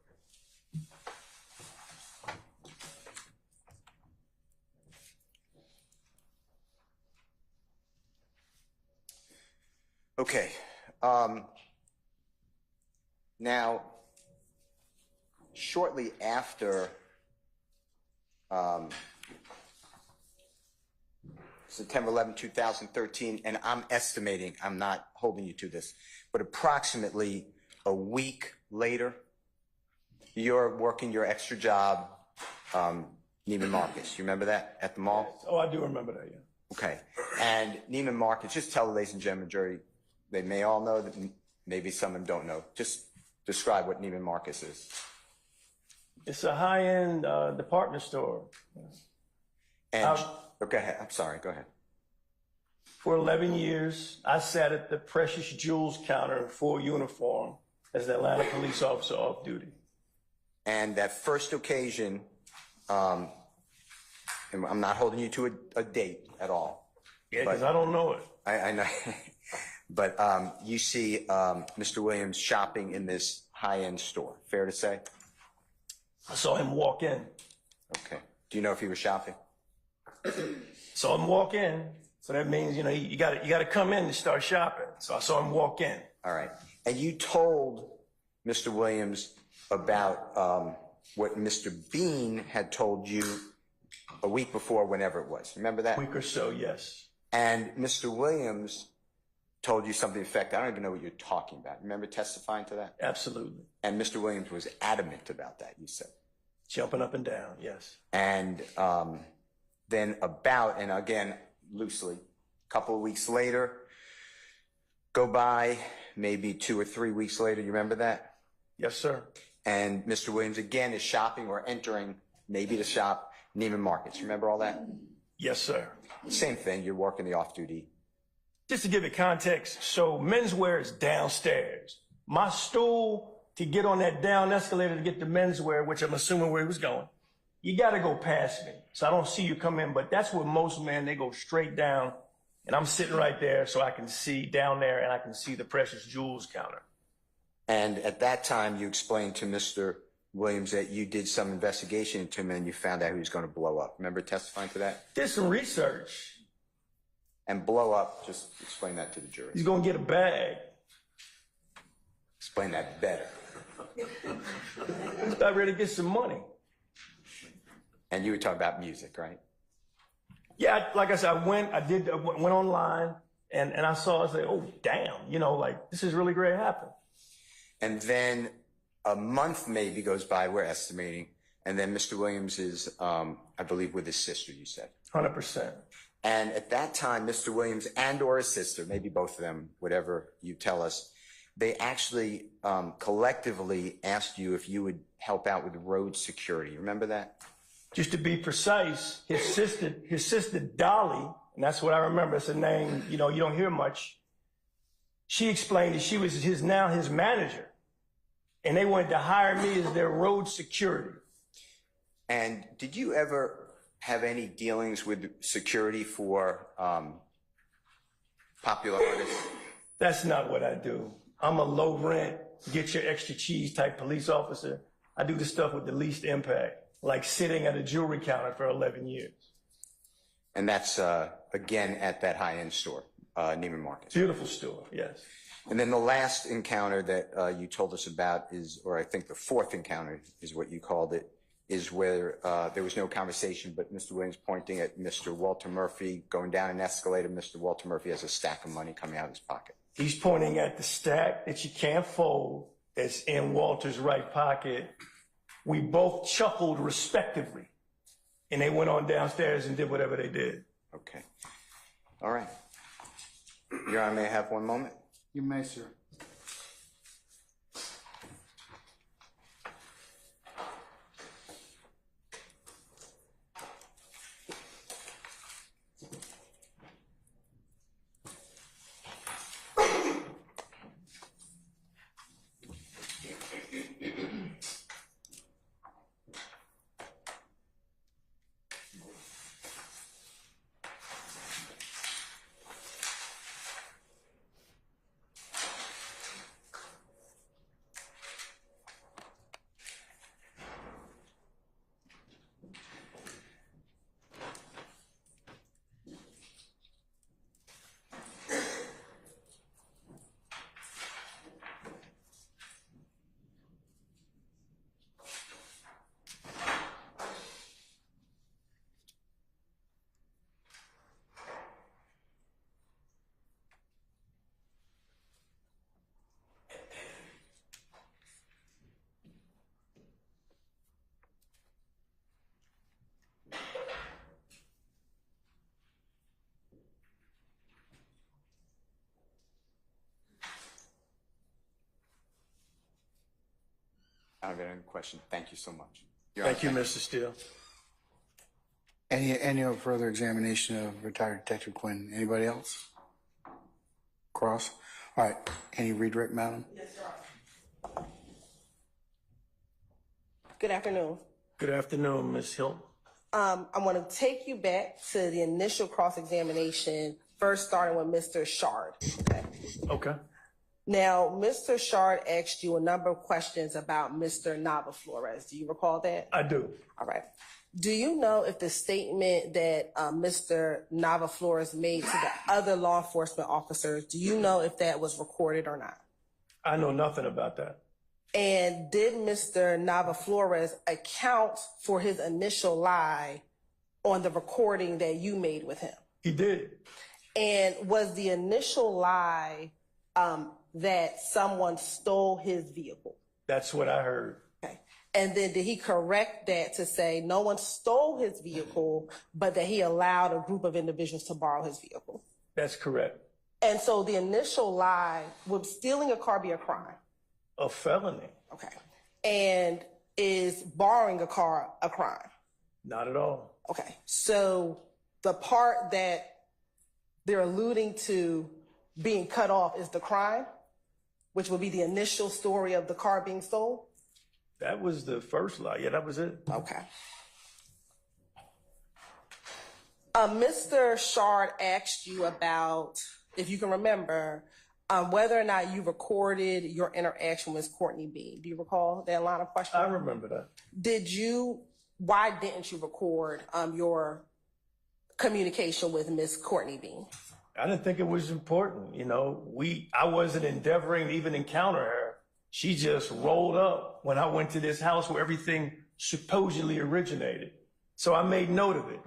Okay. Now, shortly after September 11, 2013, and I'm estimating, I'm not holding you to this, but approximately a week later, you're working your extra job, Neiman Marcus. You remember that at the mall? Oh, I do remember that, yeah. Okay. And Neiman Marcus, just tell the ladies and gentlemen, jury, they may all know, that maybe some of them don't know. Just describe what Neiman Marcus is. It's a high-end department store. And, go ahead. I'm sorry. Go ahead. For 11 years, I sat at the precious jewels counter in full uniform as the Atlanta police officer off duty. And that first occasion, and I'm not holding you to a date at all. Yeah, because I don't know it. I know. But you see Mr. Williams shopping in this high-end store. Fair to say? I saw him walk in. Okay. Do you know if he was shopping? Saw him walk in. So that means, you know, you got to come in to start shopping. So I saw him walk in. All right. And you told Mr. Williams about what Mr. Bean had told you a week before, whenever it was. Remember that? A week or so, yes. And Mr. Williams told you something to the effect, I don't even know what you're talking about. Remember testifying to that? Absolutely. And Mr. Williams was adamant about that, you said. Jumping up and down, yes. And then about, and again, loosely, a couple of weeks later, go by, maybe 2 or 3 weeks later, you remember that? Yes, sir. And Mr. Williams again is shopping or entering, maybe to shop, Neiman Marcus. Remember all that? Yes, sir. Same thing, you're working the off-duty. Just to give it context, so menswear is downstairs. My stool to get on that down escalator to get to menswear, which I'm assuming where he was going, you got to go past me. So I don't see you come in, but that's where most men, they go straight down. And I'm sitting right there so I can see down there and I can see the precious jewels counter. And at that time, you explained to Mr. Williams that you did some investigation into him and you found out he was going to blow up. Remember testifying to that? Did some research. And blow up, just explain that to the jury. He's going to get a bag. Explain that better. He's about ready to get some money. And you were talking about music, right? Yeah, like I said, I went online and I saw, I said, oh, damn, you know, like this is really great happening. And then a month maybe goes by, we're estimating, and then Mr. Williams is, I believe, with his sister, you said. 100%. And at that time, Mr. Williams and or his sister, maybe both of them, whatever you tell us, they actually collectively asked you if you would help out with road security. Remember that? Just to be precise, his sister Dolly, and that's what I remember, it's a name, you know, you don't hear much. She explained that she was his manager. And they wanted to hire me as their road security. And did you ever have any dealings with security for popular artists? That's not what I do. I'm a low rent, get your extra cheese type police officer. I do the stuff with the least impact, like sitting at a jewelry counter for 11 years. And that's, again, at that high-end store, Neiman Marcus. Beautiful store, yes. And then the last encounter that you told us about is, or I think the fourth encounter is what you called it, is where there was no conversation, but Mr. Williams pointing at Mr. Walter Murphy, going down an escalator. Mr. Walter Murphy has a stack of money coming out of his pocket. He's pointing at the stack that you can't fold that's in Walter's right pocket. We both chuckled respectively, and they went on downstairs and did whatever they did. Okay. All right. Your Honor, may I have one moment? You may, sir. I don't have any question. Thank you so much. Thank you, Mr. Steele. Any further examination of retired Detective Quinn? Anybody else? Cross. All right. Any redirect, madam? Yes, sir. Good afternoon. Good afternoon, Ms. Hilton. I want to take you back to the initial cross-examination, first starting with Mr. Shard. Okay. Okay. Now, Mr. Shard asked you a number of questions about Mr. Nava Flores. Do you recall that? I do. All right. Do you know if the statement that Mr. Nava Flores made to the other law enforcement officers, do you know if that was recorded or not? I know nothing about that. And did Mr. Nava Flores account for his initial lie on the recording that you made with him? He did. And was the initial lie that someone stole his vehicle? That's what I heard. Okay. And then did he correct that to say no one stole his vehicle, but that he allowed a group of individuals to borrow his vehicle? That's correct. And so the initial lie, would stealing a car be a crime? A felony? Okay. And is borrowing a car a crime? Not at all. Okay. So the part that they're alluding to being cut off is the crime, which would be the initial story of the car being stolen? That was the first lie. Yeah, that was it. Okay. Mr. Shard asked you about, if you can remember, whether or not you recorded your interaction with Courtney Bean. Do you recall that line of questioning? I remember that. Why didn't you record your communication with Miss Courtney Bean? I didn't think it was important. You know, I wasn't endeavoring to even encounter her. She just rolled up when I went to this house where everything supposedly originated. So I made note of it.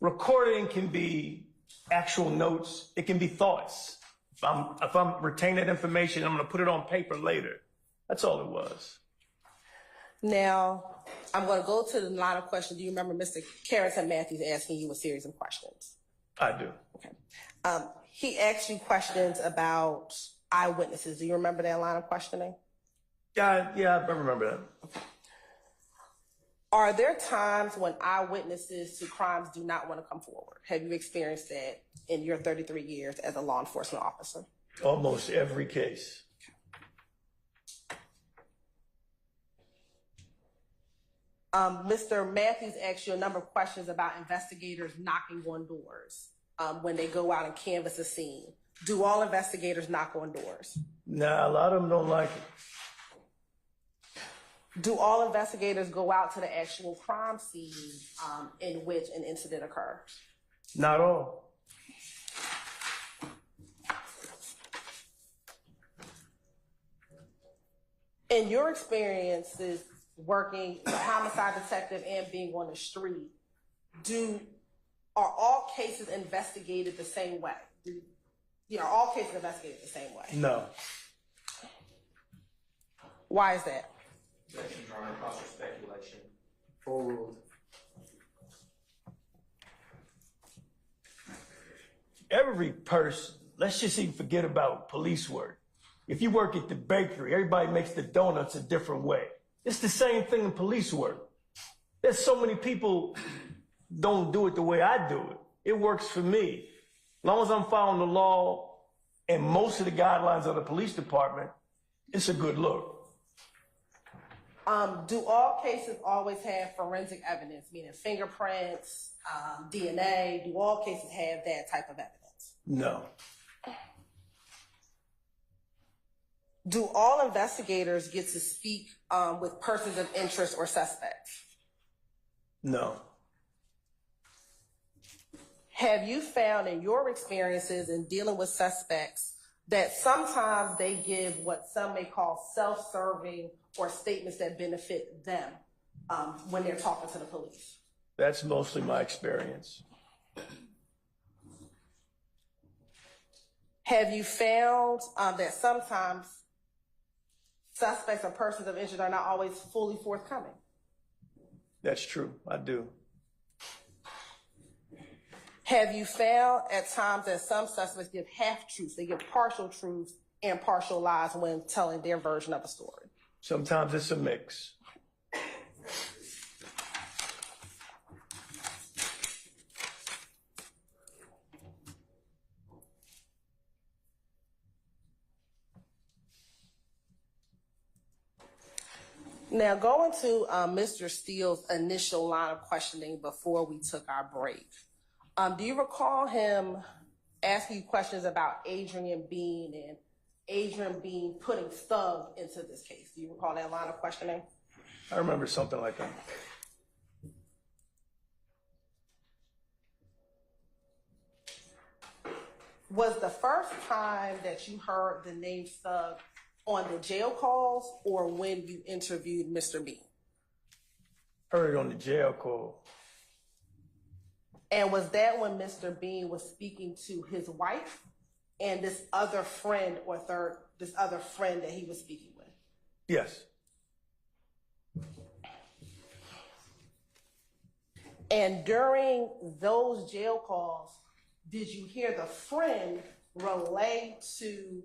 Recording can be actual notes. It can be thoughts. If I'm retaining that information, I'm going to put it on paper later. That's all it was. Now, I'm going to go to the line of questions. Do you remember Mr. Carrington Matthews asking you a series of questions? I do. Okay. He asked you questions about eyewitnesses. Do you remember that line of questioning? Yeah, I remember that. Okay. Are there times when eyewitnesses to crimes do not want to come forward? Have you experienced that in your 33 years as a law enforcement officer? Almost every case. Mr. Matthews asked you a number of questions about investigators knocking on doors when they go out and canvass a scene. Do all investigators knock on doors? Nah, a lot of them don't like it. Do all investigators go out to the actual crime scene in which an incident occurs? Not all. In your experiences working as a homicide detective and being on the street, are all cases investigated the same way? Are all cases investigated the same way? No. Why is that? Objections are improper speculation. Overruled. Every person, let's just even forget about police work. If you work at the bakery, everybody makes the donuts a different way. It's the same thing in police work. There's so many people don't do it the way I do it. It works for me. As long as I'm following the law and most of the guidelines of the police department, it's a good look. Do all cases always have forensic evidence, meaning fingerprints, DNA? Do all cases have that type of evidence? No. Do all investigators get to speak with persons of interest or suspects? No. Have you found in your experiences in dealing with suspects that sometimes they give what some may call self-serving or statements that benefit them when they're talking to the police? That's mostly my experience. Have you found that sometimes suspects or persons of interest are not always fully forthcoming? That's true. I do. Have you found at times that some suspects give half truths, they give partial truths and partial lies when telling their version of a story? Sometimes it's a mix. Now, going to Mr. Steele's initial line of questioning before we took our break, do you recall him asking you questions about Adrian Bean and Adrian Bean putting Thug into this case? Do you recall that line of questioning? I remember something like that. Was the first time that you heard the name Thug on the jail calls or when you interviewed Mr. Bean? Heard it on the jail call. And was that when Mr. Bean was speaking to his wife and this other friend this other friend that he was speaking with? Yes. And during those jail calls, did you hear the friend relay to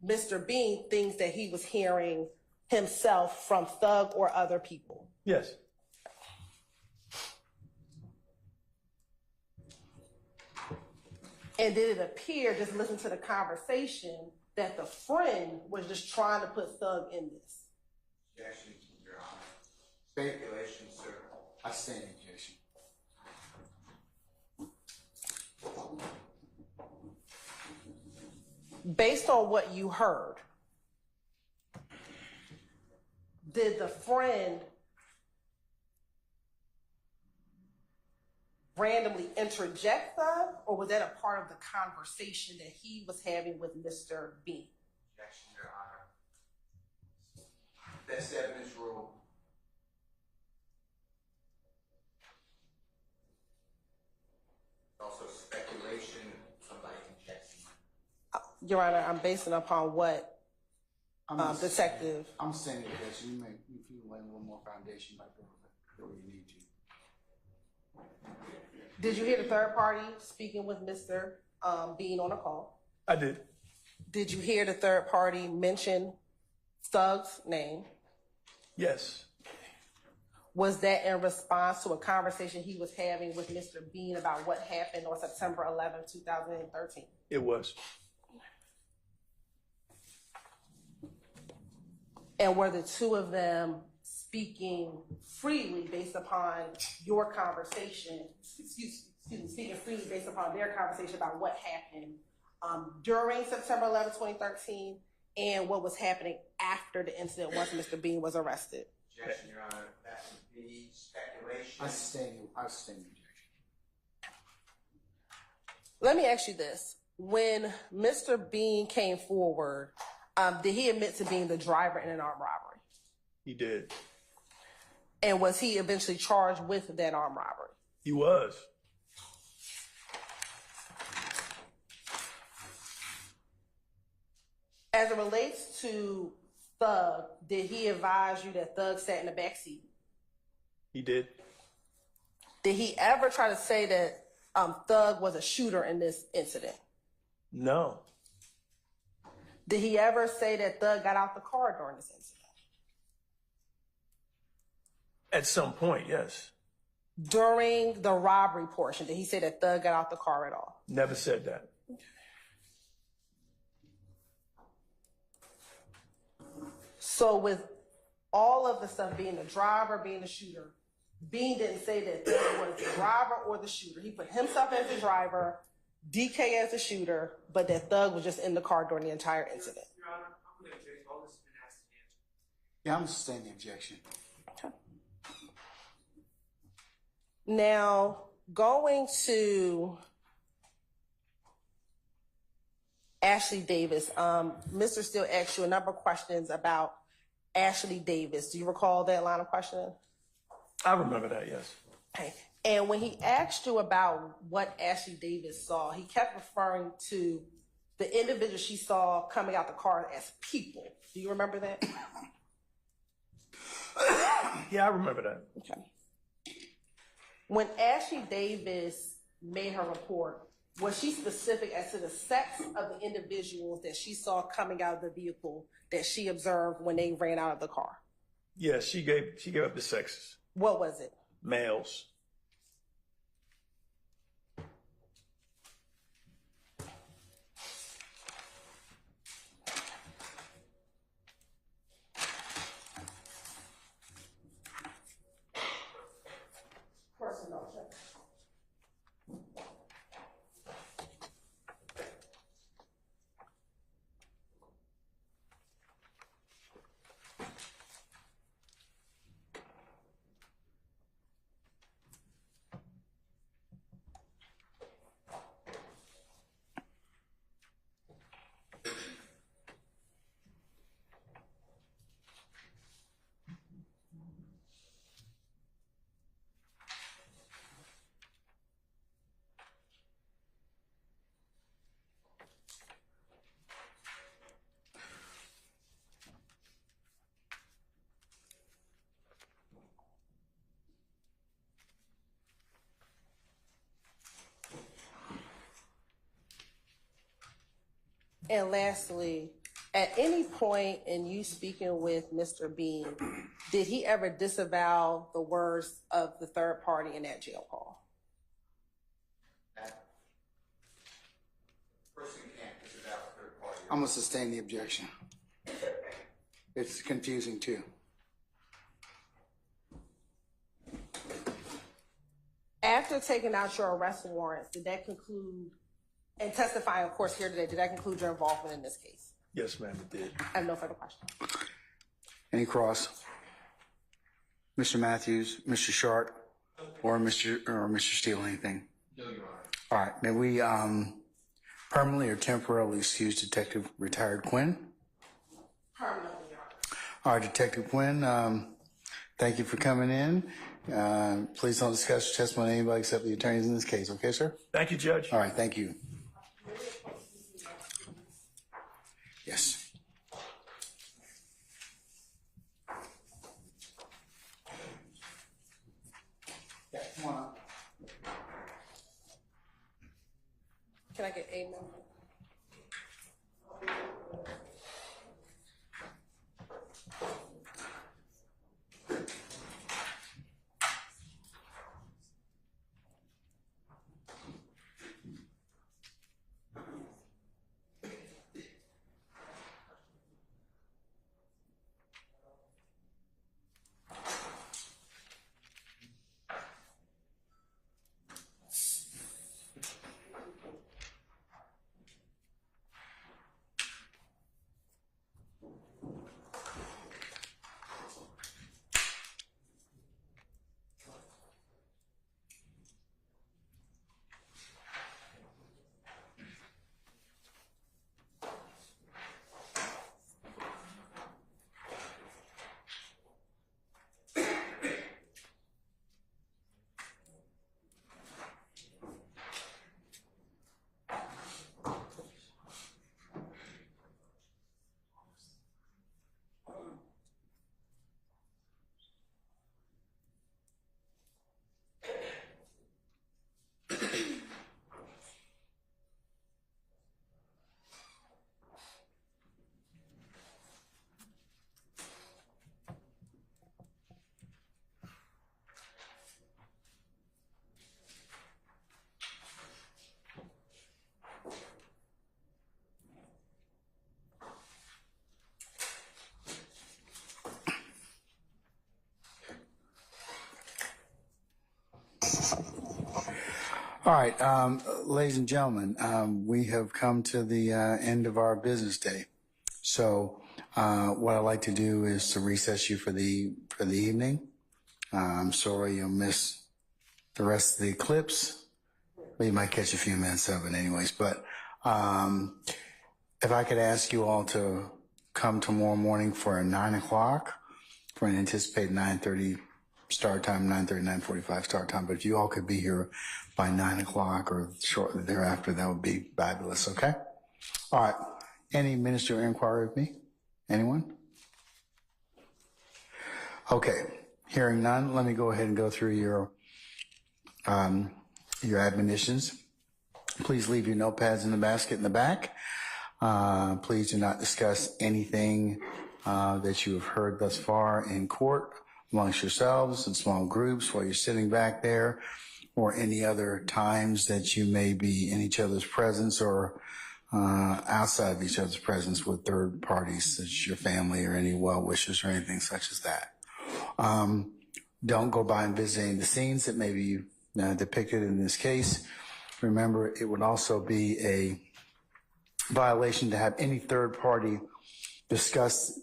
Mr. Bean things that he was hearing himself from Thug or other people? Yes. And did it appear, just listen to the conversation, that the friend was just trying to put Thug in this? Objection, Your Honor. Speculation, sir. I stand objection. Based on what you heard, did the friend randomly interject Thug, or was that a part of the conversation that he was having with Mr. Bean? Objection, Your Honor. That's the evidence rule. Also speculation, somebody injecting. Your Honor, I'm basing upon what detective. I'm saying objection. You may, if you lay a little more foundation, like where you need to. Did you hear the third party speaking with Mr. Bean on a call? I did. Did you hear the third party mention Thug's name? Yes. Was that in response to a conversation he was having with Mr. Bean about what happened on September 11, 2013? It was. And were the two of them speaking freely based upon your conversation, speaking freely based upon their conversation about what happened during September 11, 2013, and what was happening after the incident once Mr. Bean was arrested? Objection, Your Honor. That would be speculation. I sustain objection. Let me ask you this. When Mr. Bean came forward, did he admit to being the driver in an armed robbery? He did. And was he eventually charged with that armed robbery? He was. As it relates to Thug, did he advise you that Thug sat in the back seat? He did. Did he ever try to say that Thug was a shooter in this incident? No. Did he ever say that Thug got out the car during this incident? At some point, yes. During the robbery portion, did he say that Thug got out the car at all? Never said that. So with all of the stuff being the driver, being the shooter, Bean didn't say that Thug was the driver or the shooter. He put himself as the driver, DK as the shooter, but that Thug was just in the car during the entire incident. Your Honor, I'm going to object. All this has been asked and answered. Yeah, I'm sustaining the objection. Okay. Now, going to Ashley Davis, Mr. Steele asked you a number of questions about Ashley Davis. Do you recall that line of questioning? I remember that, yes. Okay. And when he asked you about what Ashley Davis saw, he kept referring to the individual she saw coming out the car as people. Do you remember that? Yeah, I remember that. Okay. When Ashley Davis made her report, Was she specific as to the sex of the individuals that she saw coming out of the vehicle that she observed when they ran out of the car? Yeah, she gave up the sexes. What was it? Males. Personal check. And lastly, at any point in you speaking with Mr. Bean, did he ever disavow the words of the third party in that jail call? Person can't disavow a third party. I'm gonna sustain the objection. It's confusing too. After taking out your arrest warrants, did that conclude, and testifying, of course, here today, did that conclude your involvement in this case? Yes, ma'am, it did. I have no further questions. Any cross? Mr. Matthews, Mr. Sharp, or Mr. Steele, anything? No, Your Honor. All right, may we permanently or temporarily excuse Detective Retired Quinn? Permanently, Your Honor. All right, Detective Quinn, thank you for coming in. Please don't discuss your testimony with anybody except the attorneys in this case, okay, sir? Thank you, Judge. All right, thank you. Yes. Yeah, come on up. Can I get a number? All right, ladies and gentlemen, we have come to the end of our business day. So what I'd like to do is to recess you for the evening. I'm sorry you'll miss the rest of the clips. Well, you might catch a few minutes of it anyways. But if I could ask you all to come tomorrow morning for a 9 o'clock, for an anticipated 9:30 start time, 9:30, 9:45 start time. But if you all could be here by 9 o'clock or shortly thereafter, that would be fabulous, okay? All right, any ministerial inquiry with me? Anyone? Okay, hearing none, let me go ahead and go through your admonitions. Please leave your notepads in the basket in the back. Please do not discuss anything that you have heard thus far in court amongst yourselves in small groups while you're sitting back there, or any other times that you may be in each other's presence or outside of each other's presence with third parties, such as your family or any well-wishers or anything such as that. Don't go by and visit any of the scenes that may be depicted in this case. Remember, it would also be a violation to have any third party discuss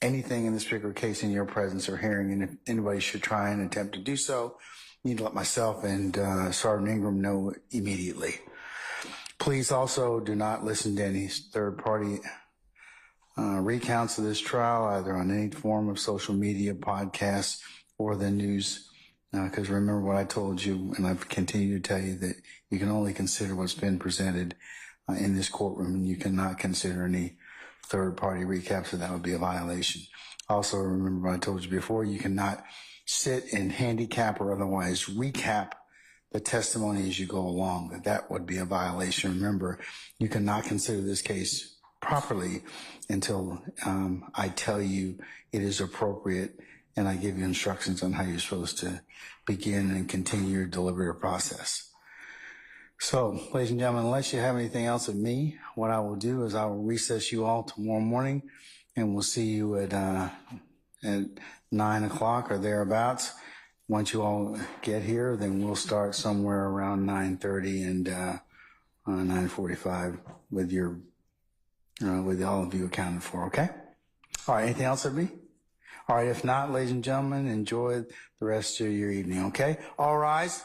anything in this particular case in your presence or hearing, and if anybody should try and attempt to do so, you need to let myself and Sergeant Ingram know immediately. Please also do not listen to any third party recounts of this trial, either on any form of social media, podcasts, or the news, because remember what I told you, and I've continued to tell you, that you can only consider what's been presented in this courtroom, and you cannot consider any third-party recaps, so that would be a violation. Also, remember what I told you before, you cannot sit and handicap or otherwise recap the testimony as you go along. That would be a violation. Remember, you cannot consider this case properly until I tell you it is appropriate and I give you instructions on how you're supposed to begin and continue your deliberative process. So, ladies and gentlemen, unless you have anything else of me, what I will do is I will recess you all tomorrow morning, and we'll see you at 9 o'clock or thereabouts. Once you all get here, then we'll start somewhere around 9:30 and 9:45 with your with all of you accounted for. Okay. All right. Anything else of me? All right. If not, ladies and gentlemen, enjoy the rest of your evening. Okay. All rise.